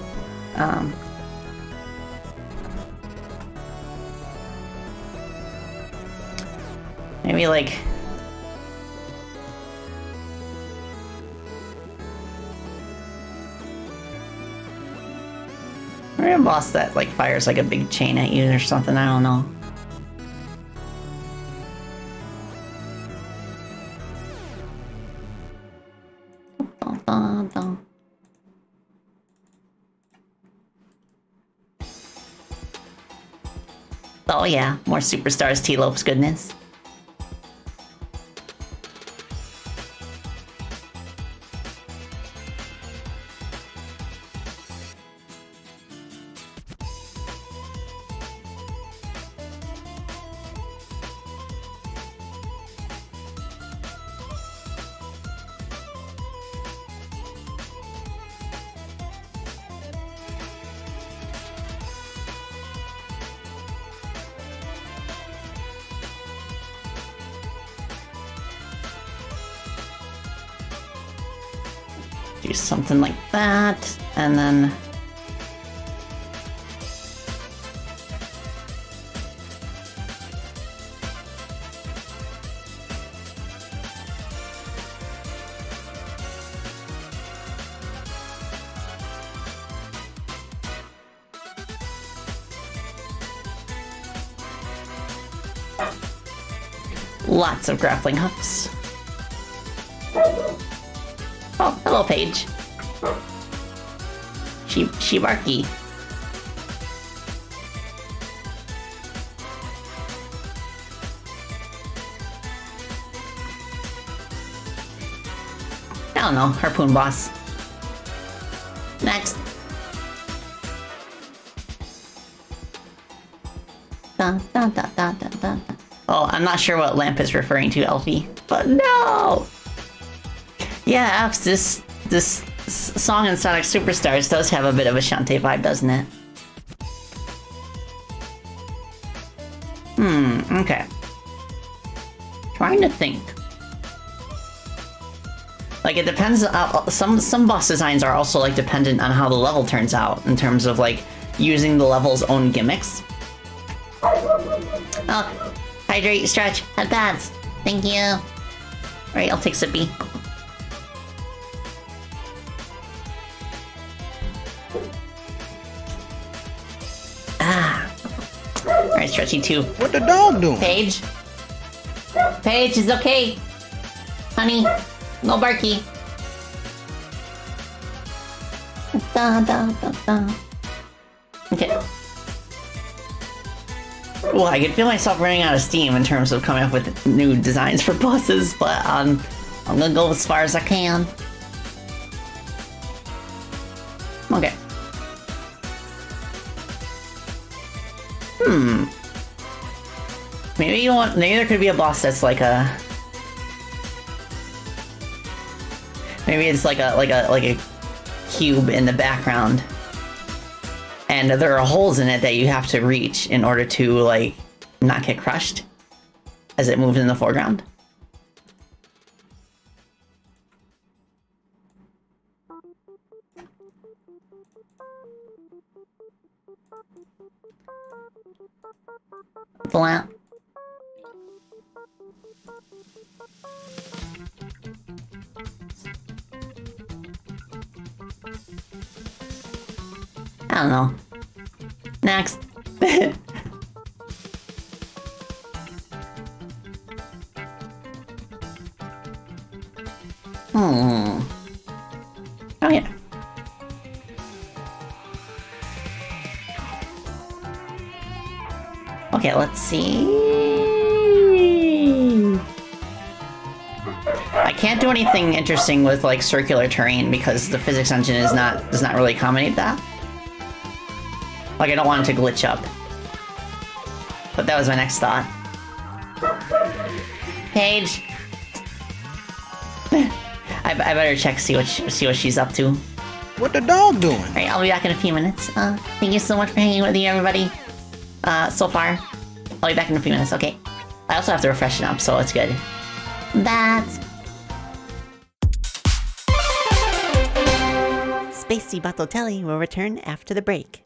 Maybe, like... Maybe a boss that, like, fires, like, a big chain at you or something, I don't know. Oh yeah, more Superstars T-Lopes goodness. Do something like that, and then... Lots of grappling hooks. Oh, hello, Paige. Shibarky. I don't know, Harpoon Boss. Next. Dun, dun, dun, dun, dun, dun. Oh, I'm not sure what Lamp is referring to, Elfie. But no! Yeah, Fs, this song in Sonic Superstars does have a bit of a Shantae vibe, doesn't it? Okay. Trying to think. Like, it depends, some boss designs are also, like, dependent on how the level turns out, in terms of, like, using the level's own gimmicks. Oh, hydrate, stretch, head pads. Thank you. Alright, I'll take Sippy. Alright, Stretchy 2. What the dog doing? Paige. Paige, it's okay. Honey, no barky. Da, da, da, da. Okay. Well, I can feel myself running out of steam in terms of coming up with new designs for buses, but I'm gonna go as far as I can. Okay. Maybe you want. Maybe there could be a boss that's like a. Maybe it's like a cube in the background, and there are holes in it that you have to reach in order to like not get crushed as it moves in the foreground. Blah. I don't know. Next. Oh yeah. Okay, let's see. I can't do anything interesting with like circular terrain because the physics engine does not really accommodate that. Like I don't want it to glitch up. But that was my next thought. Paige. I better check see what she's up to. What the dog doing? All right, I'll be back in a few minutes. Thank you so much for hanging with me, everybody. So far. I'll be back in a few minutes, okay? I also have to refresh it up, so it's good. That's... Spacey Bottotelli will return after the break.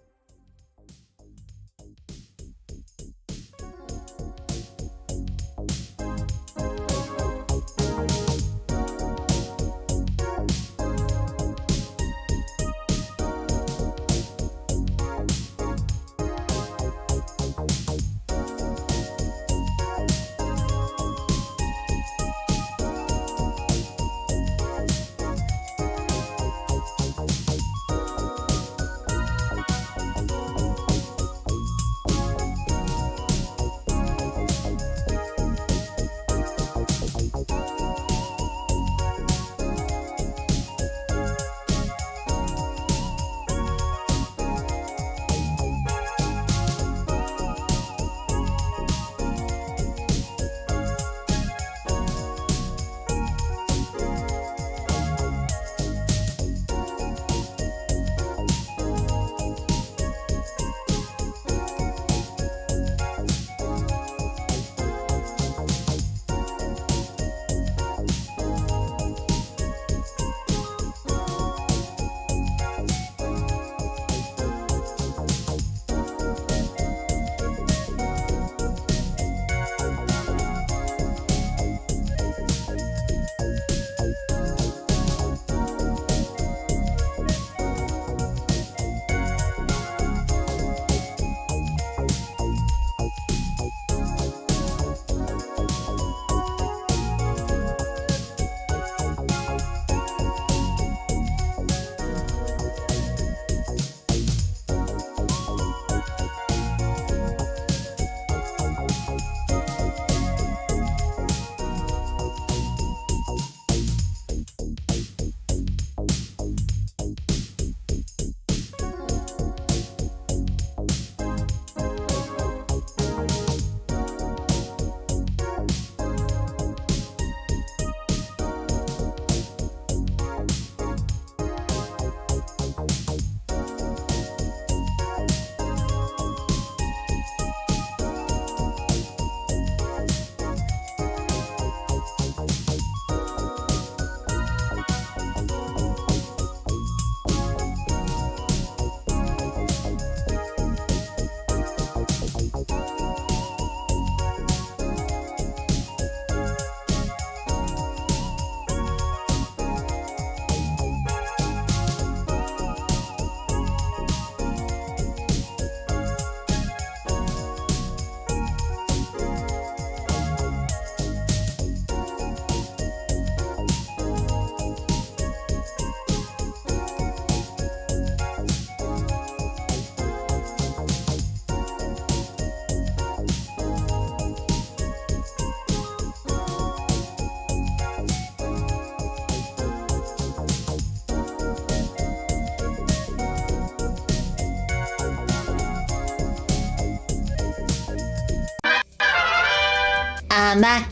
I'm back.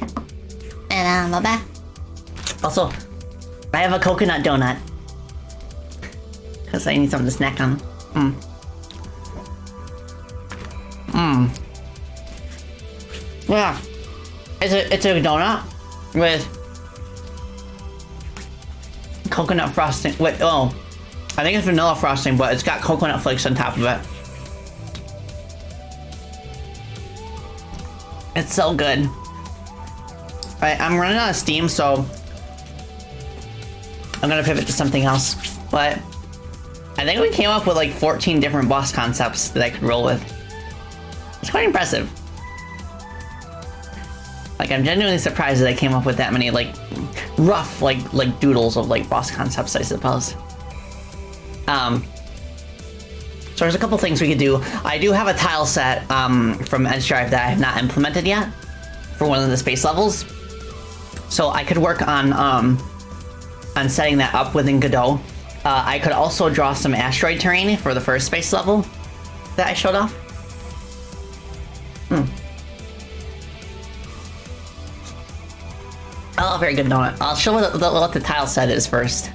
And I'm back. Also, I have a coconut donut. Because I need something to snack on. Yeah. It's a donut with coconut frosting. Wait, oh. I think it's vanilla frosting, but it's got coconut flakes on top of it. It's so good. I'm running out of steam, so I'm gonna pivot to something else. But I think we came up with like 14 different boss concepts that I could roll with. It's quite impressive. Like, I'm genuinely surprised that I came up with that many like rough like doodles of like boss concepts, I suppose. So there's a couple things we could do. I do have a tile set from Edge Drive that I have not implemented yet for one of the space levels. So I could work on setting that up within Godot. I could also draw some asteroid terrain for the first space level that I showed off. Oh, very good donut. I'll show what the tile set is first.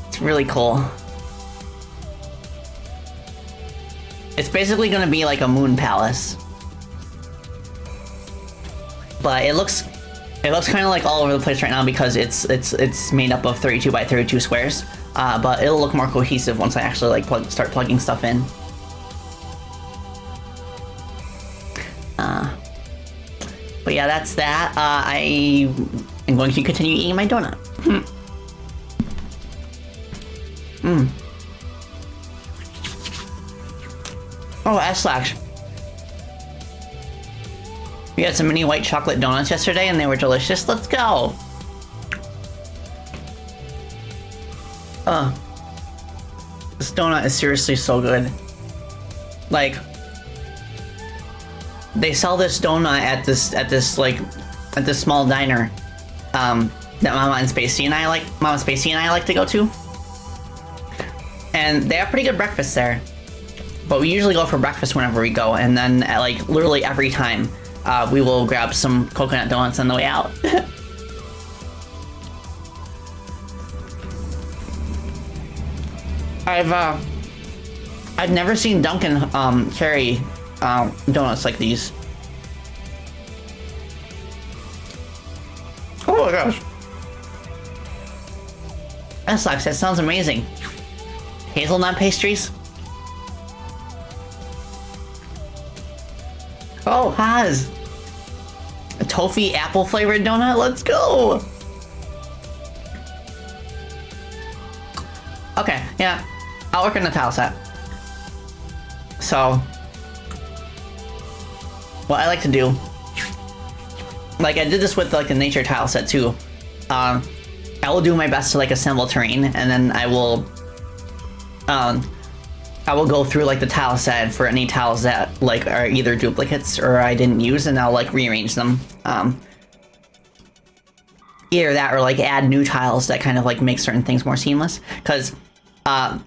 It's really cool. It's basically gonna be like a moon palace. But it looks kind of like all over the place right now because it's made up of 32 by 32 squares. But it'll look more cohesive once I actually like start plugging stuff in. But yeah, that's that. I am going to continue eating my donut. Oh, S-Slash. We had some mini white chocolate donuts yesterday and they were delicious. Let's go! This donut is seriously so good. Like, they sell this donut at this small diner that Mama Spacey and I like to go to. And they have pretty good breakfast there. But we usually go for breakfast whenever we go, and then at like literally every time we will grab some coconut donuts on the way out. I've never seen Dunkin' carry donuts like these. Oh my gosh. That sucks, that sounds amazing. Hazelnut pastries? Oh, Haz! A toffee apple flavored donut? Let's go! Okay, yeah. I'll work on the tile set. So, what I like to do, like I did this with like the nature tile set too. I will do my best to like assemble terrain, and then I will go through like the tile set for any tiles that like are either duplicates or I didn't use, and I'll like rearrange them. Either that or like add new tiles that kind of like make certain things more seamless. Because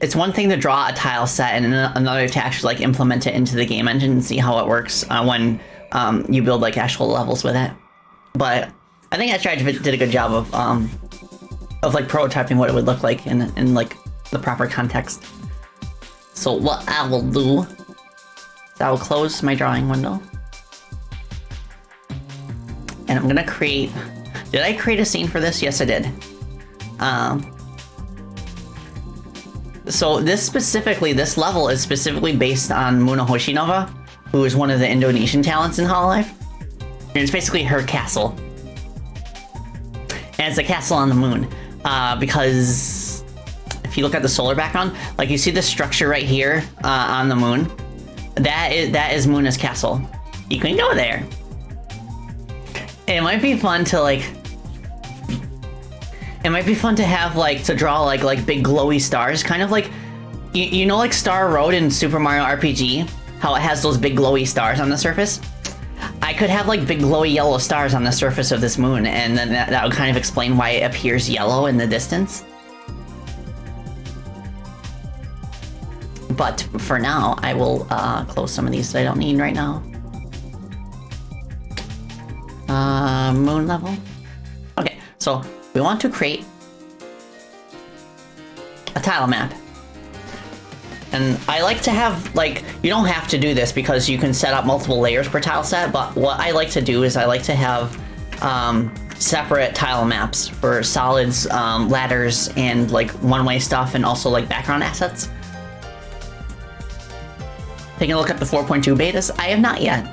it's one thing to draw a tile set and another to actually like implement it into the game engine and see how it works when you build like actual levels with it. But I think I did a good job of like prototyping what it would look like in like the proper context. So what I will do is I will close my drawing window. And I'm gonna create... Did I create a scene for this? Yes, I did. So this level is specifically based on Muna Hoshinova, who is one of the Indonesian talents in hololive. And it's basically her castle. And it's a castle on the moon. Because if you look at the solar background, like you see this structure right here on the moon, that is Muna's castle. You can go there. It might be fun to like... It might be fun to have like to draw like big glowy stars, kind of like you know like Star Road in Super Mario RPG, how it has those big glowy stars on the surface. I could have like big glowy yellow stars on the surface of this moon, and then that would kind of explain why it appears yellow in the distance. But for now, I will close some of these that I don't need right now. Moon level. Okay, so we want to create a tile map. And I like to have, like, you don't have to do this because you can set up multiple layers per tile set, but what I like to do is I like to have separate tile maps for solids, ladders, and like one-way stuff, and also like background assets. Taking a look at the 4.2 betas, I have not yet.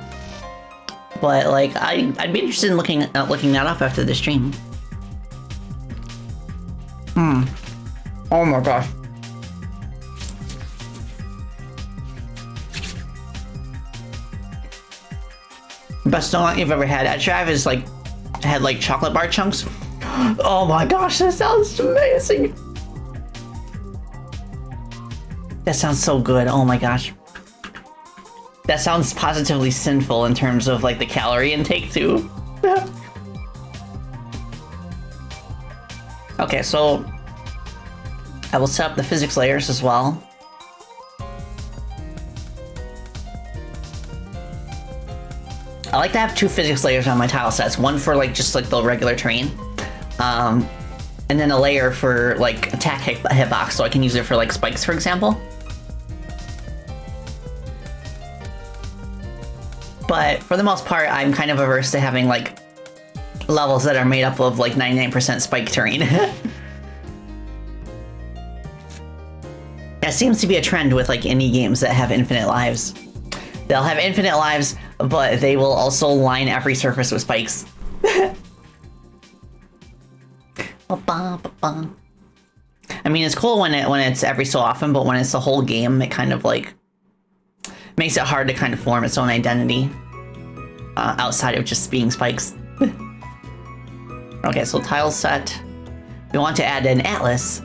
But like, I'd be interested in looking that up after the stream. Oh my gosh. Best donut you've ever had. At Trav is like, had like chocolate bar chunks. Oh my gosh, that sounds amazing. That sounds so good. Oh my gosh. That sounds positively sinful in terms of like the calorie intake too. Okay, so I will set up the physics layers as well. I like to have 2 physics layers on my tile sets. One for like just like the regular terrain, and then a layer for like attack hitbox, so I can use it for like spikes, for example. But for the most part, I'm kind of averse to having like levels that are made up of like 99% spike terrain. That seems to be a trend with like indie games that have infinite lives. They'll have infinite lives, but they will also line every surface with spikes. I mean, it's cool when it's every so often, but when it's the whole game, it kind of like makes it hard to kind of form its own identity outside of just being spikes. Okay, so tile set. We want to add an atlas.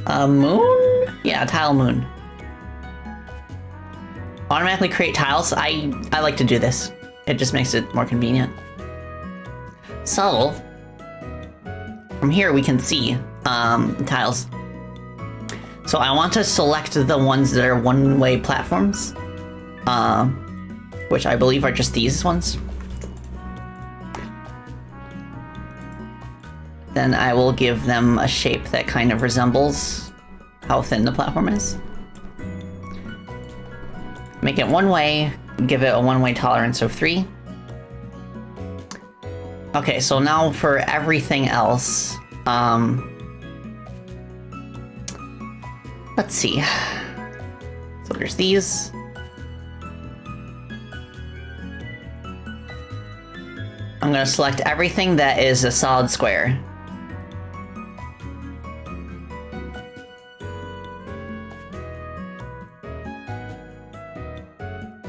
Moon? Yeah, tile moon. Automatically create tiles. I like to do this. It just makes it more convenient. So, from here we can see tiles. So I want to select the ones that are one-way platforms, which I believe are just these ones. Then I will give them a shape that kind of resembles how thin the platform is. Make it one way, give it a one-way tolerance of 3. Okay, so now for everything else, let's see. So there's these. I'm gonna select everything that is a solid square.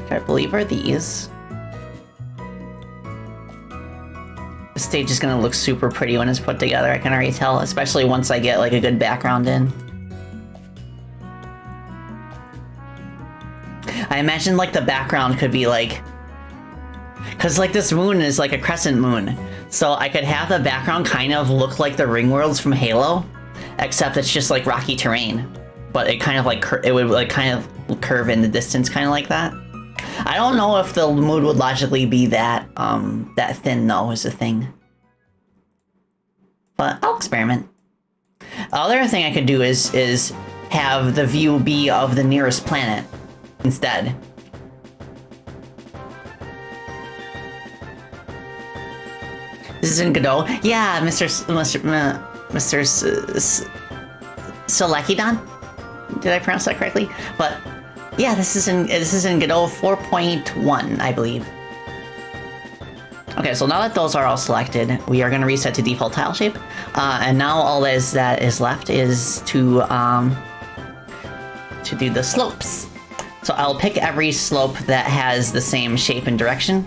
I believe are these. The stage is gonna look super pretty when it's put together, I can already tell, especially once I get like a good background in. I imagine like the background could be like, cause like this moon is like a crescent moon, so I could have the background kind of look like the ring worlds from Halo, except it's just like rocky terrain, but it kind of like it would like kind of curve in the distance, kind of like that. I don't know if the mood would logically be that that thin though, is the thing. But I'll experiment. The other thing I could do is have the view be of the nearest planet instead. This is in Godot. Yeah, Mr. Selekidon? Did I pronounce that correctly? But yeah, this is in Godot 4.1, I believe. Okay, so now that those are all selected, we are going to reset to default tile shape, and now all that is left is to do the slopes. So I'll pick every slope that has the same shape and direction,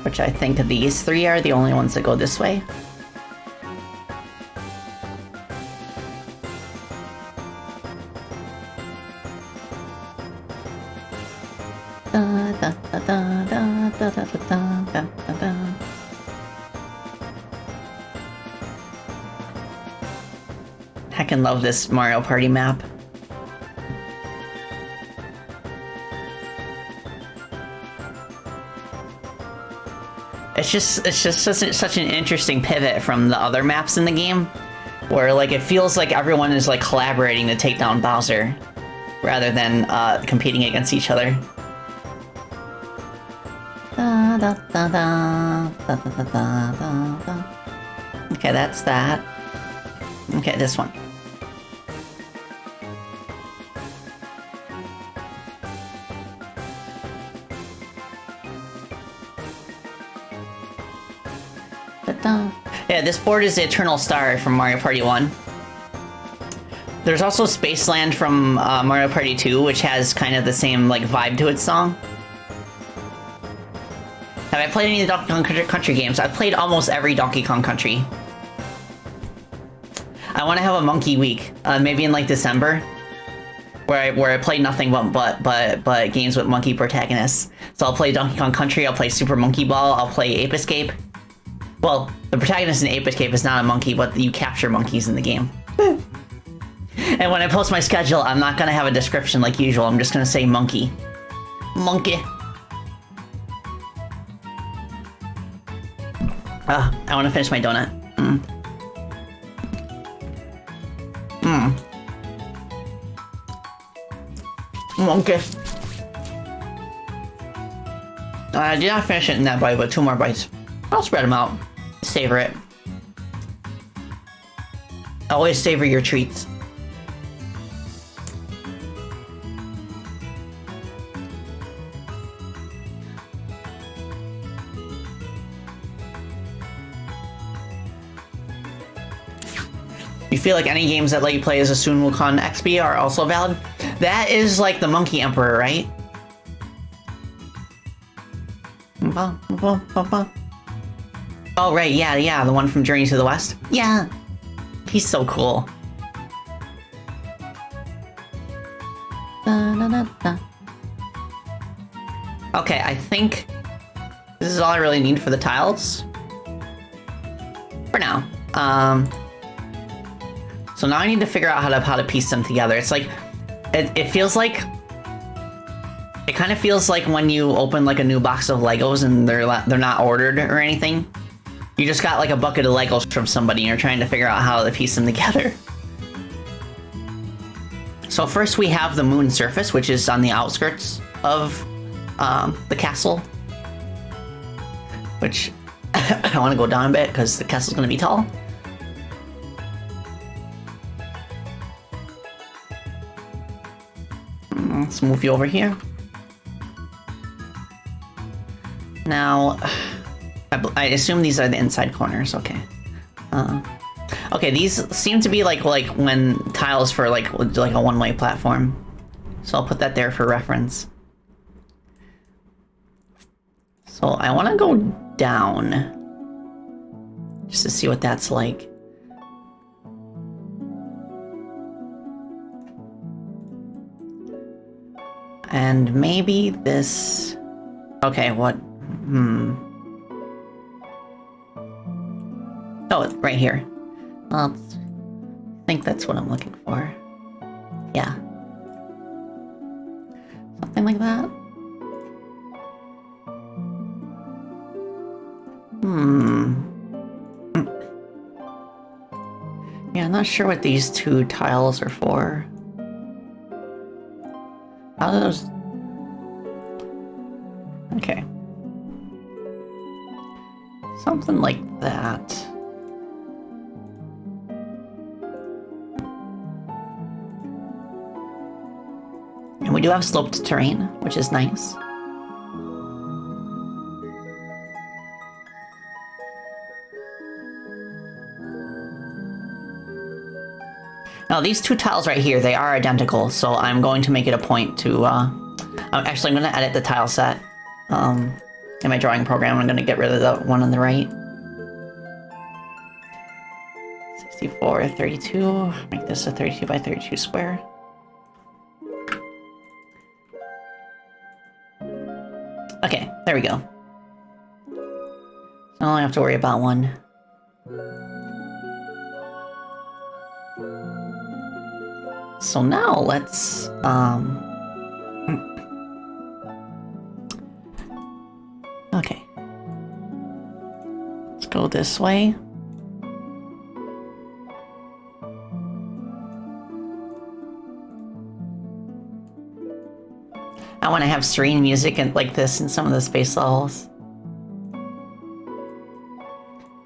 which I think these 3 are the only ones that go this way. I can love this Mario Party map. it's just such an interesting pivot from the other maps in the game, where like it feels like everyone is like collaborating to take down Bowser, rather than competing against each other. Da, da, da, da, da, da, da, da, da. Okay, that's that. Okay, this one. Yeah, this board is the Eternal Star from Mario Party 1. There's also Spaceland from Mario Party 2, which has kind of the same like vibe to its song. Have I played any of the Donkey Kong Country games? I've played almost every Donkey Kong Country. I want to have a monkey week, maybe in like December, where I play nothing but games with monkey protagonists. So I'll play Donkey Kong Country, I'll play Super Monkey Ball, I'll play Ape Escape. Well, the protagonist in Ape Escape is not a monkey, but you capture monkeys in the game. And when I post my schedule, I'm not gonna have a description like usual. I'm just gonna say monkey. Monkey. I want to finish my donut. Monkey. I did not finish it in that bite, but 2 more bites. I'll spread them out. Savor it. Always savor your treats. You feel like any games that let you play as a Sun Wukong XP are also valid? That is like the Monkey Emperor, right? Oh, right, yeah, the one from Journey to the West? Yeah. He's so cool. Okay, I think this is all I really need for the tiles. For now. So now I need to figure out how to piece them together. It's like, it feels like, it kind of feels like when you open like a new box of Legos and they're not ordered or anything. You just got like a bucket of Legos from somebody and you're trying to figure out how to piece them together. So first we have the moon surface, which is on the outskirts of the castle. Which, I want to go down a bit because the castle's going to be tall. Let's move you over here. Now, I assume these are the inside corners. Okay. Okay, these seem to be like when tiles for like a one-way platform. So I'll put that there for reference. So I want to go down just to see what that's like. And maybe this... Okay, what? Oh, it's right here. I think that's what I'm looking for. Yeah. Something like that. Yeah, I'm not sure what these 2 tiles are for. How do those... Okay. Something like that. And we do have sloped terrain, which is nice. Now these 2 tiles right here, they are identical, so I'm going to make it a point to, actually I'm going to edit the tile set. In my drawing program, I'm going to get rid of the one on the right. 64, 32, make this a 32 by 32 square. Okay, there we go. So I only have to worry about one. So now let's, okay. go this way. I want to have serene music and like this in some of the space levels.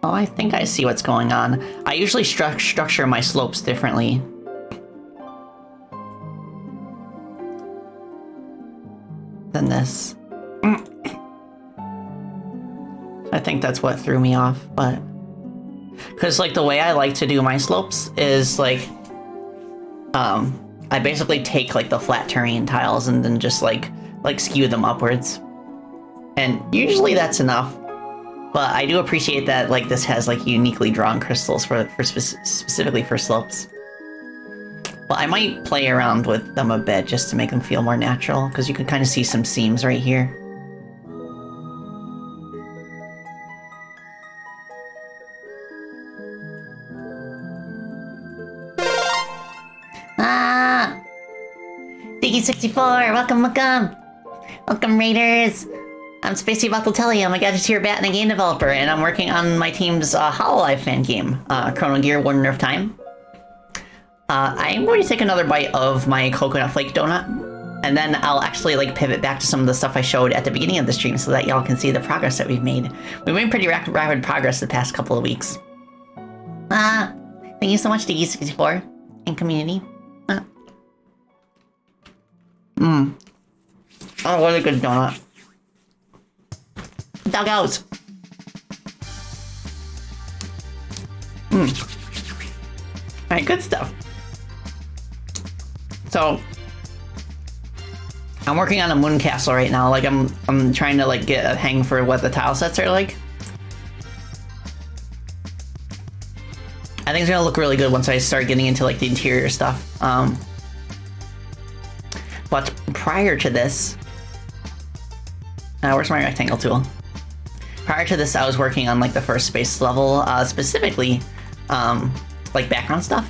Oh, I think I see what's going on. I usually structure my slopes differently. Than this. I think that's what threw me off, but... Because, like, the way I like to do my slopes is, like... I basically take, like, the flat terrain tiles and then just, like skew them upwards. And usually that's enough. But I do appreciate that, like, this has, like, uniquely drawn crystals for specifically for slopes. But I might play around with them a bit just to make them feel more natural, because you can kind of see some seams right here. Ah! Diggy64, welcome! Welcome, Raiders! I'm Spacey Bartletelli, I'm a Gadgeteer Bat and a game developer, and I'm working on my team's hololive fan game, Chrono Gear Warden of Time. I'm going to take another bite of my coconut flake donut, and then I'll actually like pivot back to some of the stuff I showed at the beginning of the stream so that y'all can see the progress that we've made. We've made pretty rapid progress the past couple of weeks. Thank you so much to E64 and community. Oh, what a good donut. Doggos! Alright, good stuff. So, I'm working on a moon castle right now. Like, I'm trying to like get a hang for what the tile sets are like. I think it's gonna look really good once I start getting into like the interior stuff. But prior to this, where's my rectangle tool? Prior to this, I was working on like the first space level, specifically like background stuff.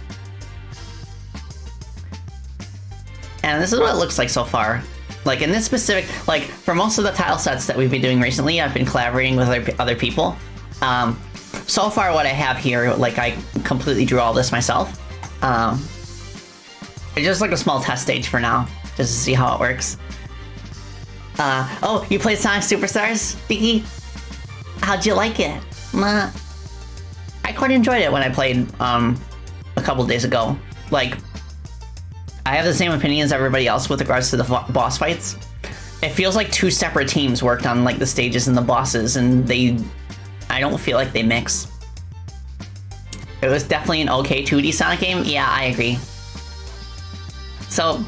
And this is what it looks like so far. Like in this specific, like for most of the tile sets that we've been doing recently, I've been collaborating with other people. So far what I have here, like I completely drew all this myself. It's just like a small test stage for now, just to see how it works. Oh, you played Sonic Superstars, Vicky? How'd you like it? I quite enjoyed it when I played a couple days ago. Like, I have the same opinions as everybody else with regards to the boss fights. It feels like two separate teams worked on like the stages and the bosses, and I don't feel like they mix. It was definitely an okay 2D Sonic game. Yeah, I agree. So,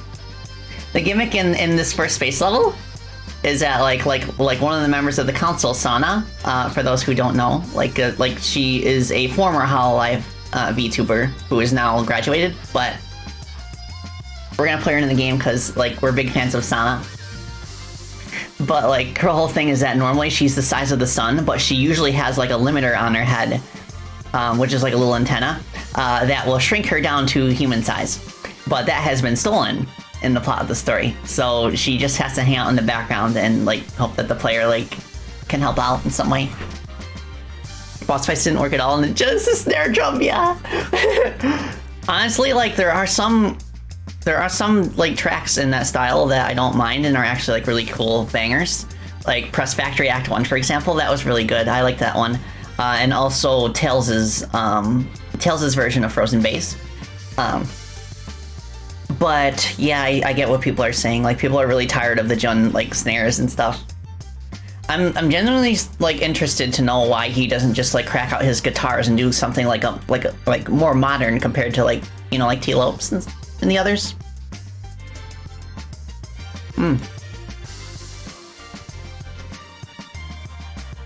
the gimmick in this first space level is that like one of the members of the council, Sana, for those who don't know, like she is a former hololive VTuber who is now graduated, but we're gonna play her in the game because like we're big fans of Sana. But like her whole thing is that normally she's the size of the sun, but she usually has like a limiter on her head, which is like a little antenna that will shrink her down to human size. But that has been stolen in the plot of the story, so she just has to hang out in the background and like hope that the player like can help out in some way. Boss fights didn't work at all, and just a snare drum, yeah. Honestly, like there are some like tracks in that style that I don't mind and are actually like really cool bangers. Like Press Factory Act 1, for example, that was really good. I like that one. And also Tails's version of Frozen Bass. But yeah, I get what people are saying. Like people are really tired of the Jun like snares and stuff. I'm genuinely like interested to know why he doesn't just like crack out his guitars and do something like more modern compared to like, you know, like T-Lopes and the others.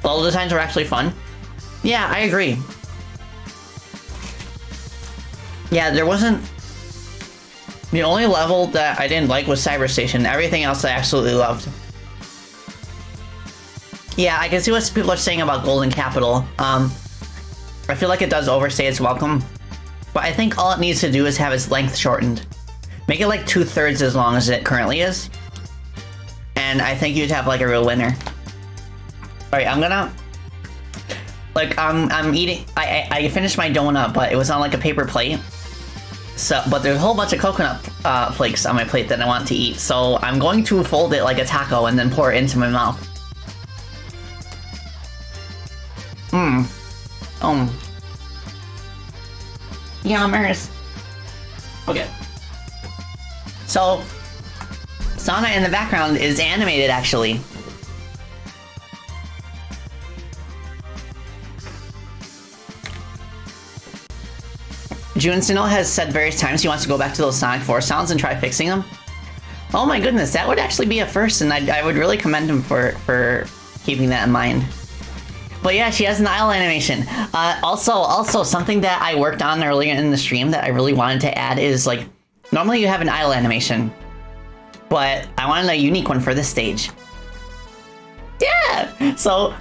Level designs were actually fun. Yeah, I agree. Yeah, there wasn't... The only level that I didn't like was Cyber Station. Everything else I absolutely loved. Yeah, I can see what people are saying about Golden Capital. I feel like it does overstay its welcome. But I think all it needs to do is have its length shortened. Make it like 2/3 as long as it currently is. And I think you'd have like a real winner. Alright, I'm gonna Like, I'm eating... I finished my donut, but it was on, like, a paper plate. So, but there's a whole bunch of coconut flakes on my plate that I want to eat. So I'm going to fold it like a taco and then pour it into my mouth. Yummers. Okay. So, Sana in the background is animated, actually. Junsuno has said various times he wants to go back to those Sonic 4 sounds and try fixing them. Oh my goodness, that would actually be a first, and I would really commend him for keeping that in mind. But yeah, she has an idle animation. Also, something that I worked on earlier in the stream that I really wanted to add is, like, normally you have an idle animation, but I wanted a unique one for this stage. Yeah! So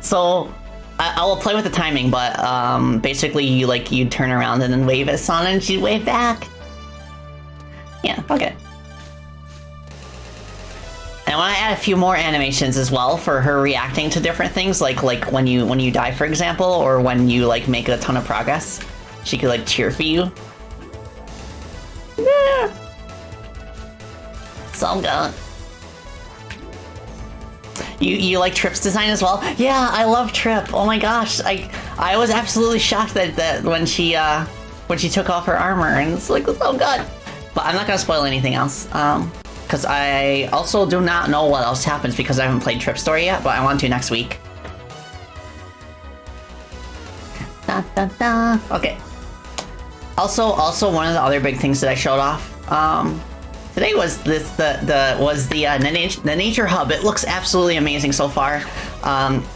I will play with the timing, but basically you turn around and then wave at Sana and she'd wave back. Yeah, okay. And I want to add a few more animations as well for her reacting to different things, like when you die, for example, or when you like make a ton of progress. She could like cheer for you. Yeah. So good. You like Trip's design as well? Yeah, I love Trip. Oh my gosh, I was absolutely shocked that when she took off her armor, and it's like, oh god. But I'm not gonna spoil anything else, because I also do not know what else happens because I haven't played Trip's story yet, but I want to next week. Da, da, da. Okay. Also, one of the other big things that I showed off today was the Nature Hub. It looks absolutely amazing so far.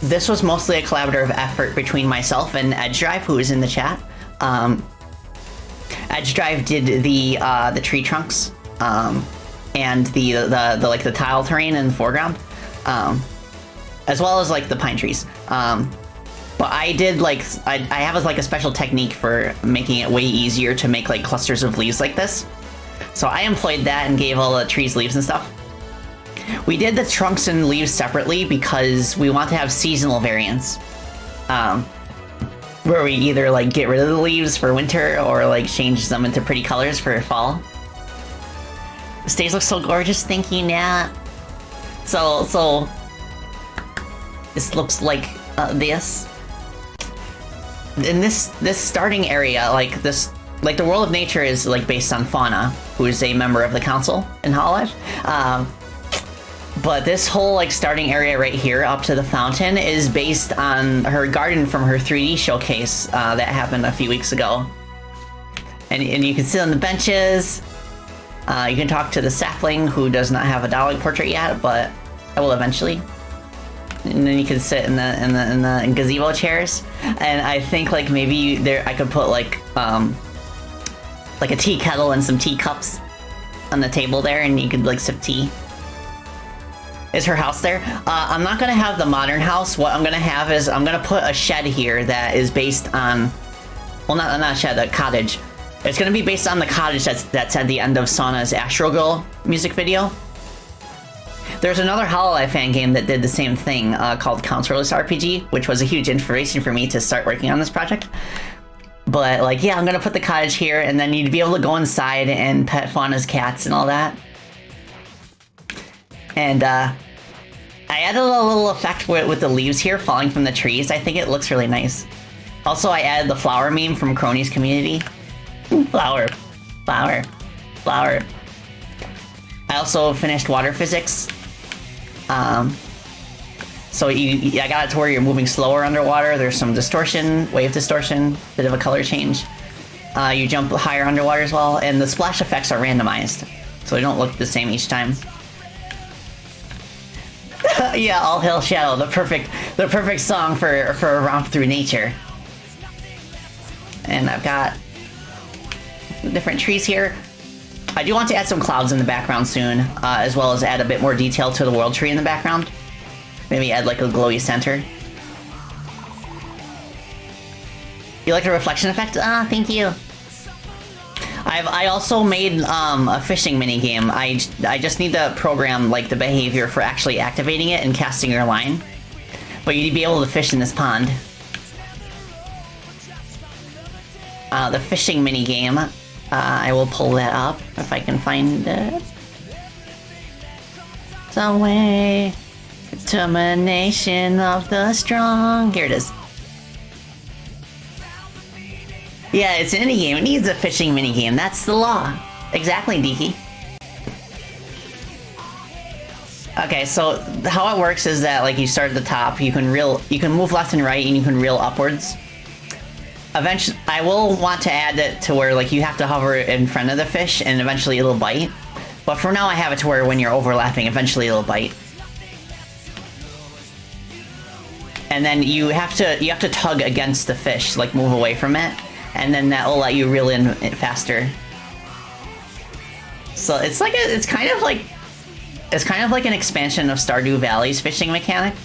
This was mostly a collaborative effort between myself and Edge Drive, who is in the chat. Edge Drive did the tree trunks and the tile terrain in the foreground, as well as like the pine trees. But I did I have a special technique for making it way easier to make like clusters of leaves like this. So I employed that and gave all the trees leaves and stuff. We did the trunks and leaves separately because we want to have seasonal variants. Where we either like get rid of the leaves for winter or like change them into pretty colors for fall. The stage looks so gorgeous, thank you, Nat. So this looks like this. In this starting area, like the world of nature is like based on Fauna, who is a member of the council in hololive. But this whole like starting area right here up to the fountain is based on her garden from her 3D showcase that happened a few weeks ago. And you can sit on the benches. You can talk to the sapling, who does not have a dog portrait yet, but I will eventually. And then you can sit in the gazebo chairs. And I think like maybe I could put like a tea kettle and some teacups on the table there, and you could like sip tea. Is her house there? I'm not gonna have the modern house. What I'm gonna have is I'm gonna put a shed here that is based on, well, not a shed, a cottage. It's gonna be based on the cottage that's at the end of Sana's Astro Girl music video. There's another hololive fan game that did the same thing called Counselorless RPG, which was a huge inspiration for me to start working on this project. But like, yeah, I'm gonna put the cottage here, and then you'd be able to go inside and pet Fauna's cats and all that. And I added a little effect with the leaves here falling from the trees. I think it looks really nice. Also, I added the flower meme from Crony's community. Flower, flower, flower. I also finished water physics. So I got it to where you're moving slower underwater. There's some distortion, wave distortion, bit of a color change. You jump higher underwater as well, and the splash effects are randomized, so they don't look the same each time. Yeah, All Hail Shadow, the perfect song for a romp through nature. And I've got different trees here. I do want to add some clouds in the background soon, as well as add a bit more detail to the world tree in the background. Maybe add like a glowy center. You like the reflection effect? Ah, thank you. I also made a fishing minigame. I just need to program like the behavior for actually activating it and casting your line. But you'd be able to fish in this pond. the fishing mini game. I will pull that up if I can find it. Some way, determination of the strong. Here it is. Yeah, it's an indie game. It needs a fishing mini game. That's the law. Exactly, Deaky. Okay, so how it works is that like you start at the top, you can move left and right, and you can reel upwards. Eventually, I will want to add it to where like you have to hover in front of the fish, and eventually it'll bite. But for now, I have it to where when you're overlapping, eventually it'll bite. And then you have to tug against the fish, like move away from it, and then that will let you reel in it faster. So it's like it's kind of like an expansion of Stardew Valley's fishing mechanic,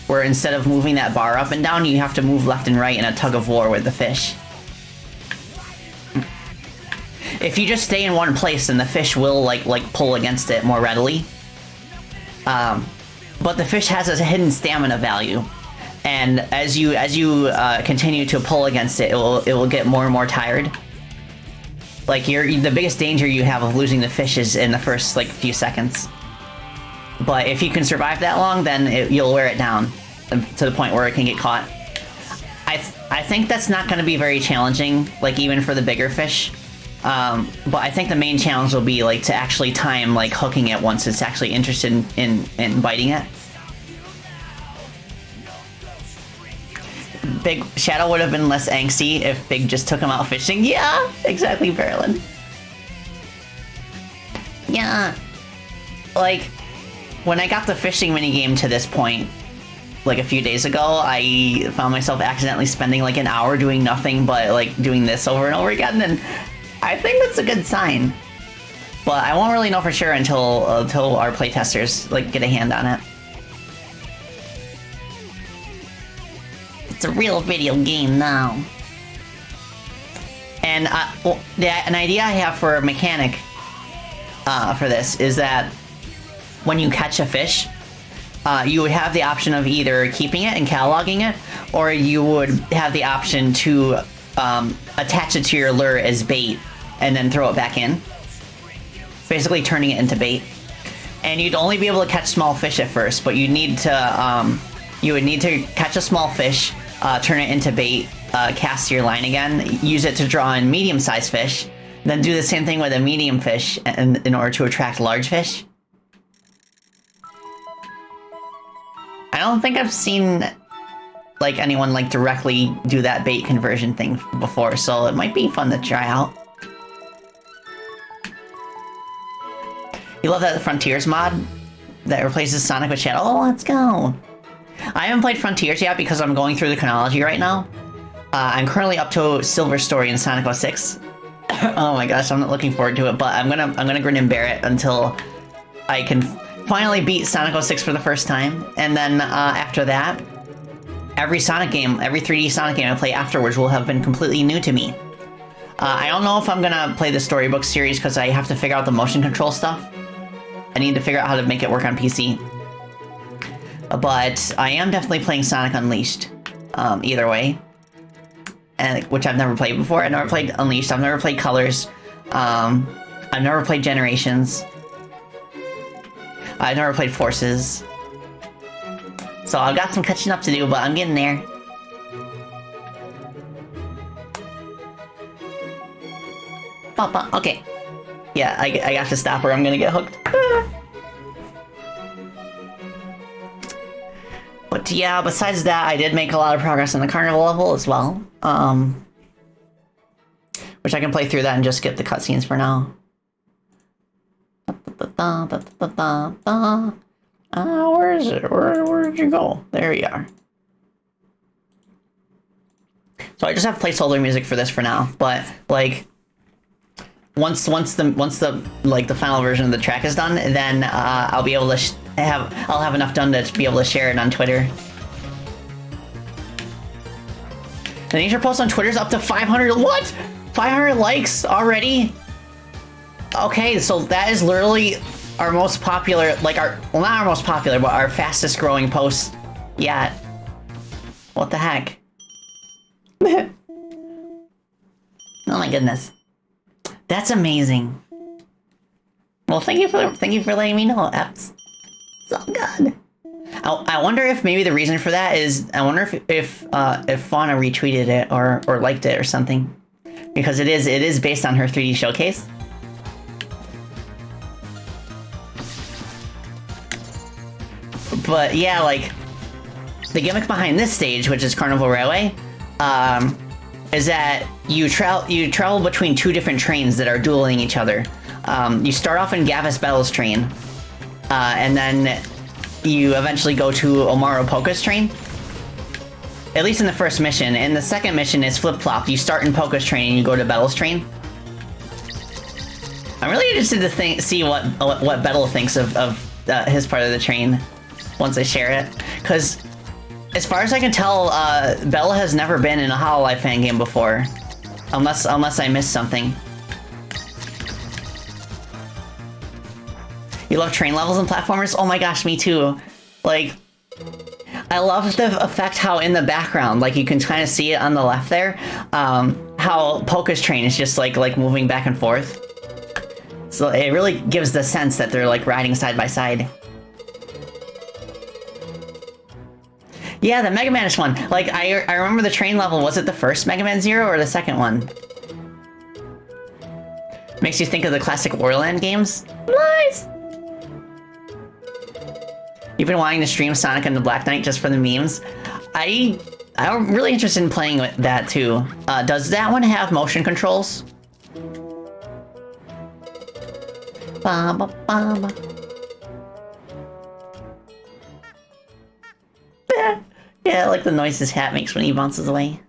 where instead of moving that bar up and down, you have to move left and right in a tug of war with the fish. If you just stay in one place, then the fish will like pull against it more readily. But the fish has a hidden stamina value, and as you continue to pull against it, it will get more and more tired. Like the biggest danger you have of losing the fish is in the first like few seconds. But if you can survive that long, then you'll wear it down to the point where it can get caught. I think that's not going to be very challenging, like even for the bigger fish. But I think the main challenge will be like to actually time like hooking it once it's actually interested in biting it. Big Shadow would have been less angsty if Big just took him out fishing. Yeah, exactly, Marilyn. Yeah, like when I got the fishing minigame to this point, like a few days ago, I found myself accidentally spending like an hour doing nothing but like doing this over and over again, and I think that's a good sign. But I won't really know for sure until our playtesters like get a hand on it. It's a real video game now. And an idea I have for a mechanic for this is that when you catch a fish, you would have the option of either keeping it and cataloging it, or you would have the option to attach it to your lure as bait and then throw it back in. Basically turning it into bait. And you'd only be able to catch small fish at first, but you would need to catch a small fish, turn it into bait, cast your line again, use it to draw in medium-sized fish, then do the same thing with a medium fish in order to attract large fish. I don't think I've seen like anyone like directly do that bait conversion thing before, so it might be fun to try out. You love that Frontiers mod that replaces Sonic with Shadow? Oh, let's go! I haven't played Frontiers yet because I'm going through the chronology right now. I'm currently up to Silver Story in Sonic 06. Oh my gosh, I'm not looking forward to it, but I'm gonna grin and bear it until I can finally beat Sonic 06 for the first time, and then after that, every Sonic game, every 3D Sonic game I play afterwards will have been completely new to me. I don't know if I'm gonna play the Storybook series because I have to figure out the motion control stuff. I need to figure out how to make it work on PC. But I am definitely playing Sonic Unleashed, either way. And which I've never played before. I've never played Unleashed, I've never played Colors, I've never played Generations. I've never played Forces. So I've got some catching up to do, but I'm getting there. Papa, okay. Yeah, I got to stop or I'm gonna get hooked. But yeah, besides that, I did make a lot of progress on the carnival level as well. Which I can play through that and just skip the cutscenes for now. Where is it? Where did you go? There you are. So I just have placeholder music for this for now, but like once the like the final version of the track is done, then I'll be able to I'll have enough done to be able to share it on Twitter. The Nature post on Twitter's up to 500. What? 500 likes already? Okay, so that is literally our most popular, like well, not our most popular, but our fastest growing post yet. What the heck? my goodness. That's amazing. Well, thank you for letting me know. That's so good. I wonder if maybe the reason for that is I wonder if Fauna retweeted it or liked it or something, because it is based on her 3D showcase. But yeah, like the gimmick behind this stage, which is Carnival Railway, is that you travel between two different trains that are dueling each other. You start off in Gavis Battle's train, and then you eventually go to Omaro Poka's train. At least in the first mission. And the second mission is flip-flop. You start in Poka's train and you go to Battle's train. I'm really interested to see what Battle thinks of his part of the train once I share it. Because as far as I can tell, Battle has never been in a hololive fan game before. Unless I missed something. You love train levels and platformers? Oh my gosh, me too. Like, I love the effect how in the background, like you can kind of see it on the left there, how Poka's train is just like moving back and forth. So it really gives the sense that they're like riding side by side. Yeah, the Mega Man-ish one. Like, I remember the train level. Was it the first Mega Man Zero or the second one? Makes you think of the classic Warland games. Nice! You've been wanting to stream Sonic and the Black Knight just for the memes. I'm really interested in playing with that too. Does that one have motion controls? Ba, ba, ba, ba. Yeah, I like the noise his hat makes when he bounces away.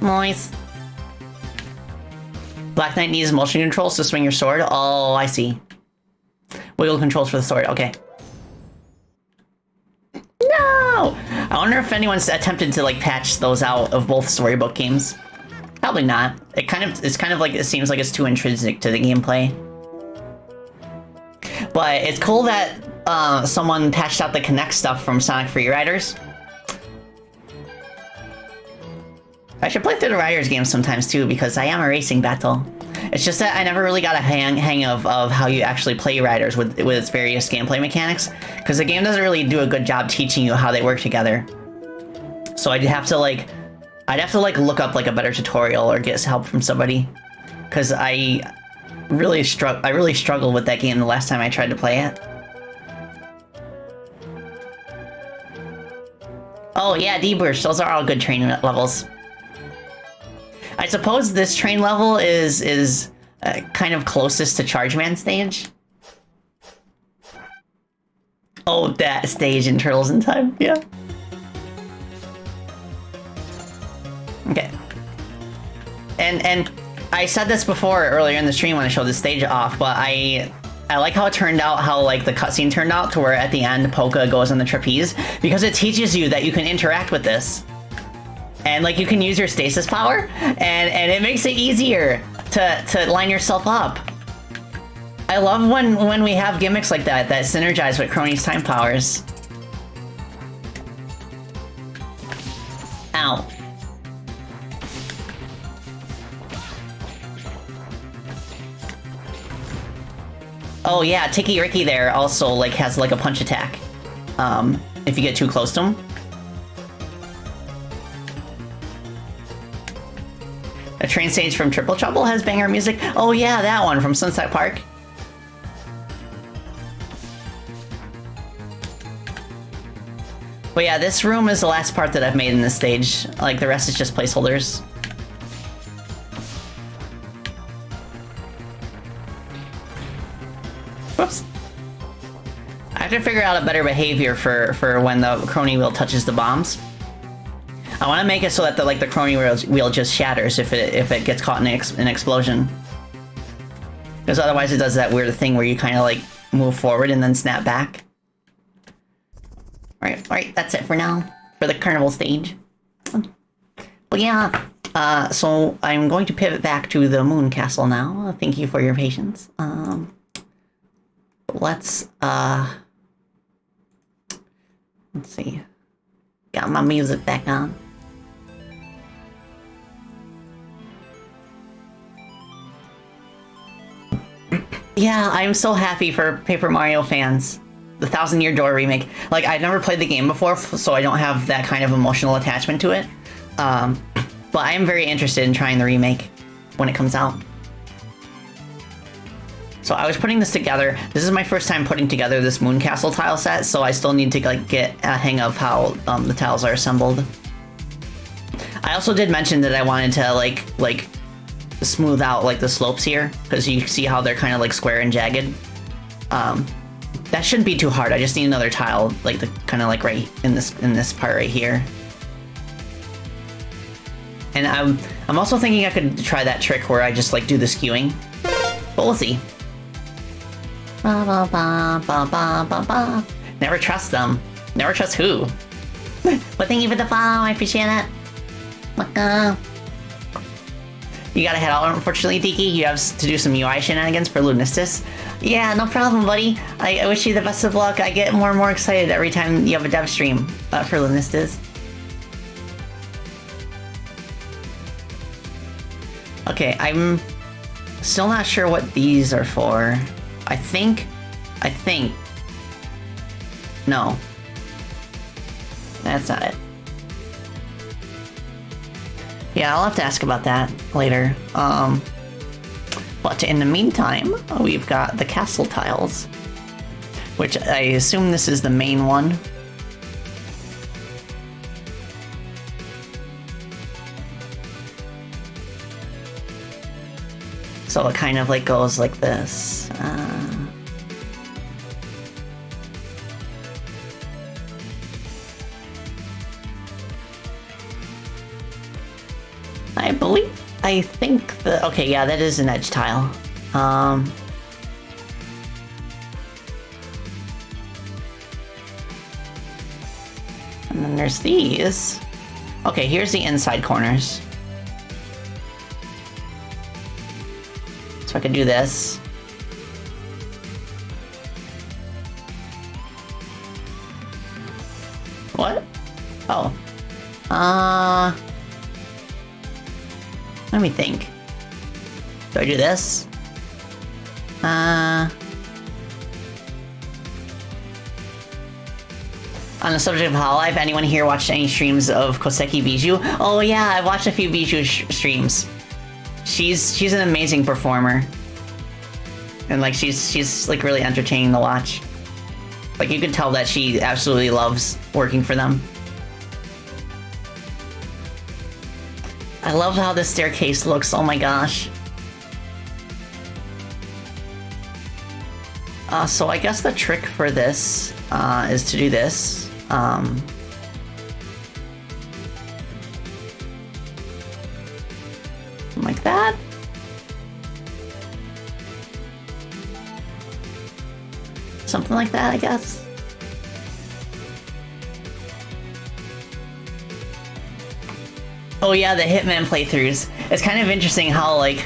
Nice. Black Knight needs motion controls to swing your sword? Oh, I see. Wiggle controls for the sword, okay. No! I wonder if anyone's attempted to like patch those out of both storybook games. Probably not. It's kind of like, it seems like it's too intrinsic to the gameplay. But it's cool that someone patched out the Connect stuff from Sonic Free Riders. I should play through the Riders games sometimes too, because I am a racing battle. It's just that I never really got a hang of how you actually play Riders with its various gameplay mechanics, because the game doesn't really do a good job teaching you how they work together. So I'd have to like look up like a better tutorial or get help from somebody, because I really struggled with that game the last time I tried to play it. Oh yeah, D-Burst, those are all good train levels. I suppose this train level is kind of closest to Chargeman stage. Oh, that stage in Turtles in Time, yeah. Okay. And I said this before earlier in the stream when I showed the stage off, but I like how it turned out, how like the cutscene turned out to where at the end Poka goes on the trapeze, because it teaches you that you can interact with this. And like you can use your stasis power, and it makes it easier to line yourself up. I love when we have gimmicks like that synergize with Crony's time powers. Ow. Oh yeah, Tiki Ricky there also like has like a punch attack. If you get too close to him. A train stage from Triple Trouble has banger music. Oh yeah, that one from Sunset Park. But yeah, this room is the last part that I've made in this stage. Like, the rest is just placeholders. Whoops. I have to figure out a better behavior for when the crony wheel touches the bombs. I want to make it so that the crony wheel just shatters if it gets caught in an explosion. Because otherwise it does that weird thing where you kind of like move forward and then snap back. Alright, that's it for now. For the carnival stage. But yeah, So I'm going to pivot back to the moon castle now. Thank you for your patience. Let's see. Got my music back on. Yeah, I'm so happy for Paper Mario fans. The Thousand Year Door remake. Like, I've never played the game before, so I don't have that kind of emotional attachment to it. But I am very interested in trying the remake when it comes out. So I was putting this together. This is my first time putting together this Moon Castle tile set, so I still need to like get a hang of how the tiles are assembled. I also did mention that I wanted to like smooth out like the slopes here, because you see how they're kind of like square and jagged. That shouldn't be too hard. I just need another tile, like the kind of like right in this part right here. And I'm also thinking I could try that trick where I just like do the skewing, but we'll see. Ba, ba, ba, ba, ba, ba, ba. Never trust them. Never trust who. But thank you for the follow. I appreciate it. You gotta head out, unfortunately, Tiki. You have to do some UI shenanigans for Lunistis. Yeah, no problem, buddy. I wish you the best of luck. I get more and more excited every time you have a dev stream for Lunistis. Okay, I'm still not sure what these are for. I think... No. That's not it. Yeah, I'll have to ask about that later. But in the meantime, we've got the castle tiles, which I assume this is the main one. So it kind of like goes like this. I think the, okay, yeah, that is an edge tile. And then there's these. Okay, here's the inside corners. So I could do this. What? Oh. Let me think. Do I do this? On the subject of hololive, anyone here watched any streams of Koseki Bijou? Oh yeah, I watched a few Bijou streams. She's an amazing performer. And like she's like really entertaining to watch. Like you can tell that she absolutely loves working for them. I love how this staircase looks, oh my gosh. So I guess the trick for this is to do this. Like that. Something like that, I guess. Oh yeah, the Hitman playthroughs. It's kind of interesting how, like,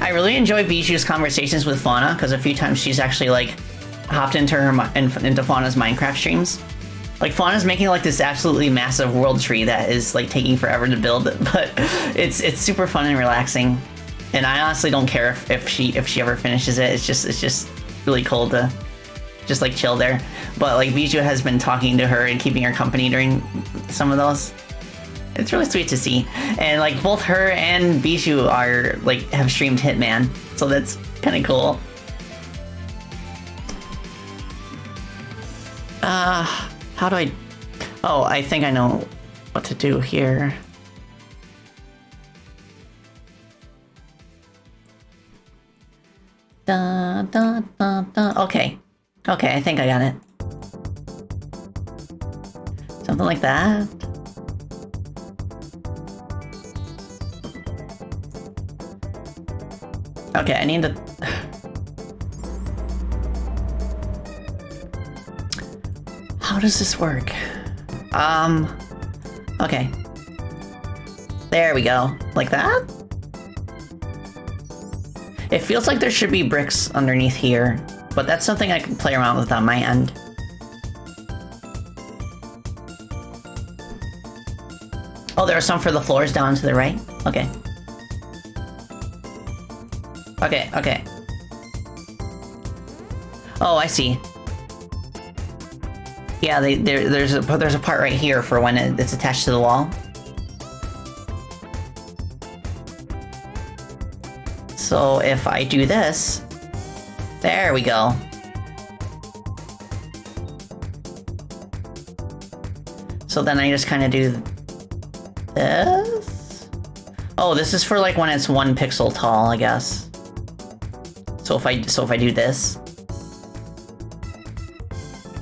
I really enjoy Bijou's conversations with Fauna, because a few times she's actually, like, hopped into into Fauna's Minecraft streams. Like, Fauna's making, like, this absolutely massive world tree that is, like, taking forever to build, but it's super fun and relaxing. And I honestly don't care if she ever finishes it. It's just really cool to just, like, chill there. But, like, Bijou has been talking to her and keeping her company during some of those. It's really sweet to see. And like both her and Bijou are like have streamed Hitman, so that's kind of cool. How do I... Oh, I think I know what to do here. Da, da, da, da. Okay, I think I got it. Something like that. Okay, I need to... How does this work? Okay. There we go. Like that? It feels like there should be bricks underneath here, but that's something I can play around with on my end. Oh, there are some for the floors down to the right? Okay. Okay, okay. Oh, I see. Yeah, there's a part right here for when it's attached to the wall. So if I do this, there we go. So then I just kind of do this. Oh, this is for like when it's 1 pixel tall, I guess. So if I do this.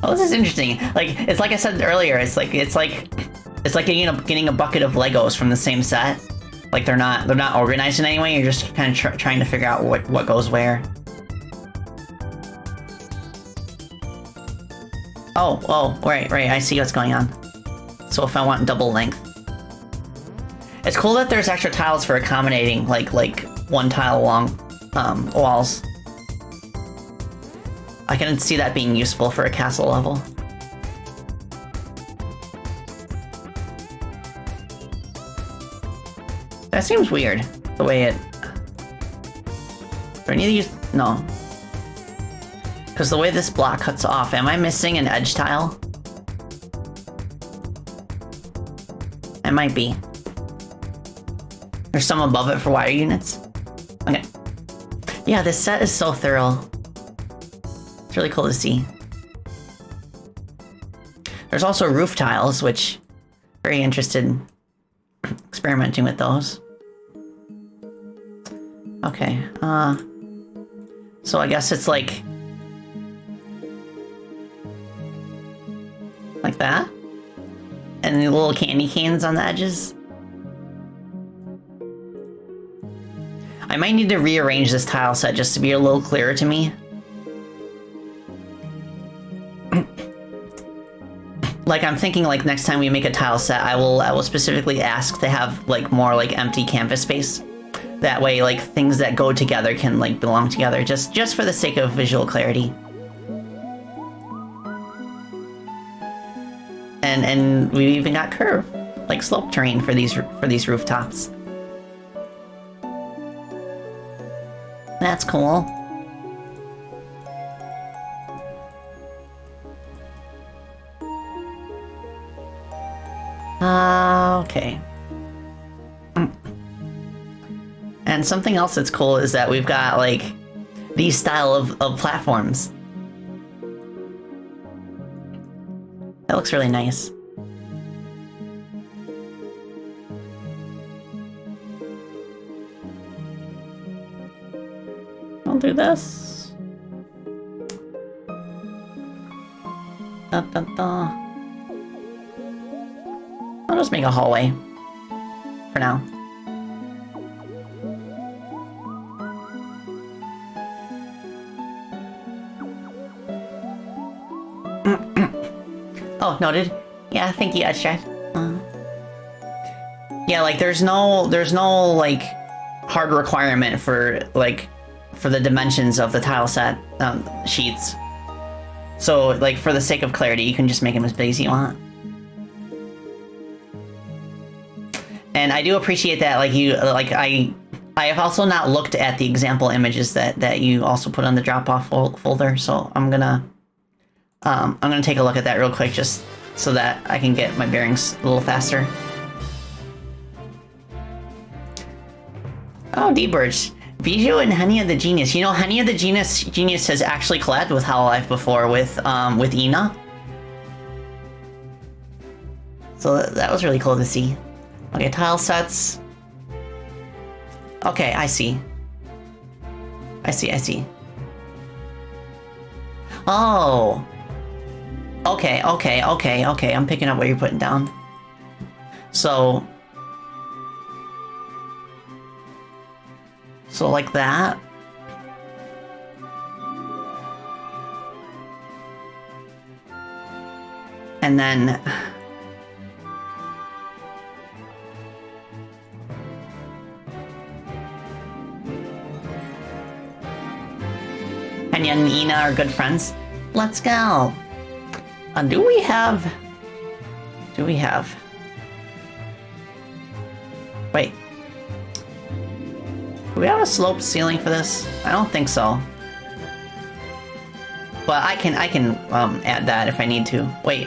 Oh, this is interesting. Like, it's like I said earlier, it's like getting a bucket of Legos from the same set. Like they're not organized in any way. You're just kind of trying to figure out what goes where. Oh, right. I see what's going on. So if I want double length, it's cool that there's extra tiles for accommodating like 1 tile long walls. I can see that being useful for a castle level. That seems weird, the way it... Do I need to use... No. Because the way this block cuts off, am I missing an edge tile? It might be. There's some above it for wire units. Okay. Yeah, this set is so thorough. It's really cool to see. There's also roof tiles, which very interested in experimenting with those. Okay, so I guess it's like that? And the little candy canes on the edges? I might need to rearrange this tile set just to be a little clearer to me. Like, I'm thinking, like, next time we make a tile set, I will specifically ask to have, like, more, like, empty canvas space. That way, like, things that go together can, like, belong together, just for the sake of visual clarity. And we even got curve, like slope terrain for these rooftops. That's cool. Okay. And something else that's cool is that we've got, like, these style of platforms. That looks really nice. I'll do this. Da, da, da. I'll just make a hallway for now. Oh, noted. Yeah, thank you, Edgechat. Yeah, like there's no like hard requirement for the dimensions of the tile set sheets. So like for the sake of clarity, you can just make them as big as you want. And I do appreciate that, like I have also not looked at the example images that you also put on the drop-off folder, so I'm gonna take a look at that real quick just so that I can get my bearings a little faster. Oh, D-Birch. Bijou and Henia the Genius. You know, Henia the Genius has actually collabed with hololive before with Ina. So that was really cool to see. Okay, tile sets. Okay, I see. I see. Oh. Okay, I'm picking up what you're putting down. So like that. And then Henya and Ina are good friends. Let's go. Do we have... Wait. Do we have a sloped ceiling for this? I don't think so. But I can add that if I need to. Wait.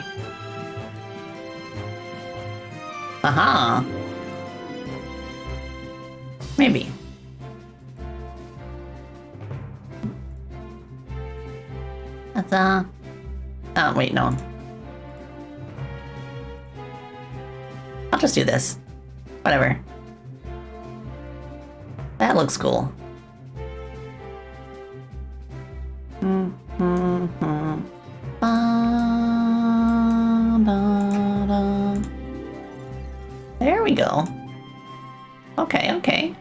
Aha. Maybe. That's oh, wait, no. I'll just do this. Whatever. That looks cool. There we go. Okay, okay.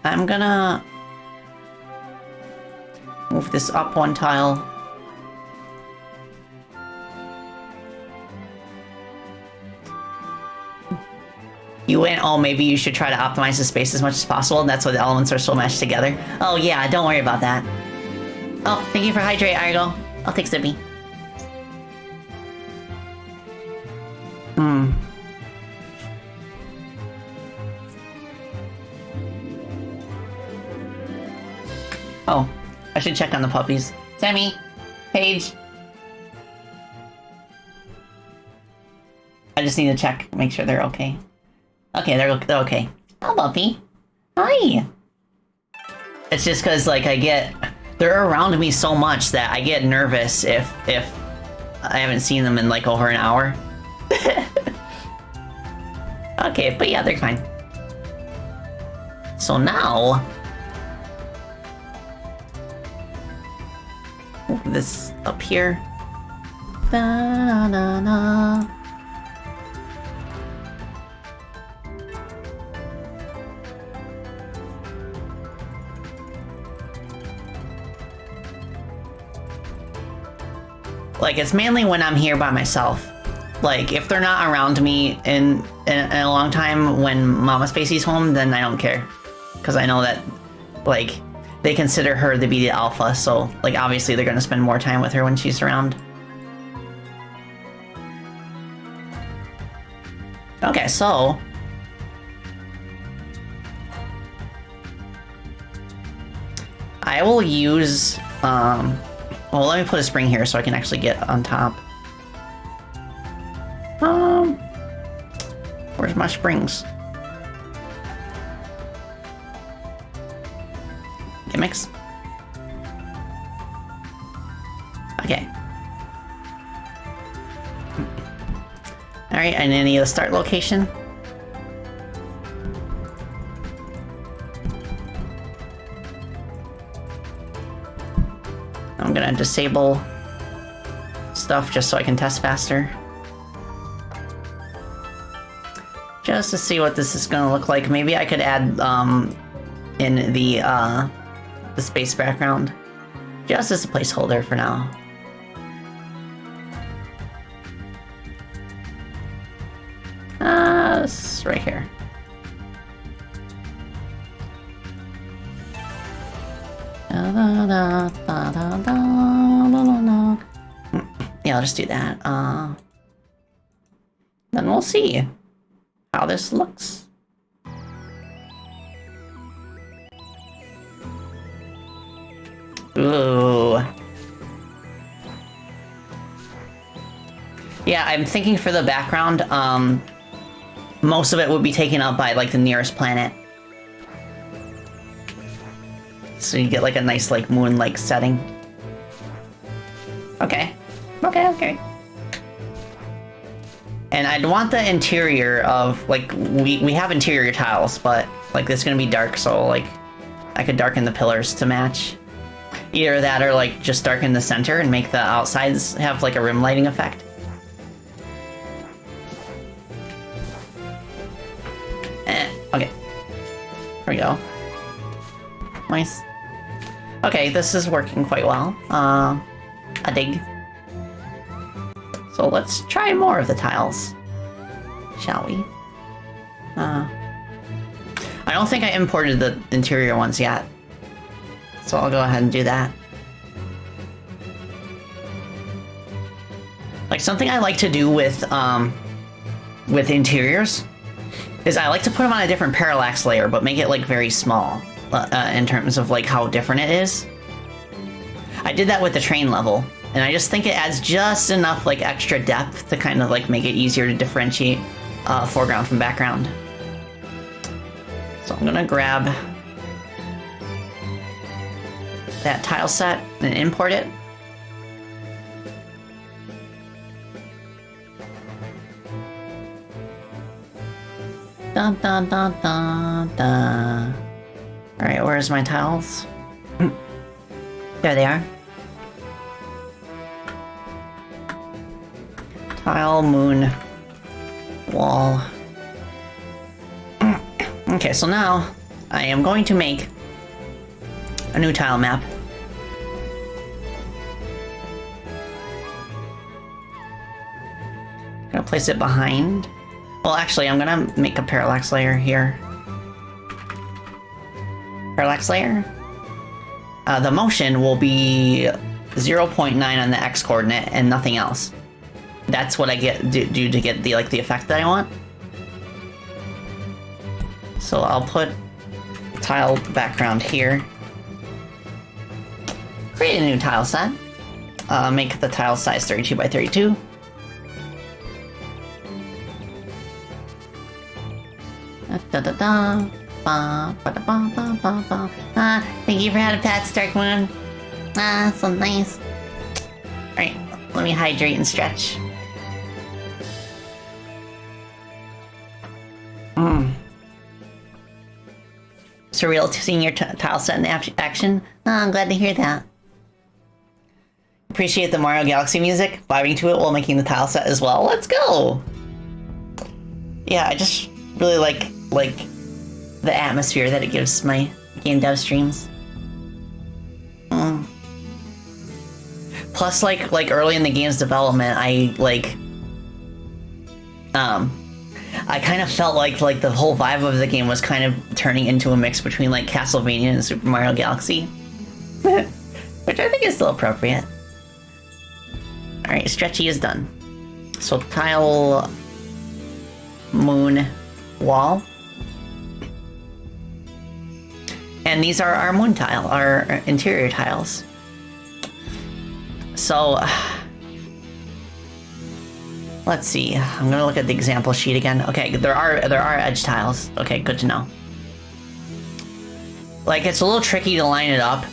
I'm gonna move this up one tile. You went, oh, maybe you should try to optimize the space as much as possible, and that's why the elements are so meshed together. Oh yeah, don't worry about that. Oh, thank you for hydrate, Argo. I'll take Zippy. Oh, I should check on the puppies. Sammy, Paige. I just need to check, make sure they're okay. Okay, they're okay. Oh, puppy. Hi. It's just because, like, they're around me so much that I get nervous if I haven't seen them in, like, over an hour. Okay, but yeah, they're fine. So now... move this up here. Da-na-na. Like, it's mainly when I'm here by myself. Like, if they're not around me in a long time when Mama Spacey's home, then I don't care. Because I know that, like, they consider her to be the alpha, so, like, obviously they're going to spend more time with her when she's around. Okay, so... I will use, well, let me put a spring here so I can actually get on top. Where's my springs? Gimmicks? Okay. Alright, and I need a start location. I'm gonna disable stuff just so I can test faster. Just to see what this is gonna look like. Maybe I could add in the space background. Just as a placeholder for now. This is right here. Yeah, I'll just do that. Then we'll see how this looks. Ooh. Yeah, I'm thinking for the background, most of it would be taken up by, like, the nearest planet. So you get, like, a nice, like, moon-like setting. Okay. Okay. And I'd want the interior of, like, we have interior tiles, but, like, it's gonna be dark, so, like, I could darken the pillars to match. Either that or, like, just darken the center and make the outsides have, like, a rim lighting effect. Okay. Here we go. Nice. Okay, this is working quite well. A dig. So let's try more of the tiles. Shall we? I don't think I imported the interior ones yet. So I'll go ahead and do that. Like, something I like to do with interiors is I like to put them on a different parallax layer, but make it, like, very small in terms of, like, how different it is. I did that with the train level, and I just think it adds just enough, like, extra depth to kind of, like, make it easier to differentiate foreground from background. So I'm gonna grab that tile set and import it. Dun dun dun dun dun. Alright, where's my tiles? There they are. Tile, moon, wall. Okay, so now I am going to make a new tile map. I'm gonna place it behind. Well, actually, I'm gonna make a parallax layer here. Parallax layer. The motion will be 0.9 on the x coordinate and nothing else. That's what I do to get the effect that I want. So I'll put tile background here. Create a new tile set. Make the tile size 32 by 32. Thank you for having Pat Stark Moon. So nice. Alright, let me hydrate and stretch. Surreal seeing your tile set in action. Oh, I'm glad to hear that. Appreciate the Mario Galaxy music, vibing to it while making the tile set as well. Let's go! Yeah, I just really like the atmosphere that it gives my game dev streams. Plus, like early in the game's development, I kind of felt like the whole vibe of the game was kind of turning into a mix between like Castlevania and Super Mario Galaxy, which I think is still appropriate. All right, stretchy is done. So tile, moon, wall. And these are our moon tile, our interior tiles. So, let's see. I'm gonna look at the example sheet again. Okay, there are edge tiles. Okay, good to know. Like, it's a little tricky to line it up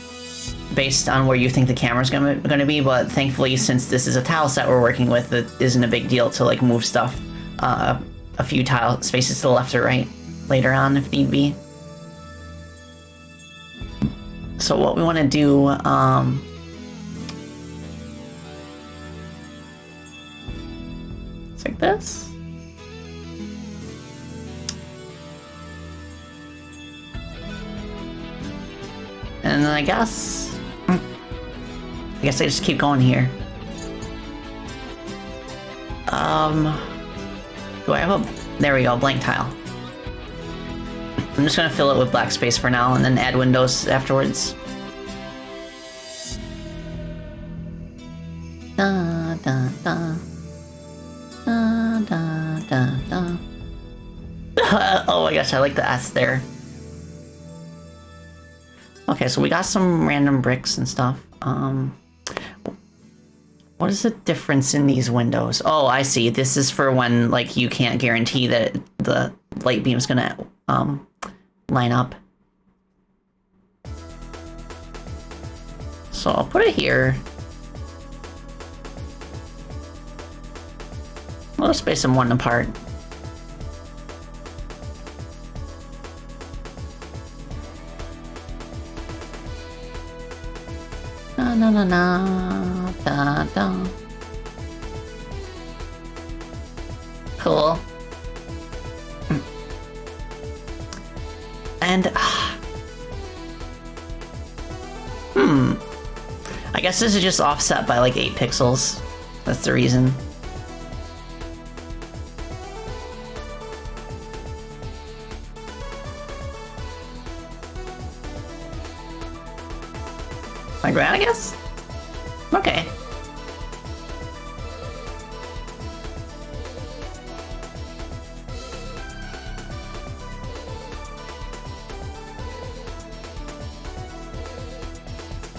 based on where you think the camera's gonna be, but thankfully, since this is a tile set we're working with, it isn't a big deal to like move stuff a few tile spaces to the left or right later on if need be. So what we want to do, it's like this. And then I guess I just keep going here. Do I have a, there we go, blank tile. I'm just gonna fill it with black space for now and then add windows afterwards. Da, da, da. Da, da, da, da. Oh my gosh, I like the S there. Okay, so we got some random bricks and stuff. What is the difference in these windows? Oh, I see. This is for when like you can't guarantee that the light beam's gonna line up. So I'll put it here. I'll space them one apart. Na na na na da da. Cool. And I guess this is just offset by like 8 pixels. That's the reason. Like that, I guess? Okay.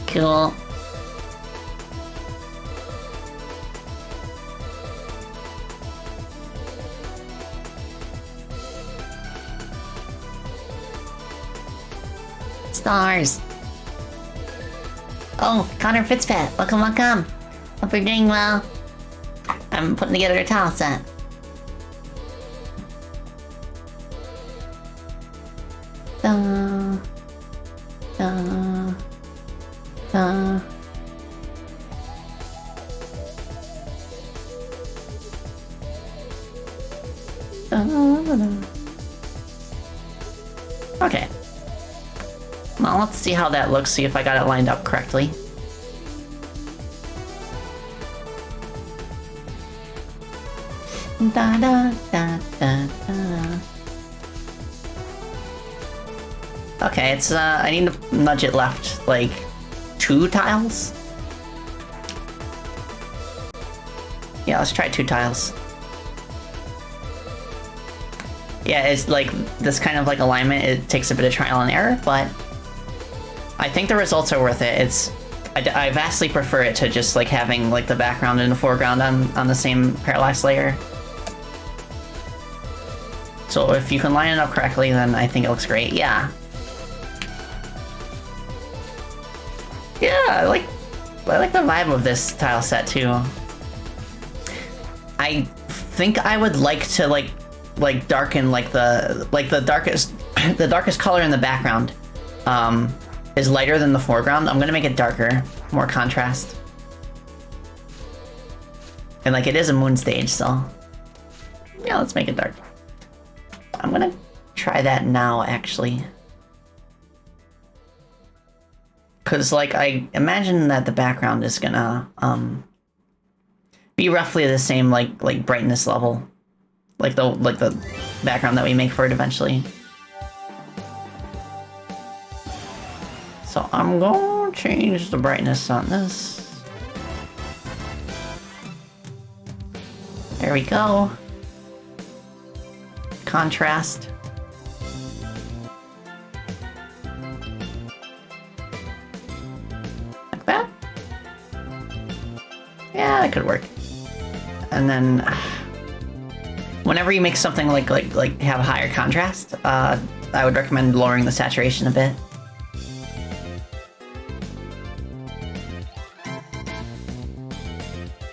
Cool. Stars. Oh, Connor Fitzpat. Welcome, welcome. Hope you're doing well. I'm putting together a tile set. Da, da, da. Okay. Well, let's see how that looks, see if I got it lined up correctly. Da da da da da. Okay, it's I need to nudge it left like 2 tiles. Yeah, let's try 2 tiles. Yeah, it's like this kind of like alignment, it takes a bit of trial and error, but I think the results are worth it. I vastly prefer it to just like having like the background and the foreground on the same parallax layer. So if you can line it up correctly, then I think it looks great. Yeah. Yeah, I like the vibe of this tile set too. I think I would like to like darken like the darkest color in the background is lighter than the foreground. I'm gonna make it darker, more contrast. And like it is a moon stage, so yeah, let's make it dark. I'm gonna try that now actually. Cause like I imagine that the background is gonna be roughly the same like brightness level. Like the background that we make for it eventually. So I'm going to change the brightness on this. There we go. Contrast. Like that. Yeah, that could work. And then whenever you make something like have a higher contrast, I would recommend lowering the saturation a bit.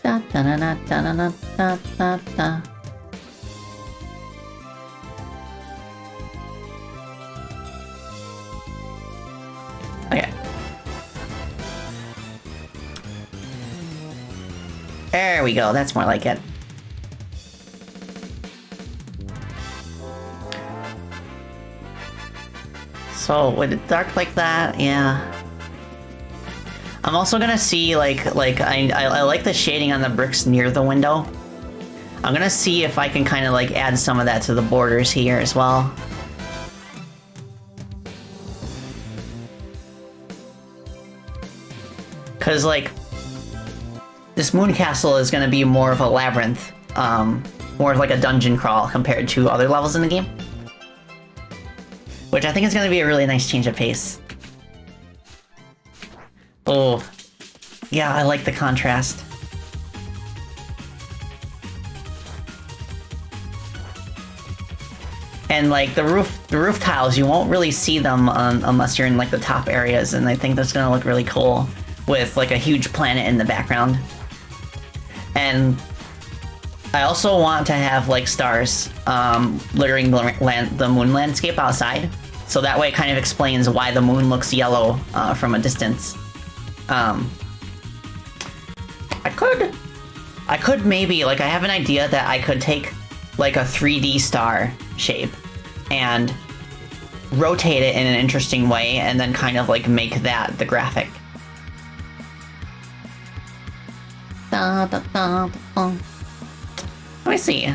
Da, da, da, da, da, da, da, da. Okay. There we go, that's more like it. So with it dark like that, yeah. I'm also gonna see I like the shading on the bricks near the window. I'm gonna see if I can kind of like add some of that to the borders here as well. Cause like this moon castle is gonna be more of a labyrinth, more of like a dungeon crawl compared to other levels in the game. Which I think is going to be a really nice change of pace. Oh, yeah, I like the contrast. And like the roof tiles, you won't really see them unless you're in like the top areas, and I think that's going to look really cool with like a huge planet in the background. And I also want to have like stars littering the moon landscape outside. So that way it kind of explains why the moon looks yellow from a distance. I could maybe, like I have an idea that I could take like a 3D star shape and rotate it in an interesting way and then kind of like make that the graphic. Da, da, da, da. Let me see.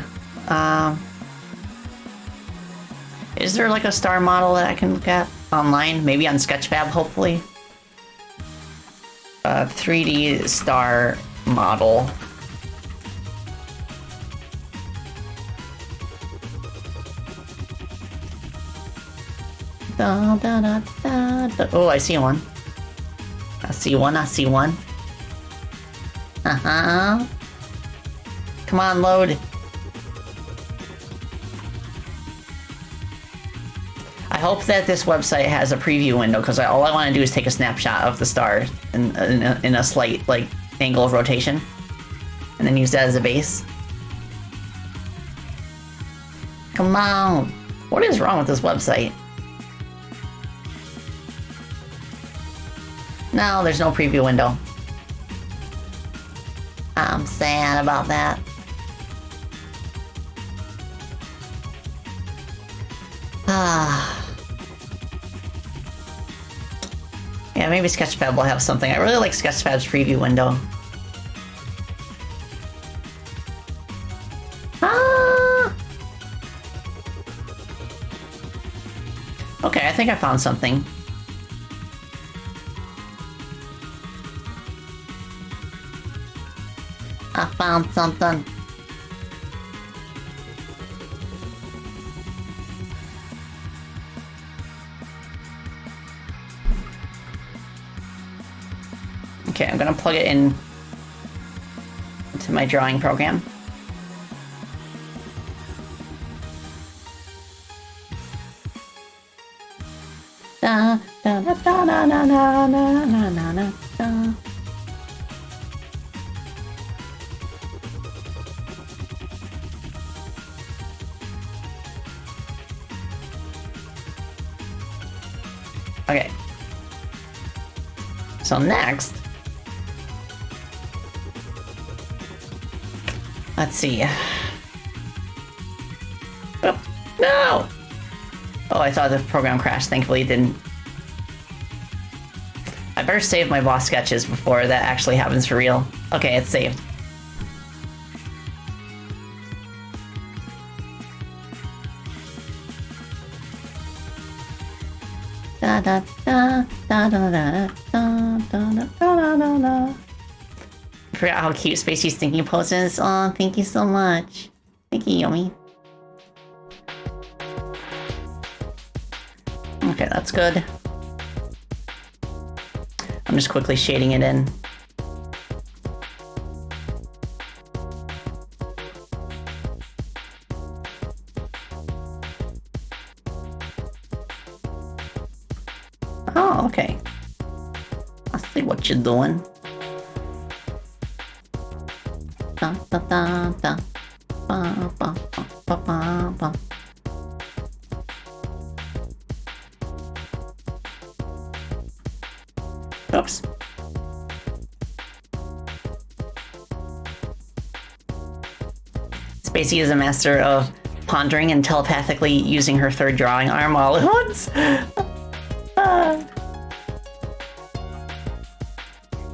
Is there like a star model that I can look at online? Maybe on Sketchfab, hopefully. 3D star model. Da, da, da, da, da. Oh, I see one. I see one, I see one. Uh-huh. Come on, load. I hope that this website has a preview window, because all I want to do is take a snapshot of the star in a slight, like, angle of rotation. And then use that as a base. Come on. What is wrong with this website? No, there's no preview window. I'm sad about that. Yeah, maybe Sketchfab will have something. I really like Sketchfab's preview window. Okay, I think I found something. I found something. Okay, I'm gonna plug it in into my drawing program. Da da da da da da da da da da da. Okay. So next, let's see. Oh, no! Oh, I thought the program crashed. Thankfully it didn't. I better save my boss sketches before that actually happens for real. Okay, it's saved. Da da da da da da da da da da da. I forgot how cute Spacey's thinking pose is. Oh, thank you so much. Thank you, Yomi. Okay, that's good. I'm just quickly shading it in. Oh, okay. I see what you're doing. Da da da da. Ba ba ba ba ba ba. Oops. Spacey is a master of pondering and telepathically using her third drawing arm all at once.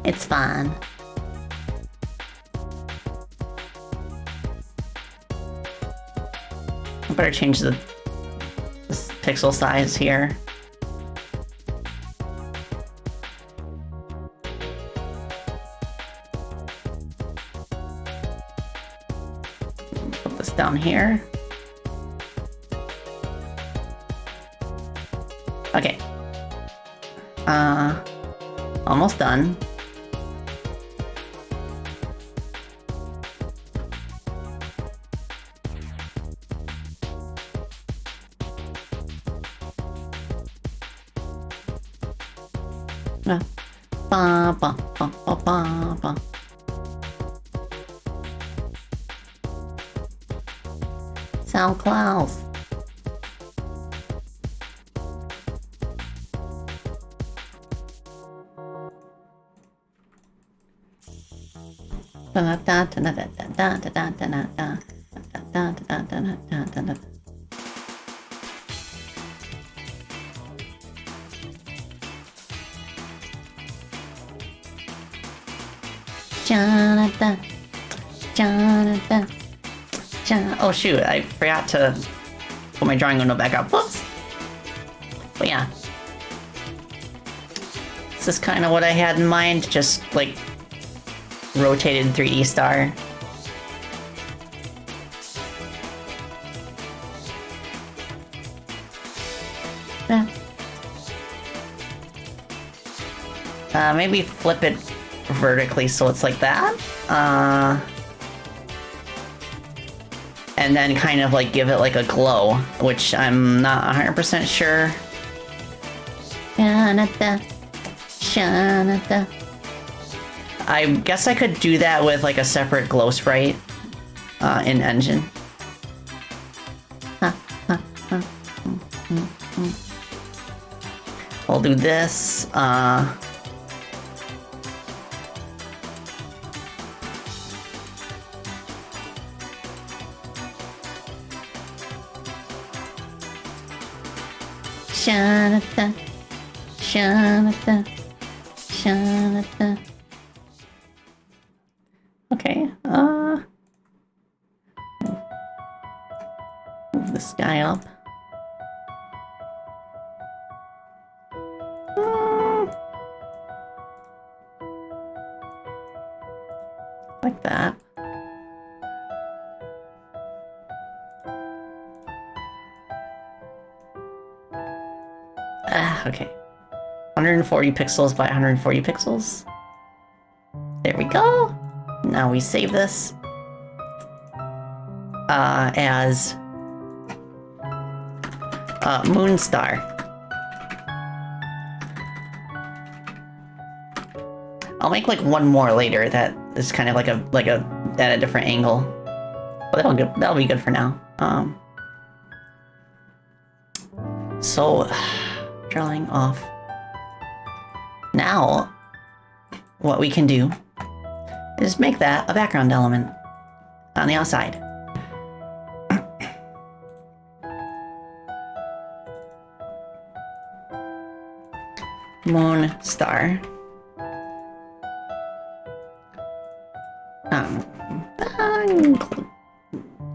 It's fun. I better change this pixel size here. Put this down here. Okay. Almost done. Ba ba ba ba ba ba. Sound clouds. Da da da da da da da da da da da da da da da. Oh shoot, I forgot to put my drawing window back up. Whoops. But yeah. This is kind of what I had in mind, just like rotated 3D star. Maybe flip it vertically so it's like that. And then kind of like give it like a glow, which I'm not 100% sure. I guess I could do that with like a separate glow sprite in engine. We'll do this. Shanata, Shanata, Shanata. Okay, move this guy up. Like that. Okay. 140 pixels by 140 pixels. There we go. Now we save this as Moonstar. I'll make like one more later that is kind of like a at a different angle, but that'll be good for now. So drawing off. Now, what we can do is make that a background element on the outside. Moon star.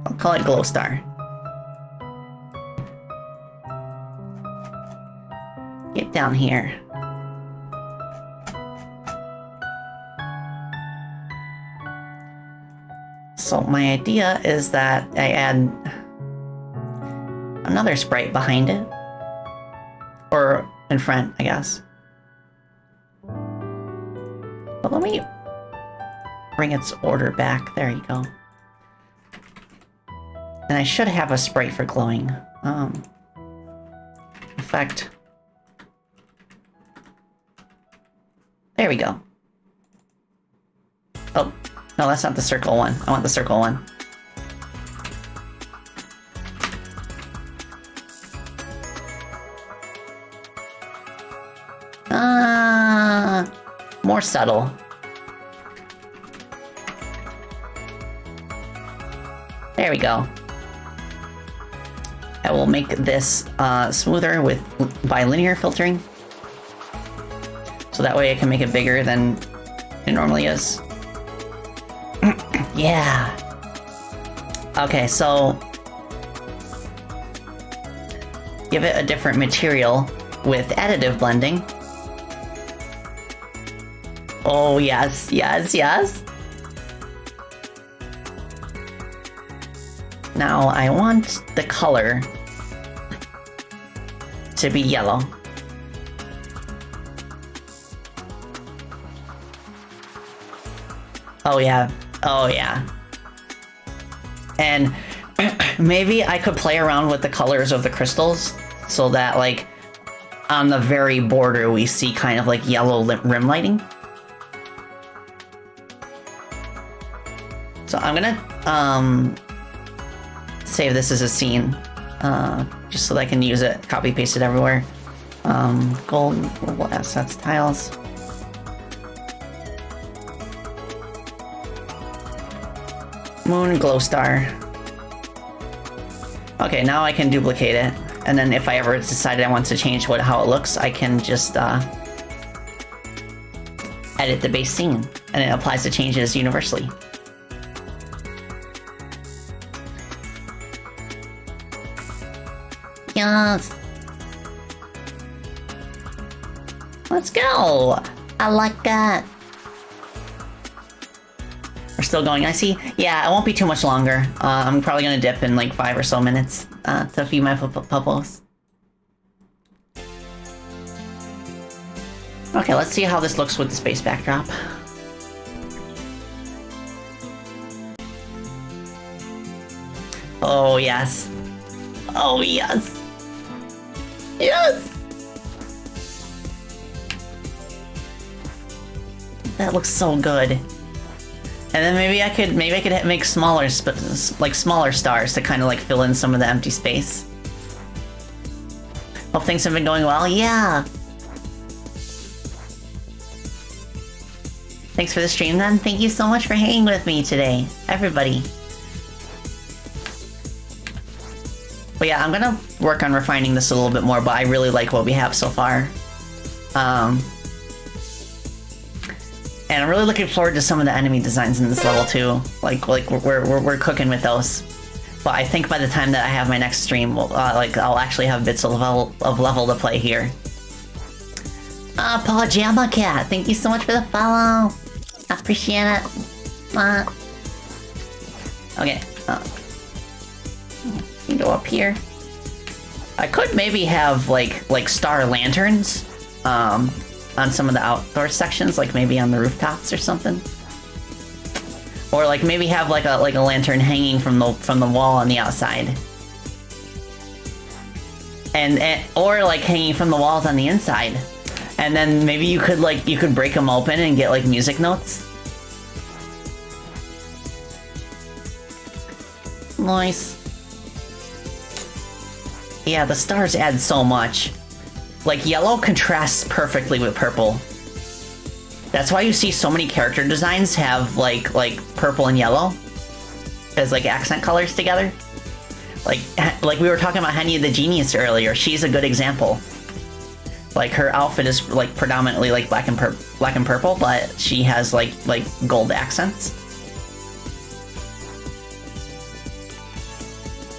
I'll call it glow star. Get down here. So my idea is that I add another sprite behind it. Or in front, I guess. But let me bring its order back. There you go. And I should have a sprite for glowing. Effect. There we go. Oh, no, that's not the circle one. I want the circle one. More subtle. There we go. I will make this smoother by linear filtering. So that way I can make it bigger than it normally is. Yeah. Okay, so give it a different material with additive blending. Oh, yes, yes, yes. Now I want the color to be yellow. Oh yeah, oh yeah. And maybe I could play around with the colors of the crystals so that like on the very border we see kind of like yellow rim lighting. So I'm gonna save this as a scene, just so that I can use it, copy paste it everywhere. Gold global assets tiles. Moon glow star. Okay, now I can duplicate it, and then if I ever decided I want to change how it looks, I can just edit the base scene, and it applies the changes universally. Yes. Let's go. I like that. We're still going. I see. Yeah, it won't be too much longer. I'm probably gonna dip in like 5 or so minutes to feed my puppos. Okay, let's see how this looks with the space backdrop. Oh, yes. Oh, yes. Yes! That looks so good. And then maybe I could make smaller smaller stars to kind of like fill in some of the empty space. Hope things have been going well. Yeah. Thanks for the stream then. Thank you so much for hanging with me today, everybody. But yeah, I'm gonna work on refining this a little bit more, but I really like what we have so far. And I'm really looking forward to some of the enemy designs in this level too. Like we're cooking with those. But I think by the time that I have my next stream, I'll actually have bits of level to play here. Pajama Cat, thank you so much for the follow. I appreciate it. Okay. You can go up here. I could maybe have like star lanterns on some of the outdoor sections, like maybe on the rooftops or something. Or like maybe have like a lantern hanging from the wall on the outside. And or like hanging from the walls on the inside. And then maybe you could break them open and get like music notes. Nice. Yeah, the stars add so much. Like, yellow contrasts perfectly with purple. That's why you see so many character designs have like purple and yellow as like accent colors together. Like we were talking about Henny the Genius earlier. She's a good example. Like, her outfit is like predominantly like black and purple, but she has like gold accents.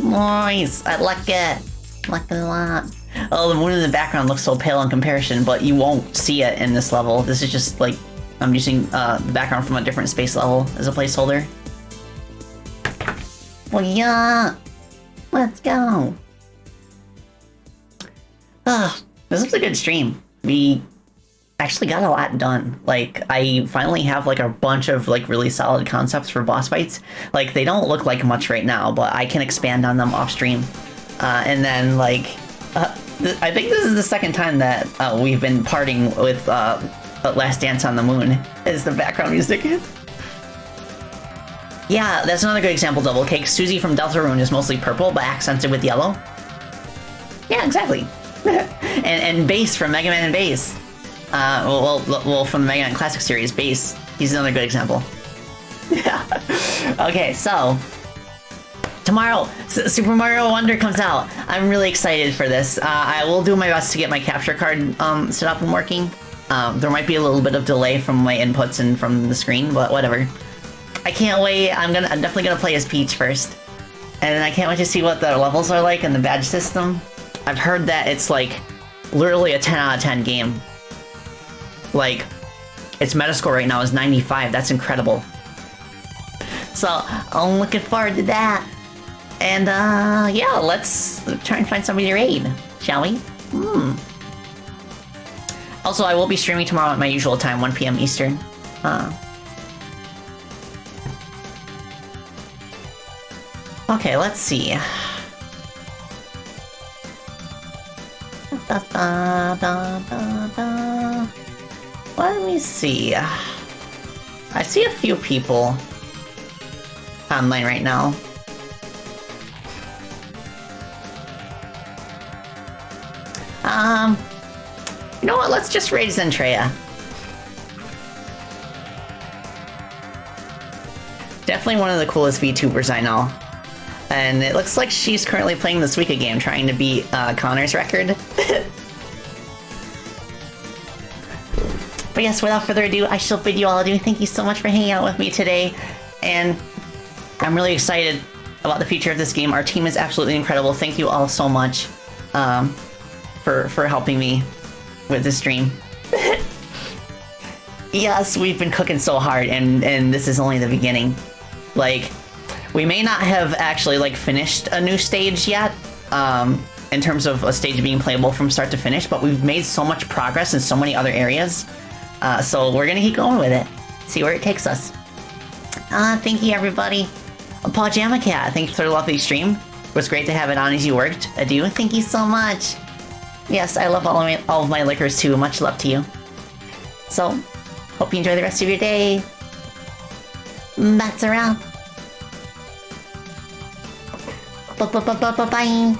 Nice. I like it. Like it a lot. Oh, the moon in the background looks so pale in comparison, but you won't see it in this level. This is just like I'm using the background from a different space level as a placeholder. Well, yeah. Let's go. This was a good stream. We actually got a lot done. Like, I finally have like a bunch of like really solid concepts for boss fights. Like, they don't look like much right now, but I can expand on them off stream. And then like, I think this is the second time that we've been partying with Last Dance on the Moon as the background music. Yeah, that's another good example, Double Cake. Susie from Deltarune is mostly purple, but accented with yellow. Yeah, exactly. and Bass from Mega Man and Bass. Well, from the Mega Man Classic series, Bass. He's another good example. Yeah. Okay, so tomorrow, Super Mario Wonder comes out. I'm really excited for this. I will do my best to get my capture card set up and working. There might be a little bit of delay from my inputs and from the screen, but whatever. I can't wait. I'm definitely gonna play as Peach first, and then I can't wait to see what the levels are like and the badge system. I've heard that it's like literally a 10 out of 10 game. Like, its Metascore right now is 95. That's incredible. So I'm looking forward to that. And yeah, let's try and find somebody to raid, shall we? Also, I will be streaming tomorrow at my usual time, 1 p.m. Eastern. Okay, let's see. Let me see. I see a few people online right now. You know what? Let's just raid Zentreya. Definitely one of the coolest VTubers I know. And it looks like she's currently playing the Suika game, trying to beat Connor's record. But yes, without further ado, I shall bid you all adieu. Thank you so much for hanging out with me today. And I'm really excited about the future of this game. Our team is absolutely incredible. Thank you all so much for helping me with this stream. Yes, we've been cooking so hard, and this is only the beginning. Like, we may not have actually, like, finished a new stage yet, in terms of a stage being playable from start to finish, but we've made so much progress in so many other areas, so we're gonna keep going with it. See where it takes us. Thank you, everybody. Pajama Cat, thank you for the lovely stream. It was great to have it on as you worked. Adieu, thank you so much. Yes, I love all of my liquors too. Much love to you. So, hope you enjoy the rest of your day. Bats around. Bye.